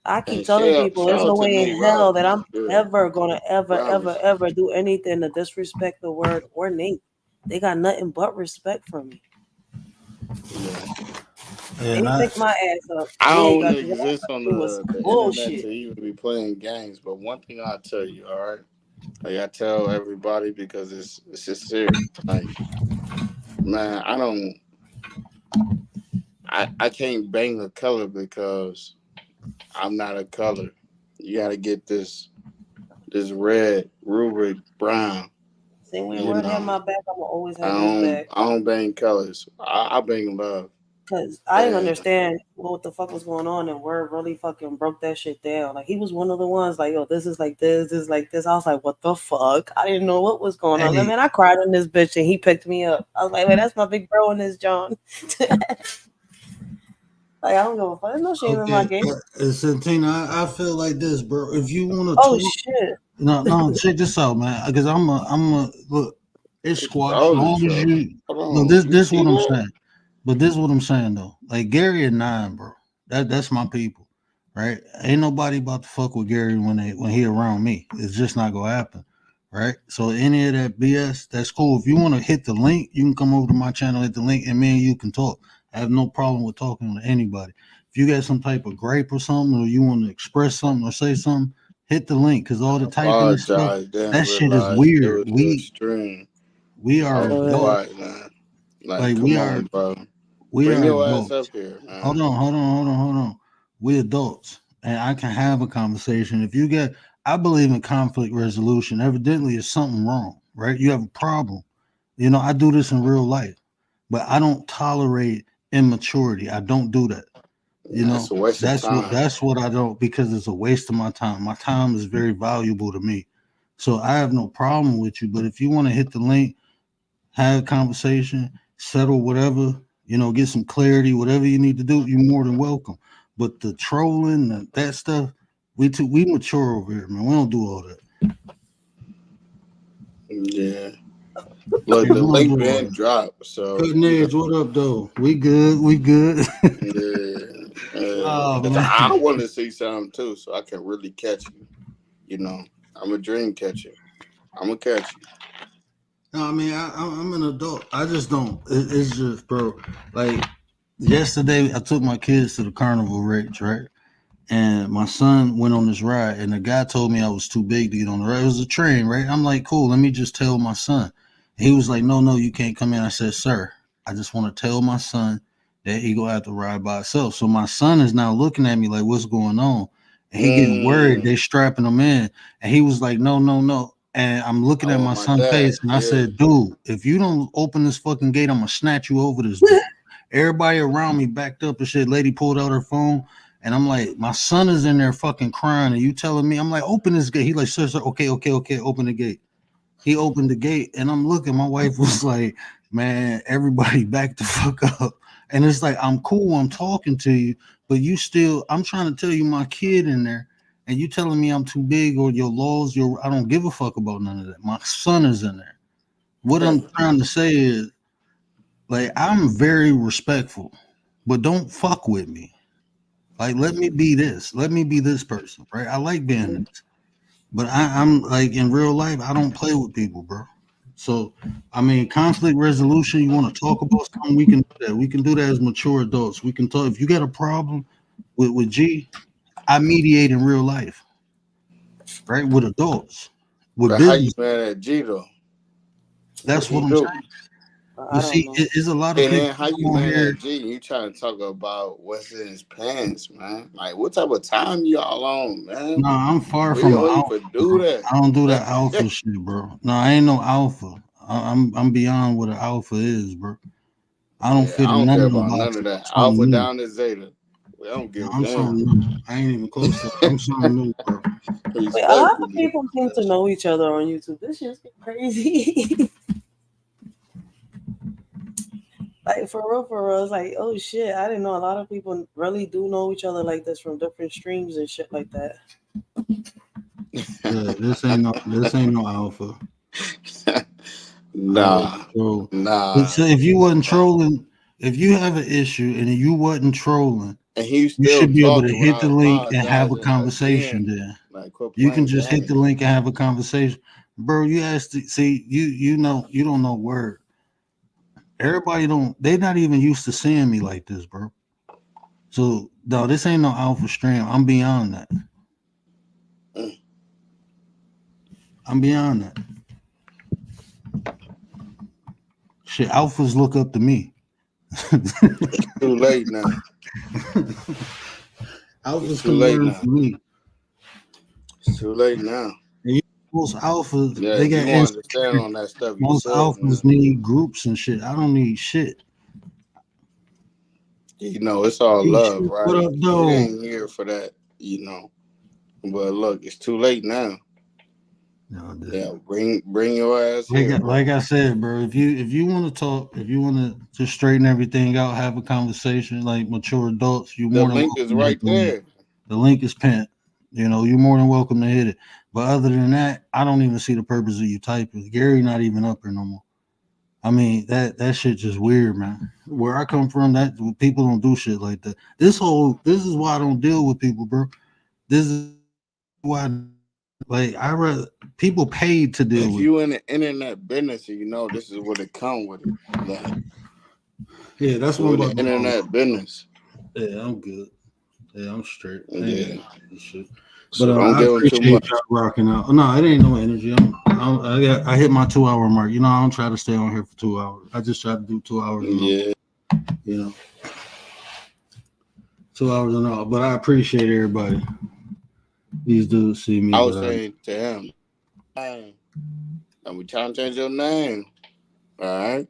Speaker 2: I keep
Speaker 4: And
Speaker 2: telling people
Speaker 4: shout
Speaker 2: there's no
Speaker 4: out to
Speaker 2: way
Speaker 4: Nate
Speaker 2: in hell that
Speaker 4: Robinson.
Speaker 2: I'm
Speaker 4: Yeah,
Speaker 2: ever gonna
Speaker 4: Robinson.
Speaker 2: ever do anything to disrespect the Word or Nate. They got nothing but respect for me.
Speaker 4: Yeah.
Speaker 2: They
Speaker 1: and I,
Speaker 2: picked my ass up.
Speaker 4: I
Speaker 2: Yeah,
Speaker 4: don't
Speaker 2: because what I
Speaker 4: exist
Speaker 2: went
Speaker 4: on
Speaker 2: through was
Speaker 4: the internet
Speaker 2: bullshit.
Speaker 4: to even be playing games, but one thing I'll tell you, all right? Like I tell everybody because it's just serious. Like, man, I can't bang a color because I'm not a color. You gotta get this red rubric brown.
Speaker 2: Same way
Speaker 4: You
Speaker 2: Word had
Speaker 4: know.
Speaker 2: my back, I'm gonna always have his back.
Speaker 4: I don't bang colors. I bang love.
Speaker 2: Cause I didn't
Speaker 4: And
Speaker 2: understand what the fuck was going on, and Word really fucking broke that shit down. Like he was one of the ones, like, yo, this is like this is like this. I was like, what the fuck? I didn't know what was going on. And
Speaker 1: hey,
Speaker 2: man, I cried on this bitch, and he picked me up. I was like, wait, that's my big bro in this John. Like I don't give a fuck. There's no shame in my
Speaker 1: okay,
Speaker 2: game.
Speaker 1: Santina, I feel like this, bro. If you want to
Speaker 2: Oh
Speaker 1: talk,
Speaker 2: shit!
Speaker 1: no, check this out, man. Because I'm a look. It's
Speaker 4: it's
Speaker 1: squash. As
Speaker 4: rolling,
Speaker 1: long as
Speaker 4: shorty.
Speaker 1: you
Speaker 4: Hold
Speaker 1: look,
Speaker 4: on. You
Speaker 1: this
Speaker 4: see
Speaker 1: what I'm
Speaker 4: that?
Speaker 1: saying. But this is what I'm saying though. Like Gary and Nine, bro. That's my people, right? Ain't nobody about to fuck with Gary when he around me. It's just not gonna happen, right? So any of that BS, that's cool. If you want to hit the link, you can come over to my channel, hit the link, and me and you can talk. I have no problem with talking to anybody. If you got some type of gripe or something, or you want to express something or say something, hit the link because all the
Speaker 4: I
Speaker 1: typing and stuff,
Speaker 4: apologize. Didn't
Speaker 1: that shit is
Speaker 4: realize it
Speaker 1: weird.
Speaker 4: was your stream.
Speaker 1: We
Speaker 4: I
Speaker 1: are
Speaker 4: was
Speaker 2: Uh,
Speaker 1: adults.
Speaker 4: quiet, man. Like,
Speaker 1: Like
Speaker 4: come on, bro.
Speaker 1: we
Speaker 4: Bring
Speaker 1: are
Speaker 4: your ass
Speaker 1: adults.
Speaker 4: up here, man.
Speaker 1: Hold on. We adults. and I can have a conversation. If you get, I believe in conflict resolution. Evidently, it's something wrong, right? You have a problem. I do this in real life, but I don't tolerate immaturity. I don't do that.
Speaker 4: That's a waste of time.
Speaker 1: That's what I don't, because it's a waste of my time. My time is very valuable to me. So I have no problem with you. But if you want to hit the link, have a conversation, settle whatever, get some clarity, whatever you need to do, you're more than welcome. But the trolling, that stuff, we mature over here, man. We don't do all that.
Speaker 4: Yeah. Look, the link been dropped. So
Speaker 1: Cutting edge, what up though? We good.
Speaker 4: Yeah.
Speaker 1: Oh, man.
Speaker 4: I want to see something too, so I can really catch you. I'm a dream catcher. I'm gonna catch you.
Speaker 1: No, I mean, I'm an adult. I just don't. It's just, bro. Like yesterday, I took my kids to the carnival, right? And my son went on this ride, and the guy told me I was too big to get on the ride. It was a train, right? I'm like, cool. Let me just tell my son. He was like, no, you can't come in. I said, sir, I just want to tell my son that he gonna have to ride by himself. So my son is now looking at me like, what's going on? And he getting worried. They strapping him in, and he was like, no. And I'm looking at my son's face, and I said, dude, if you don't open this fucking gate, I'm gonna snatch you over this bitch. Everybody around me backed up and shit. Lady pulled out her phone. And I'm like, my son is in there fucking crying, and you telling me? I'm like, open this gate. He like, sir, okay, open the gate. He opened the gate, and I'm looking. My wife was like, man, everybody back the fuck up. And it's like, I'm cool, I'm talking to you, but you still, I'm trying to tell you my kid in there, and you telling me I'm too big or your laws, I don't give a fuck about none of that. My son is in there. What I'm trying to say is, like, I'm very respectful, but don't fuck with me. Like, let me be this. Let me be this person, right? I like being this. But I'm like, in real life, I don't play with people, bro. So, I mean, conflict resolution, you want to talk about something, we can do that. We can do that as mature adults. We can talk. If you got a problem with G, I mediate in real life, right? With adults. With
Speaker 4: but
Speaker 1: business.
Speaker 4: how you mad at G though?
Speaker 1: That's what I'm saying. But see, it's a lot of
Speaker 4: and
Speaker 1: people
Speaker 4: then how you mad at G? You trying to talk about what's in his pants, man? Like, what type of time y'all on, man?
Speaker 1: No, I'm far
Speaker 4: We
Speaker 1: from
Speaker 4: don't
Speaker 1: alpha.
Speaker 4: even do that.
Speaker 1: I don't do that alpha shit, bro. No, I ain't no alpha. I'm beyond what an alpha is, bro. I don't fit
Speaker 4: I
Speaker 1: in
Speaker 4: don't
Speaker 1: none
Speaker 4: care
Speaker 1: of them
Speaker 4: about none
Speaker 1: boxes.
Speaker 4: of that.
Speaker 1: I'm
Speaker 4: Alpha
Speaker 1: new.
Speaker 4: down to Zeta. We don't give a
Speaker 1: I'm
Speaker 4: damn.
Speaker 1: something new. I ain't even close to. I'm something new, bro.
Speaker 2: Wait, a lot of people seem to know each other on YouTube. This shit's crazy. Like, for real, it's like, oh shit, I didn't know a lot of people really do know each other like this from different streams and shit like that.
Speaker 1: Yeah, this ain't no alpha.
Speaker 4: Nah.
Speaker 1: So if you wasn't trolling, if you have an issue and you wasn't trolling,
Speaker 4: and you
Speaker 1: should be able to hit the link and have a
Speaker 4: apologizing
Speaker 1: conversation
Speaker 4: again.
Speaker 1: there.
Speaker 4: Like, quit
Speaker 1: You can
Speaker 4: playing
Speaker 1: just hit
Speaker 4: games.
Speaker 1: the link and have a conversation. Bro, you asked to see, you know, you don't know word. Everybody they're not even used to seeing me like this, bro. So no, this ain't no alpha stream. I'm beyond that. I'm beyond that. Shit, alphas look up to me.
Speaker 4: It's too late now.
Speaker 1: Alphas can learn from me.
Speaker 4: It's too late now.
Speaker 1: And most alphas,
Speaker 4: yeah,
Speaker 1: they got
Speaker 4: you want to stand on that stuff.
Speaker 1: Most alphas need groups and shit. I don't need shit.
Speaker 4: You know, it's all love, right?
Speaker 1: What up, though?
Speaker 4: We ain't here for that, you know. But look, it's too late now.
Speaker 1: No,
Speaker 4: yeah, bring your ass here.
Speaker 1: Like I said, bro. If you want to talk, if you want to just straighten everything out, have a conversation like mature adults, you more than welcome. The link is right there. The link is pinned. You know, you're more than welcome to hit it. But other than that, I don't even see the purpose of you typing. Gary not even up here no more. I mean, that shit just weird, man. Where I come from, that people don't do shit like that. This is why I don't deal with people, bro. This is why, like, I rather people paid to deal with.
Speaker 4: If you in the internet business, you know this is what it come with it. Like,
Speaker 1: yeah, that's what I'm about
Speaker 4: the internet business.
Speaker 1: Yeah, I'm good. Yeah, I'm straight.
Speaker 4: Yeah.
Speaker 1: Shit.
Speaker 4: So
Speaker 1: But
Speaker 4: don't
Speaker 1: I
Speaker 4: give them too much.
Speaker 1: Rocking out. No, it ain't no energy. I hit my 2 hour mark. You know, I don't try to stay on here for 2 hours. I just try to do 2 hours.
Speaker 4: Yeah.
Speaker 1: You know. 2 hours and all. But I appreciate everybody. These dudes see me,
Speaker 4: I was
Speaker 1: but
Speaker 4: saying to him, hey, and we trying to change your name. All right.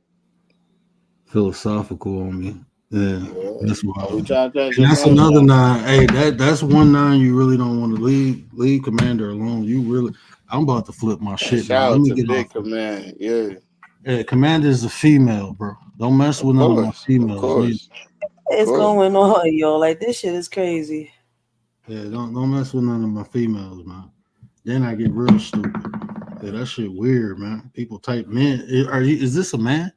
Speaker 1: philosophical on me. Yeah, that's
Speaker 4: We
Speaker 1: wild.
Speaker 4: trying to change
Speaker 1: And
Speaker 4: your
Speaker 1: that's
Speaker 4: name.
Speaker 1: another 9. Hey, that's one 9 you really don't want to leave Commander alone. You really, I'm about to flip my
Speaker 4: And
Speaker 1: shit now.
Speaker 4: shout
Speaker 1: Let
Speaker 4: out
Speaker 1: me
Speaker 4: to
Speaker 1: get
Speaker 4: Big
Speaker 1: off.
Speaker 4: Command. Yeah.
Speaker 1: Yeah, Commander is a female, bro. Don't mess with none of my
Speaker 4: Of
Speaker 1: females.
Speaker 4: course.
Speaker 2: It's going on, yo. Like this shit is crazy.
Speaker 1: Yeah, don't mess with none of my females, man. Then I get real stupid. Yeah, that shit weird, man. People type man. Is this a man?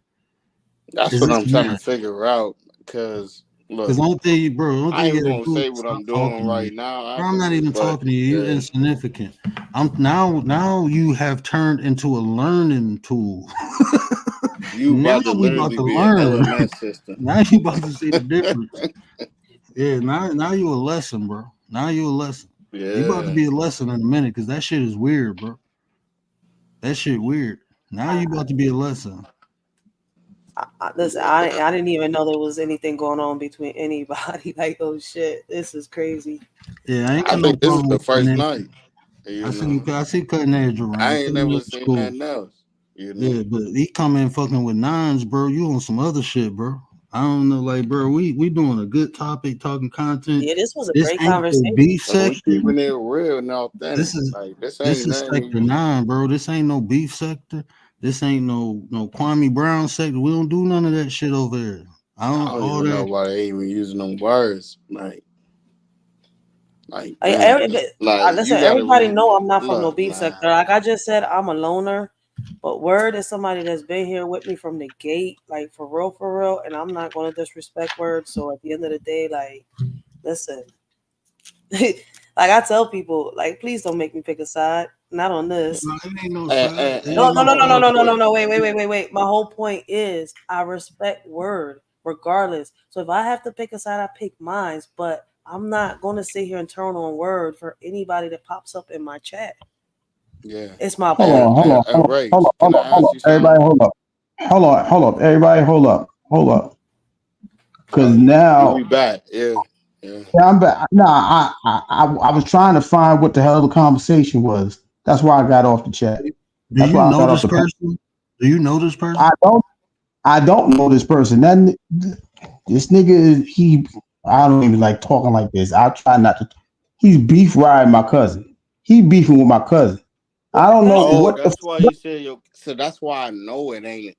Speaker 4: That's
Speaker 1: Is
Speaker 4: what
Speaker 1: this
Speaker 4: I'm
Speaker 1: a
Speaker 4: trying to
Speaker 1: man?
Speaker 4: figure out. Because,
Speaker 1: Because
Speaker 4: look,
Speaker 1: the only thing, bro, the only
Speaker 4: I
Speaker 1: thing
Speaker 4: ain't
Speaker 1: you
Speaker 4: even
Speaker 1: gotta
Speaker 4: going to
Speaker 1: do is
Speaker 4: say what
Speaker 1: stop
Speaker 4: I'm
Speaker 1: talking
Speaker 4: doing
Speaker 1: to me.
Speaker 4: right now,
Speaker 1: Bro, I'm not even
Speaker 4: but
Speaker 1: talking to you. You're
Speaker 4: yeah.
Speaker 1: insignificant. I'm now you have turned into a learning tool.
Speaker 4: You
Speaker 1: Now
Speaker 4: about to
Speaker 1: we about
Speaker 4: literally
Speaker 1: to
Speaker 4: be an
Speaker 1: learn.
Speaker 4: LMS system.
Speaker 1: Now you about to see the difference. Yeah, now you a lesson, bro. Now you a lesson. You about to
Speaker 4: Yeah.
Speaker 1: be a lesson in a minute because that shit is weird, bro. That shit weird. Now you about to be a lesson.
Speaker 2: Listen, I didn't even know there was anything going on between anybody. Like, oh shit, this is crazy.
Speaker 1: Yeah, I ain't
Speaker 4: I
Speaker 1: got no
Speaker 4: think this is
Speaker 1: problem
Speaker 4: the
Speaker 1: with cutting
Speaker 4: first
Speaker 1: edge.
Speaker 4: night. You know,
Speaker 1: I see cutting edge
Speaker 4: I
Speaker 1: around.
Speaker 4: ain't
Speaker 1: Cutting
Speaker 4: never
Speaker 1: edge is
Speaker 4: seen
Speaker 1: cool.
Speaker 4: nothing else. You know,
Speaker 1: Yeah, but he come in fucking with 9s, bro. You on some other shit, bro. I don't know, like, bro. We doing a good topic, talking content.
Speaker 2: Yeah, this was a
Speaker 1: This
Speaker 2: great
Speaker 1: ain't the
Speaker 2: conversation.
Speaker 1: beef
Speaker 4: and we
Speaker 1: sector.
Speaker 4: keeping it real and
Speaker 1: This
Speaker 4: authentic.
Speaker 1: is
Speaker 4: Like this
Speaker 1: this
Speaker 4: ain't
Speaker 1: is sector
Speaker 4: nothing.
Speaker 1: 9, bro. This ain't no beef sector. This ain't no Kwame Brown sector. We don't do none of that shit over there. I
Speaker 4: I
Speaker 1: don't
Speaker 4: don't
Speaker 1: all
Speaker 4: even know
Speaker 1: that.
Speaker 4: why they even using them words. Like, man, like
Speaker 2: Listen,
Speaker 4: you gotta
Speaker 2: everybody know I'm not from no
Speaker 4: look,
Speaker 2: beef
Speaker 4: man.
Speaker 2: sector. Like I just said, I'm a loner. But Word is somebody that's been here with me from the gate, like for real, and I'm not gonna disrespect Word. So at the end of the day, like, listen, like I tell people, like, please don't make me pick a side. Not on this.
Speaker 1: No, it ain't no
Speaker 4: And,
Speaker 1: side.
Speaker 4: and,
Speaker 1: It
Speaker 2: No,
Speaker 1: ain't
Speaker 4: and
Speaker 2: no,
Speaker 1: no
Speaker 2: no,
Speaker 4: hold
Speaker 2: no,
Speaker 4: on,
Speaker 2: no,
Speaker 1: side.
Speaker 4: real
Speaker 2: no, no,
Speaker 4: quick.
Speaker 2: no, no. Wait. My whole point is I respect Word regardless. So if I have to pick a side, I pick mine. But I'm not gonna sit here and turn on Word for anybody that pops up in my chat.
Speaker 4: Yeah.
Speaker 2: It's my
Speaker 3: Hold
Speaker 2: point.
Speaker 3: on, hold on, hold on, hold
Speaker 4: Rach,
Speaker 3: on,
Speaker 4: can
Speaker 3: hold
Speaker 4: I
Speaker 3: on, hold
Speaker 4: ask
Speaker 3: on.
Speaker 4: you
Speaker 3: Everybody,
Speaker 4: something?
Speaker 3: hold up. Everybody, hold up. Because
Speaker 4: We
Speaker 3: now,
Speaker 4: back. Yeah. Yeah.
Speaker 3: yeah, I'm back. Nah, I was trying to find what the hell the conversation was. That's why I got off the chat.
Speaker 1: Do
Speaker 3: That's
Speaker 1: you
Speaker 3: why I
Speaker 1: know
Speaker 3: got off
Speaker 1: this
Speaker 3: the panel.
Speaker 1: person? Do you know this
Speaker 3: I
Speaker 1: person?
Speaker 3: don't, I don't know this person. This nigga, I don't even like talking like this. I try not to. He's beef riding my cousin. He beefing with my cousin. I don't know
Speaker 2: Cousin.
Speaker 4: Oh,
Speaker 3: what the.
Speaker 4: that's why you said your. So that's why I know it ain't.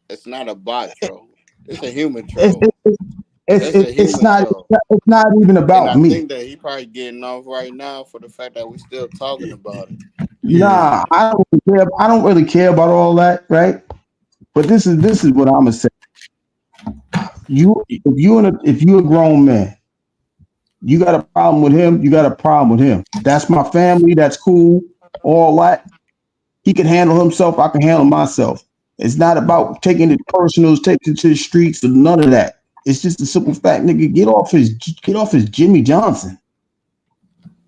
Speaker 4: It's not a bot troll. It's a human
Speaker 3: It's,
Speaker 4: troll. It's a
Speaker 3: it's
Speaker 4: human
Speaker 3: not.
Speaker 4: troll.
Speaker 3: It's not even
Speaker 4: And
Speaker 3: about
Speaker 4: I
Speaker 3: me.
Speaker 4: think that he probably getting off right now for the fact that we still talking about it.
Speaker 1: Yeah.
Speaker 3: Nah, I don't really care. I don't really care about all that, right? But this is what I'm gonna say. If you a grown man, you got a problem with him. You got a problem with him. That's my family. That's cool. All that. He can handle himself. I can handle myself. It's not about taking it personal, taking it to the streets, or none of that. It's just a simple fact, nigga. Get off his Jimmy Johnson.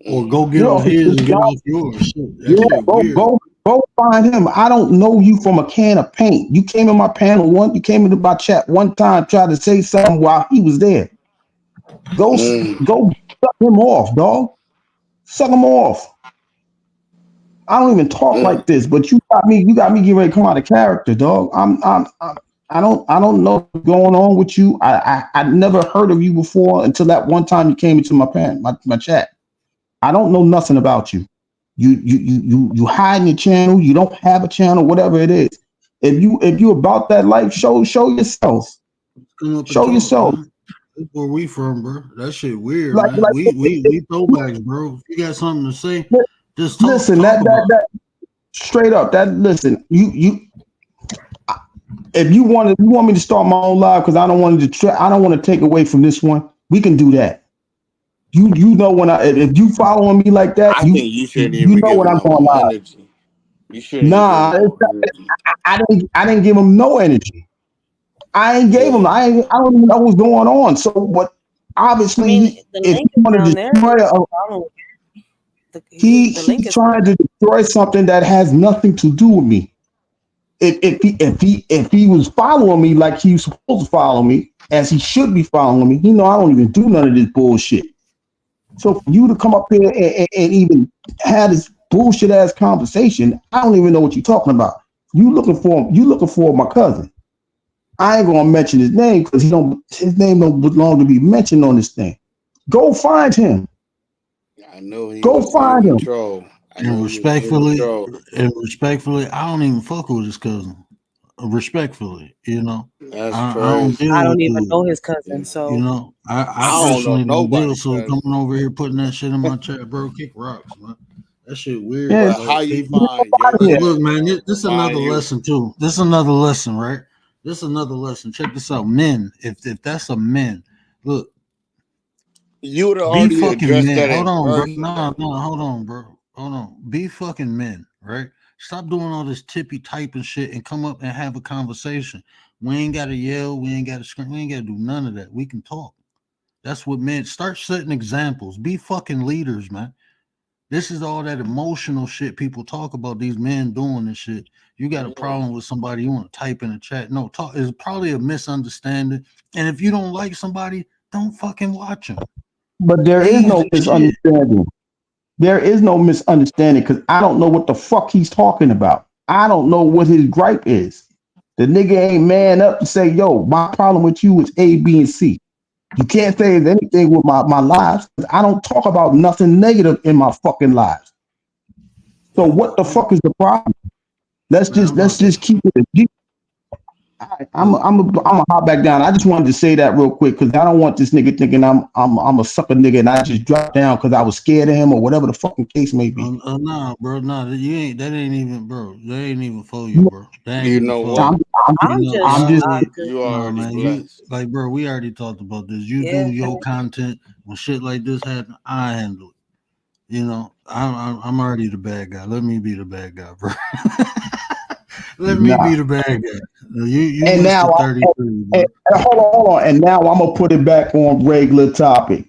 Speaker 1: Or
Speaker 4: Mm.
Speaker 1: go
Speaker 3: Get
Speaker 1: get
Speaker 3: off
Speaker 1: on
Speaker 3: his
Speaker 1: his
Speaker 3: Jimmy
Speaker 1: and get
Speaker 3: Johnson.
Speaker 1: off yours. Shit, that
Speaker 3: Yeah,
Speaker 1: shit weird.
Speaker 3: go find him. I don't know you from a can of paint. You came in my panel one. You came into my chat one time, tried to say something while he was there. Go
Speaker 4: Mm.
Speaker 3: go suck him off, dog. Suck him off. I don't even talk
Speaker 4: Mm.
Speaker 3: like this, but you got me getting ready to come out of character, dog. I don't know what's going on with you. I never heard of you before until that one time you came into my chat. I don't know nothing about you. You hide in your channel. You don't have a channel, whatever it is. If you about that life, show yourself.
Speaker 1: Come up and
Speaker 3: Show
Speaker 1: talk,
Speaker 3: yourself.
Speaker 1: man. That's where we from, bro. That shit weird,
Speaker 3: Like
Speaker 1: man.
Speaker 3: like
Speaker 1: We throwbacks, bro. If you got something to say, just
Speaker 3: listen,
Speaker 1: talk about
Speaker 3: that straight up. That listen, you if you want me to start my own live because I don't want to take away from this one. We can do that. You know when if you following me like that,
Speaker 4: I
Speaker 3: you
Speaker 4: think you shouldn't
Speaker 3: you
Speaker 4: even
Speaker 3: know
Speaker 4: give
Speaker 3: when
Speaker 4: him
Speaker 3: I'm
Speaker 4: no
Speaker 3: going
Speaker 4: more
Speaker 3: live.
Speaker 4: energy. You shouldn't even give him
Speaker 3: Nah,
Speaker 4: no more energy.
Speaker 3: I didn't give him no energy. I ain't gave him.
Speaker 4: Yeah.
Speaker 3: I don't even know what's going on. So, but
Speaker 2: I
Speaker 3: obviously,
Speaker 2: mean, the
Speaker 3: if
Speaker 2: link
Speaker 3: he
Speaker 2: is
Speaker 3: want to
Speaker 2: down there.
Speaker 3: destroy,
Speaker 2: There's no problem with the
Speaker 3: he's
Speaker 2: link is
Speaker 3: trying to destroy something that has nothing to do with me. If he was following me like he was supposed to follow me, as he should be following me, he know I don't even do none of this bullshit. So for you to come up here and even have this bullshit ass conversation, I don't even know what you're talking about. You looking for my cousin. I ain't gonna mention his name because his name don't belong to be mentioned on this thing. Go find him.
Speaker 4: I know he
Speaker 3: Go
Speaker 4: was
Speaker 3: find
Speaker 4: giving
Speaker 3: him.
Speaker 4: troll. I
Speaker 1: And
Speaker 4: know he was giving troll.
Speaker 1: respectfully, I don't even fuck with his cousin. Respectfully, you know,
Speaker 4: That's
Speaker 1: I don't
Speaker 4: crazy.
Speaker 2: I
Speaker 1: deal
Speaker 2: don't
Speaker 1: with
Speaker 2: even
Speaker 1: the,
Speaker 2: know his
Speaker 4: Yeah.
Speaker 2: cousin,
Speaker 1: you
Speaker 2: so
Speaker 1: know, I
Speaker 4: I don't know
Speaker 1: personally don't deal.
Speaker 4: nobody
Speaker 1: So
Speaker 4: cousin.
Speaker 1: coming over here putting that shit in my chat, bro, kick rocks, man. That shit weird.
Speaker 3: Yeah,
Speaker 4: But
Speaker 1: Like
Speaker 4: how you
Speaker 1: people,
Speaker 4: find your
Speaker 1: like,
Speaker 4: chat,
Speaker 1: look, man,
Speaker 4: bro?
Speaker 1: this another
Speaker 4: Remind you.
Speaker 1: lesson too. This is another lesson, right? This is another lesson. Check this out, men. If that's a men, look,
Speaker 4: You would have
Speaker 1: be
Speaker 4: already
Speaker 1: fucking
Speaker 4: addressed
Speaker 1: men.
Speaker 4: that
Speaker 1: Hold
Speaker 4: in
Speaker 1: on, bro.
Speaker 4: person,
Speaker 1: No,
Speaker 4: though.
Speaker 1: no, hold on, bro. Hold on. Be fucking men, right? Stop doing all this tippy typing shit and come up and have a conversation. We ain't gotta yell, we ain't gotta scream, we ain't gotta do none of that. We can talk. That's what men start setting examples. Be fucking leaders, man. This is all that emotional shit people talk about. These men doing this shit. You got a
Speaker 4: Yeah.
Speaker 1: problem with somebody, you want to type in a chat. No, talk is probably a misunderstanding. And if you don't like somebody, don't fucking watch them.
Speaker 3: but there is no
Speaker 1: Easy shit.
Speaker 3: misunderstanding. There is no misunderstanding because I don't know what the fuck he's talking about. I don't know what his gripe is. The nigga ain't man up to say, yo, my problem with you is A, B, and C. You can't say anything with my lives. I don't talk about nothing negative in my fucking lives. So
Speaker 1: Yeah,
Speaker 3: what the fuck is the problem? Let's
Speaker 1: man,
Speaker 3: just
Speaker 1: I'm
Speaker 3: let's
Speaker 1: about to
Speaker 3: just keep it. All right,
Speaker 1: look.
Speaker 3: I'm gonna hop back down. I just wanted to say that real quick because I don't want this nigga thinking I'm a sucker nigga and I just dropped down because I was scared of him or whatever the fucking case may be.
Speaker 1: Nah, bro, nah, you ain't. That ain't even, bro. That ain't even for you, bro. That ain't
Speaker 4: You
Speaker 1: even
Speaker 4: know
Speaker 1: for
Speaker 4: what?
Speaker 3: I'm,
Speaker 1: you.
Speaker 3: I'm,
Speaker 1: You
Speaker 2: I'm
Speaker 1: know,
Speaker 2: just
Speaker 3: I'm just
Speaker 2: shocked. 'Cause,
Speaker 4: You
Speaker 1: nah,
Speaker 4: already
Speaker 1: man. You
Speaker 4: blessed.
Speaker 1: like, bro. We already talked about this. You do
Speaker 2: yeah,
Speaker 1: your content when shit like this happen. I handle it. You know, I'm already the bad guy. Let me be the bad guy, bro. Let me be
Speaker 3: nah.
Speaker 1: the bad guy. You
Speaker 3: And
Speaker 1: missed
Speaker 3: now,
Speaker 1: the 33, bro.
Speaker 3: hold on. And now I'm gonna put it back on regular topic.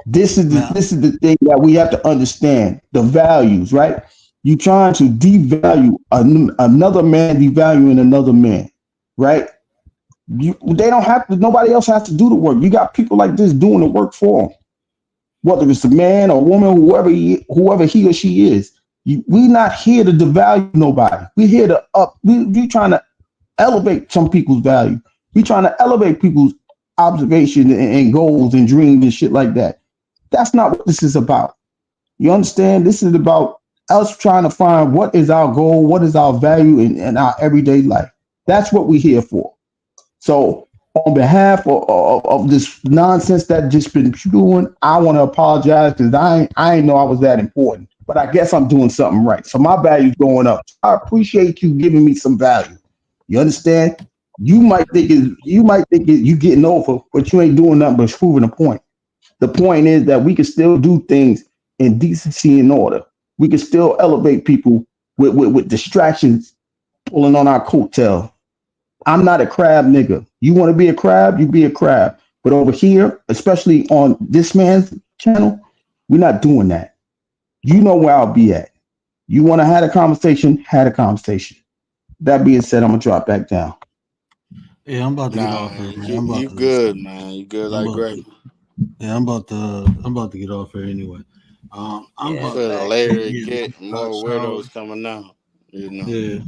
Speaker 1: Now,
Speaker 3: This is the thing that we have to understand the values, right? You trying to devalue another man, devaluing another man, right? They don't have to. Nobody else has to do the work. You got people like this doing the work for them, whether it's a man or woman, whoever he or she is. We not here to devalue nobody. We here to up. We trying to elevate some people's value. We trying to elevate people's observation and goals and dreams and shit like that. That's not what this is about. You understand? This is about us trying to find what is our goal, what is our value in our everyday life. That's what we're here for. So, on behalf of this nonsense that just been spewing, I want to apologize because I ain't know I was that important. But I guess I'm doing something right. So my value's going up. I appreciate you giving me some value. You understand? You might think you getting over, but you ain't doing nothing but proving a point. The point is that we can still do things in decency and order. We can still elevate people with distractions pulling on our coattail. I'm not a crab nigga. You want to be a crab, you be a crab. But over here, especially on this man's channel, we're not doing that. You know where I'll be at. You want to have a conversation, had a conversation. That being said, I'm gonna drop back down.
Speaker 1: yeah, I'm about to get
Speaker 4: Nah,
Speaker 1: off here, man.
Speaker 4: you good, man. You good
Speaker 1: I'm
Speaker 4: like
Speaker 1: about
Speaker 4: gravy.
Speaker 1: to, yeah, I'm about to get off here anyway. I'm
Speaker 2: yeah,
Speaker 1: about
Speaker 4: So the
Speaker 1: to
Speaker 2: facts.
Speaker 4: later it
Speaker 1: get me
Speaker 4: get,
Speaker 1: a hot
Speaker 4: more
Speaker 1: shower.
Speaker 4: weirdos coming out. You know.
Speaker 1: Yeah.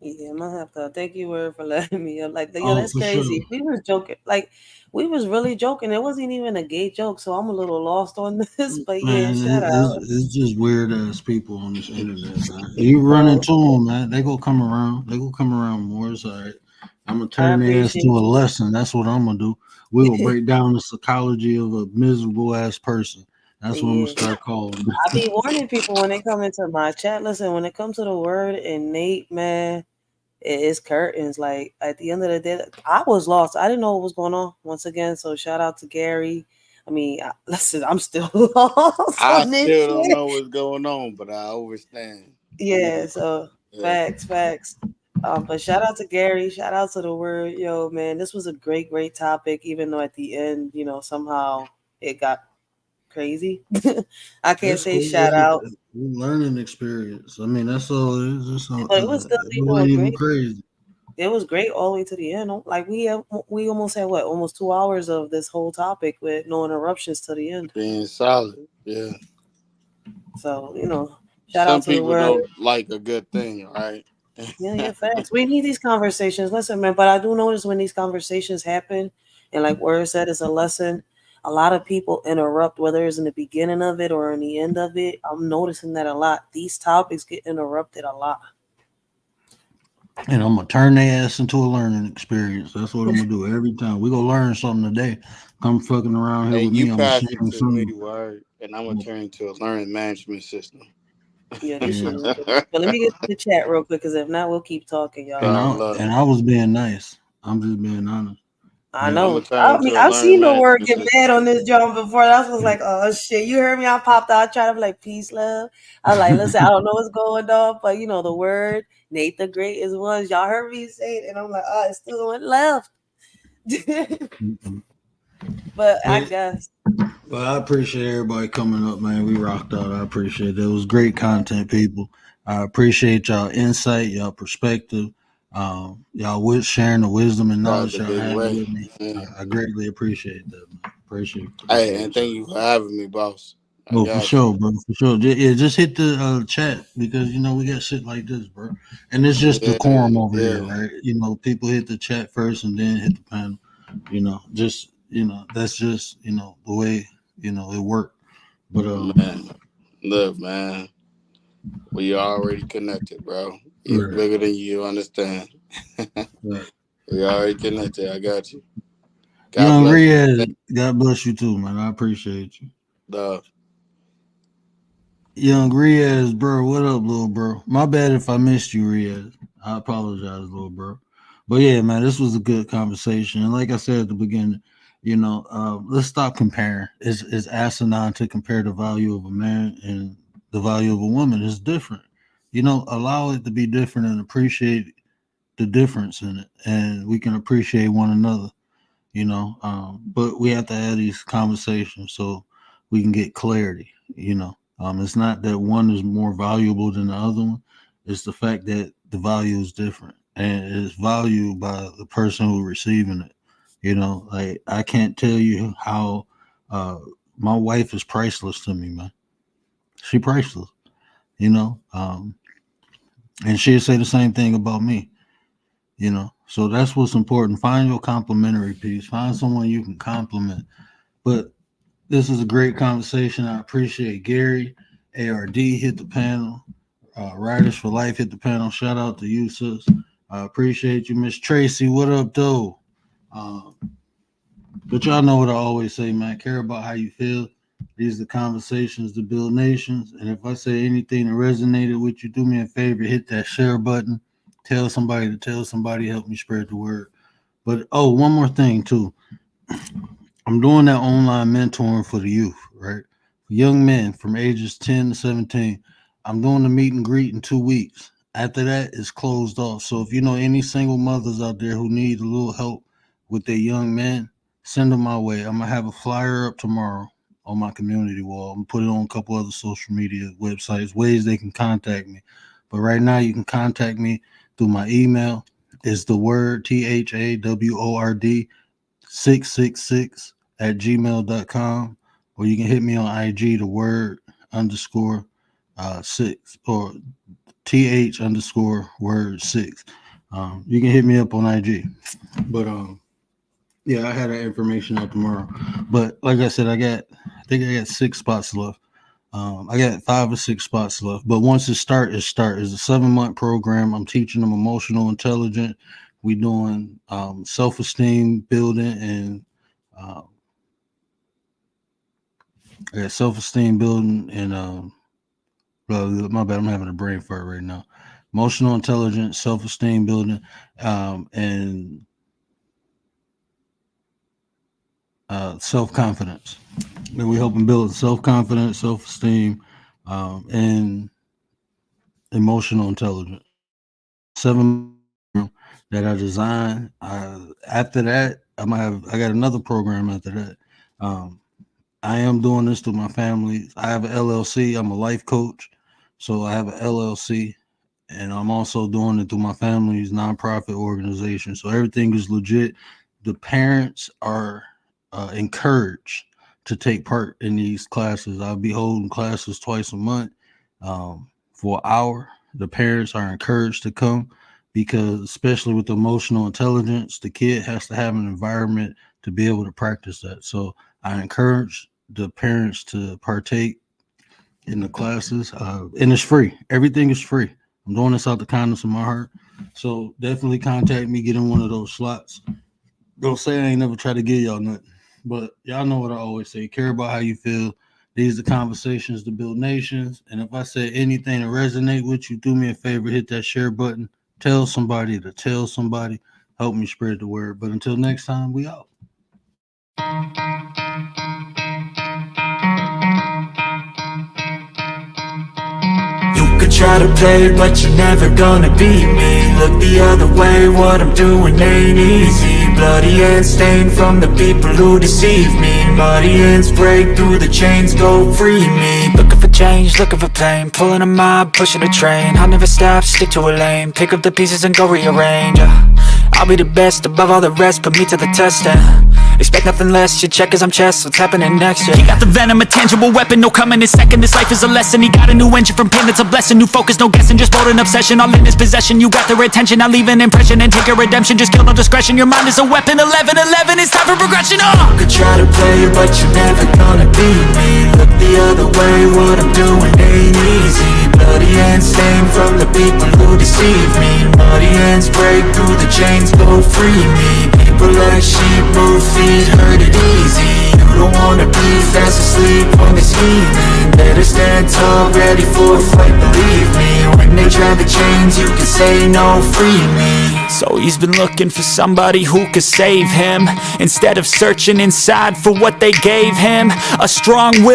Speaker 2: Yeah, I'm gonna have to thank you, word, for letting me up. Like, yo,
Speaker 1: Oh,
Speaker 2: that's
Speaker 1: for sure.
Speaker 2: crazy. We was joking. Like, we was really joking. It wasn't even a gay joke, so I'm a little lost on this. But yeah,
Speaker 1: Man,
Speaker 2: shout out.
Speaker 1: it's just weird ass people on this internet, man. You run
Speaker 2: Well,
Speaker 1: into them, man. They gonna come around. They gonna come around more. It's all right. I'm gonna
Speaker 2: I
Speaker 1: turn their ass to
Speaker 2: appreciate
Speaker 1: a
Speaker 2: you.
Speaker 1: lesson. That's what I'm gonna do. We will break down the psychology of a miserable ass person. That's what I'm gonna
Speaker 2: Yeah.
Speaker 1: start calling.
Speaker 2: I be warning people when they come into my chat. Listen, when it comes to the word innate, man, it's curtains. Like at the end of the day, I was lost. I didn't know what was going on. Once again, so shout out to Gary. I mean, listen, I'm still lost
Speaker 4: I
Speaker 2: on this
Speaker 4: still don't
Speaker 2: shit.
Speaker 4: know what's going on, but I understand. You
Speaker 2: Yeah,
Speaker 4: know.
Speaker 2: so
Speaker 4: Yeah.
Speaker 2: facts. But shout out to Gary, shout out to the word, yo, man. This was a great topic, even though at the end, somehow it got crazy. I can't
Speaker 1: It's
Speaker 2: say
Speaker 1: cool.
Speaker 2: shout out.
Speaker 1: Learning experience. I mean, that's all it is.
Speaker 2: But it was still,
Speaker 1: It wasn't even
Speaker 2: great.
Speaker 1: crazy.
Speaker 2: It was great all the way to the end. Like we almost had almost 2 hours of this whole topic with no interruptions to the end.
Speaker 4: Being solid. Yeah.
Speaker 2: So shout out
Speaker 4: Some
Speaker 2: to the
Speaker 4: people
Speaker 2: word.
Speaker 4: don't like a good thing, right?
Speaker 2: Yeah, facts. We need these conversations. Listen, man, but I do notice when these conversations happen, and like Word said, it's a lesson. A lot of people interrupt, whether it's in the beginning of it or in the end of it. I'm noticing that a lot. These topics get interrupted a lot.
Speaker 1: And I'm gonna turn their ass into a learning experience. That's what I'm gonna do every time. We gonna learn something today. Come fucking around here with
Speaker 4: And
Speaker 1: me.
Speaker 4: you
Speaker 1: I'm gonna
Speaker 4: pass
Speaker 1: share
Speaker 4: it to me,
Speaker 1: something.
Speaker 4: word, and I'm gonna turn into a learning management system.
Speaker 2: Yeah, this shit
Speaker 1: Yeah.
Speaker 2: is good. But let me get to the chat real quick, because if not, we'll keep talking,
Speaker 1: And
Speaker 2: y'all.
Speaker 4: I
Speaker 1: I
Speaker 4: love
Speaker 1: and
Speaker 4: it.
Speaker 1: I was being nice. I'm just being honest.
Speaker 2: I
Speaker 1: But
Speaker 4: I'm gonna
Speaker 2: know.
Speaker 4: turn
Speaker 2: I mean,
Speaker 4: into a
Speaker 2: I've
Speaker 4: learning
Speaker 2: seen the word
Speaker 4: management
Speaker 2: get
Speaker 4: system.
Speaker 2: mad on this drum before. That's was like, oh shit, you heard me? I popped out, I tried to be like, peace, love. I was like, listen, I don't know what's going on, but the word Nate the Great is one. Y'all heard me say it, and I'm like, oh, it still went left. But I
Speaker 1: but,
Speaker 2: guess.
Speaker 1: but I appreciate everybody coming up, man. We rocked out. I appreciate it. It was great content, people. I appreciate y'all insight, y'all perspective, y'all with sharing the wisdom and
Speaker 4: Out
Speaker 1: knowledge
Speaker 4: the
Speaker 1: y'all
Speaker 4: big
Speaker 1: have
Speaker 4: way.
Speaker 1: with me.
Speaker 4: Yeah.
Speaker 1: I greatly appreciate that, man.
Speaker 4: Hey, and
Speaker 1: Appreciate
Speaker 4: thank
Speaker 1: y'all.
Speaker 4: you for having me, boss. I
Speaker 1: Oh, for
Speaker 4: got you.
Speaker 1: sure, bro. For sure. Yeah, just hit the chat because we got shit like this, bro. And it's just
Speaker 4: Yeah,
Speaker 1: decorum over here,
Speaker 4: yeah,
Speaker 1: right? People hit the chat first and then hit the panel. That's just the way it worked. But
Speaker 4: man. Look, man, we already connected, bro. It's
Speaker 1: right,
Speaker 4: bigger than you understand.
Speaker 1: right.
Speaker 4: We already connected. I got you. God
Speaker 1: Young
Speaker 4: bless you.
Speaker 1: Riaz,
Speaker 4: Thank
Speaker 1: God bless you too, man. I appreciate you.
Speaker 4: you, love.
Speaker 1: Young Riaz, bro, what up, little bro? My bad if I missed you, Riaz. I apologize, little bro. But yeah, man, this was a good conversation. And like I said at the beginning, let's stop comparing. It's asinine to compare the value of a man and the value of a woman. It's different. Allow it to be different and appreciate the difference in it. And we can appreciate one another, but we have to have these conversations so we can get clarity. It's not that one is more valuable than the other one. It's the fact that the value is different and it's valued by the person who's receiving it. Like I can't tell you how uh, my wife is priceless to me, man. She priceless. you know um, and she'll say the same thing about me. So that's what's important. Find your complimentary piece. Find someone you can compliment. But this is a great conversation. I appreciate Gary. ARD hit the panel. Riders for Life hit the panel. Shout out to you, sis. I appreciate you, Miss Tracy. What up, though? Uh, but y'all know what I always say, man. Care about how you feel. These are the conversations to build nations. And if I say anything that resonated with you, do me a favor, hit that share button. Tell somebody to tell somebody. Help me spread the word. But one more thing too. I'm doing that online mentoring for the youth, right? For young men from ages 10 to 17. I'm doing the meet and greet in 2 weeks. After that, it's closed off. So if you know any single mothers out there who need a little help with their young men, send them my way. I'm gonna have a flyer up tomorrow on my community wall. I'm gonna put it on a couple other social media websites, ways they can contact me. But right now, you can contact me through my email. It's the word THAWORD 666 at gmail.com, or you can hit me on IG, the word underscore six, or th underscore word six. You can hit me up on IG. But yeah, I had that information out tomorrow. But like I said, I think I got 6 spots left. I got 5 or 6 spots left. But once it start, It's a 7-month program. I'm teaching them emotional intelligence. We doing self-esteem building and uh, I got self-esteem building and well, my bad, I'm having a brain fart right now. Emotional intelligence, self-esteem building, and self-confidence. And we help them build self-confidence, self-esteem, and emotional intelligence. 7 that I designed. After that, I got another program after that. Um, I am doing this to my family. I have an LLC. I'm a life coach. So I have an LLC, and I'm also doing it through my family's nonprofit organization. So everything is legit. The parents are encouraged to take part in these classes. I'll be holding classes twice a month for an hour. The parents are encouraged to come because, especially with emotional intelligence, the kid has to have an environment to be able to practice that. So I encourage the parents to partake in the classes, and it's free. Everything is free. I'm doing this out the kindness of my heart. So definitely contact me, get in one of those slots. Don't say I ain't never try to give y'all nothing, but y'all know what I always say. Care about how you feel. These are conversations to build nations. And if I say anything to resonate with you, do me a favor, hit that share button. Tell somebody to tell somebody. Help me spread the word. But until next time, we out.
Speaker 5: Try to play, but you're never gonna beat me. Look the other way, what I'm doing ain't easy. Bloody hands stained from the people who deceive me. Muddy hands break through the chains, go free me. Looking for change, looking for pain. Pulling a mob, pushing a train. I'll never stop, stick to a lane. Pick up the pieces and go rearrange. I'll be the best above all the rest, put me to the test and expect nothing less, you check as I'm chess, what's happening next, yeah. He got the venom, a tangible weapon, no coming in second. This life is a lesson, he got a new engine from pain, that's a blessing. New focus, no guessing, just bold an obsession, all in his possession. You got their attention, I'll leave an impression and take a redemption. Just kill no discretion, your mind is a weapon. 11-11, it's time for progression, You could try to play, but you're never gonna beat me. Look the other way, what I'm doing ain't easy. Bloody hands stained from the people who deceive me. Muddy hands break through the chains, go free me. People like sheep move feet, hurt it easy. You don't wanna be fast asleep on this scheming. Better stand tall, ready for a fight, believe me. When they try the chains, you can say no, free me. So he's been looking for somebody who could save him, instead of searching inside for what they gave him. A strong will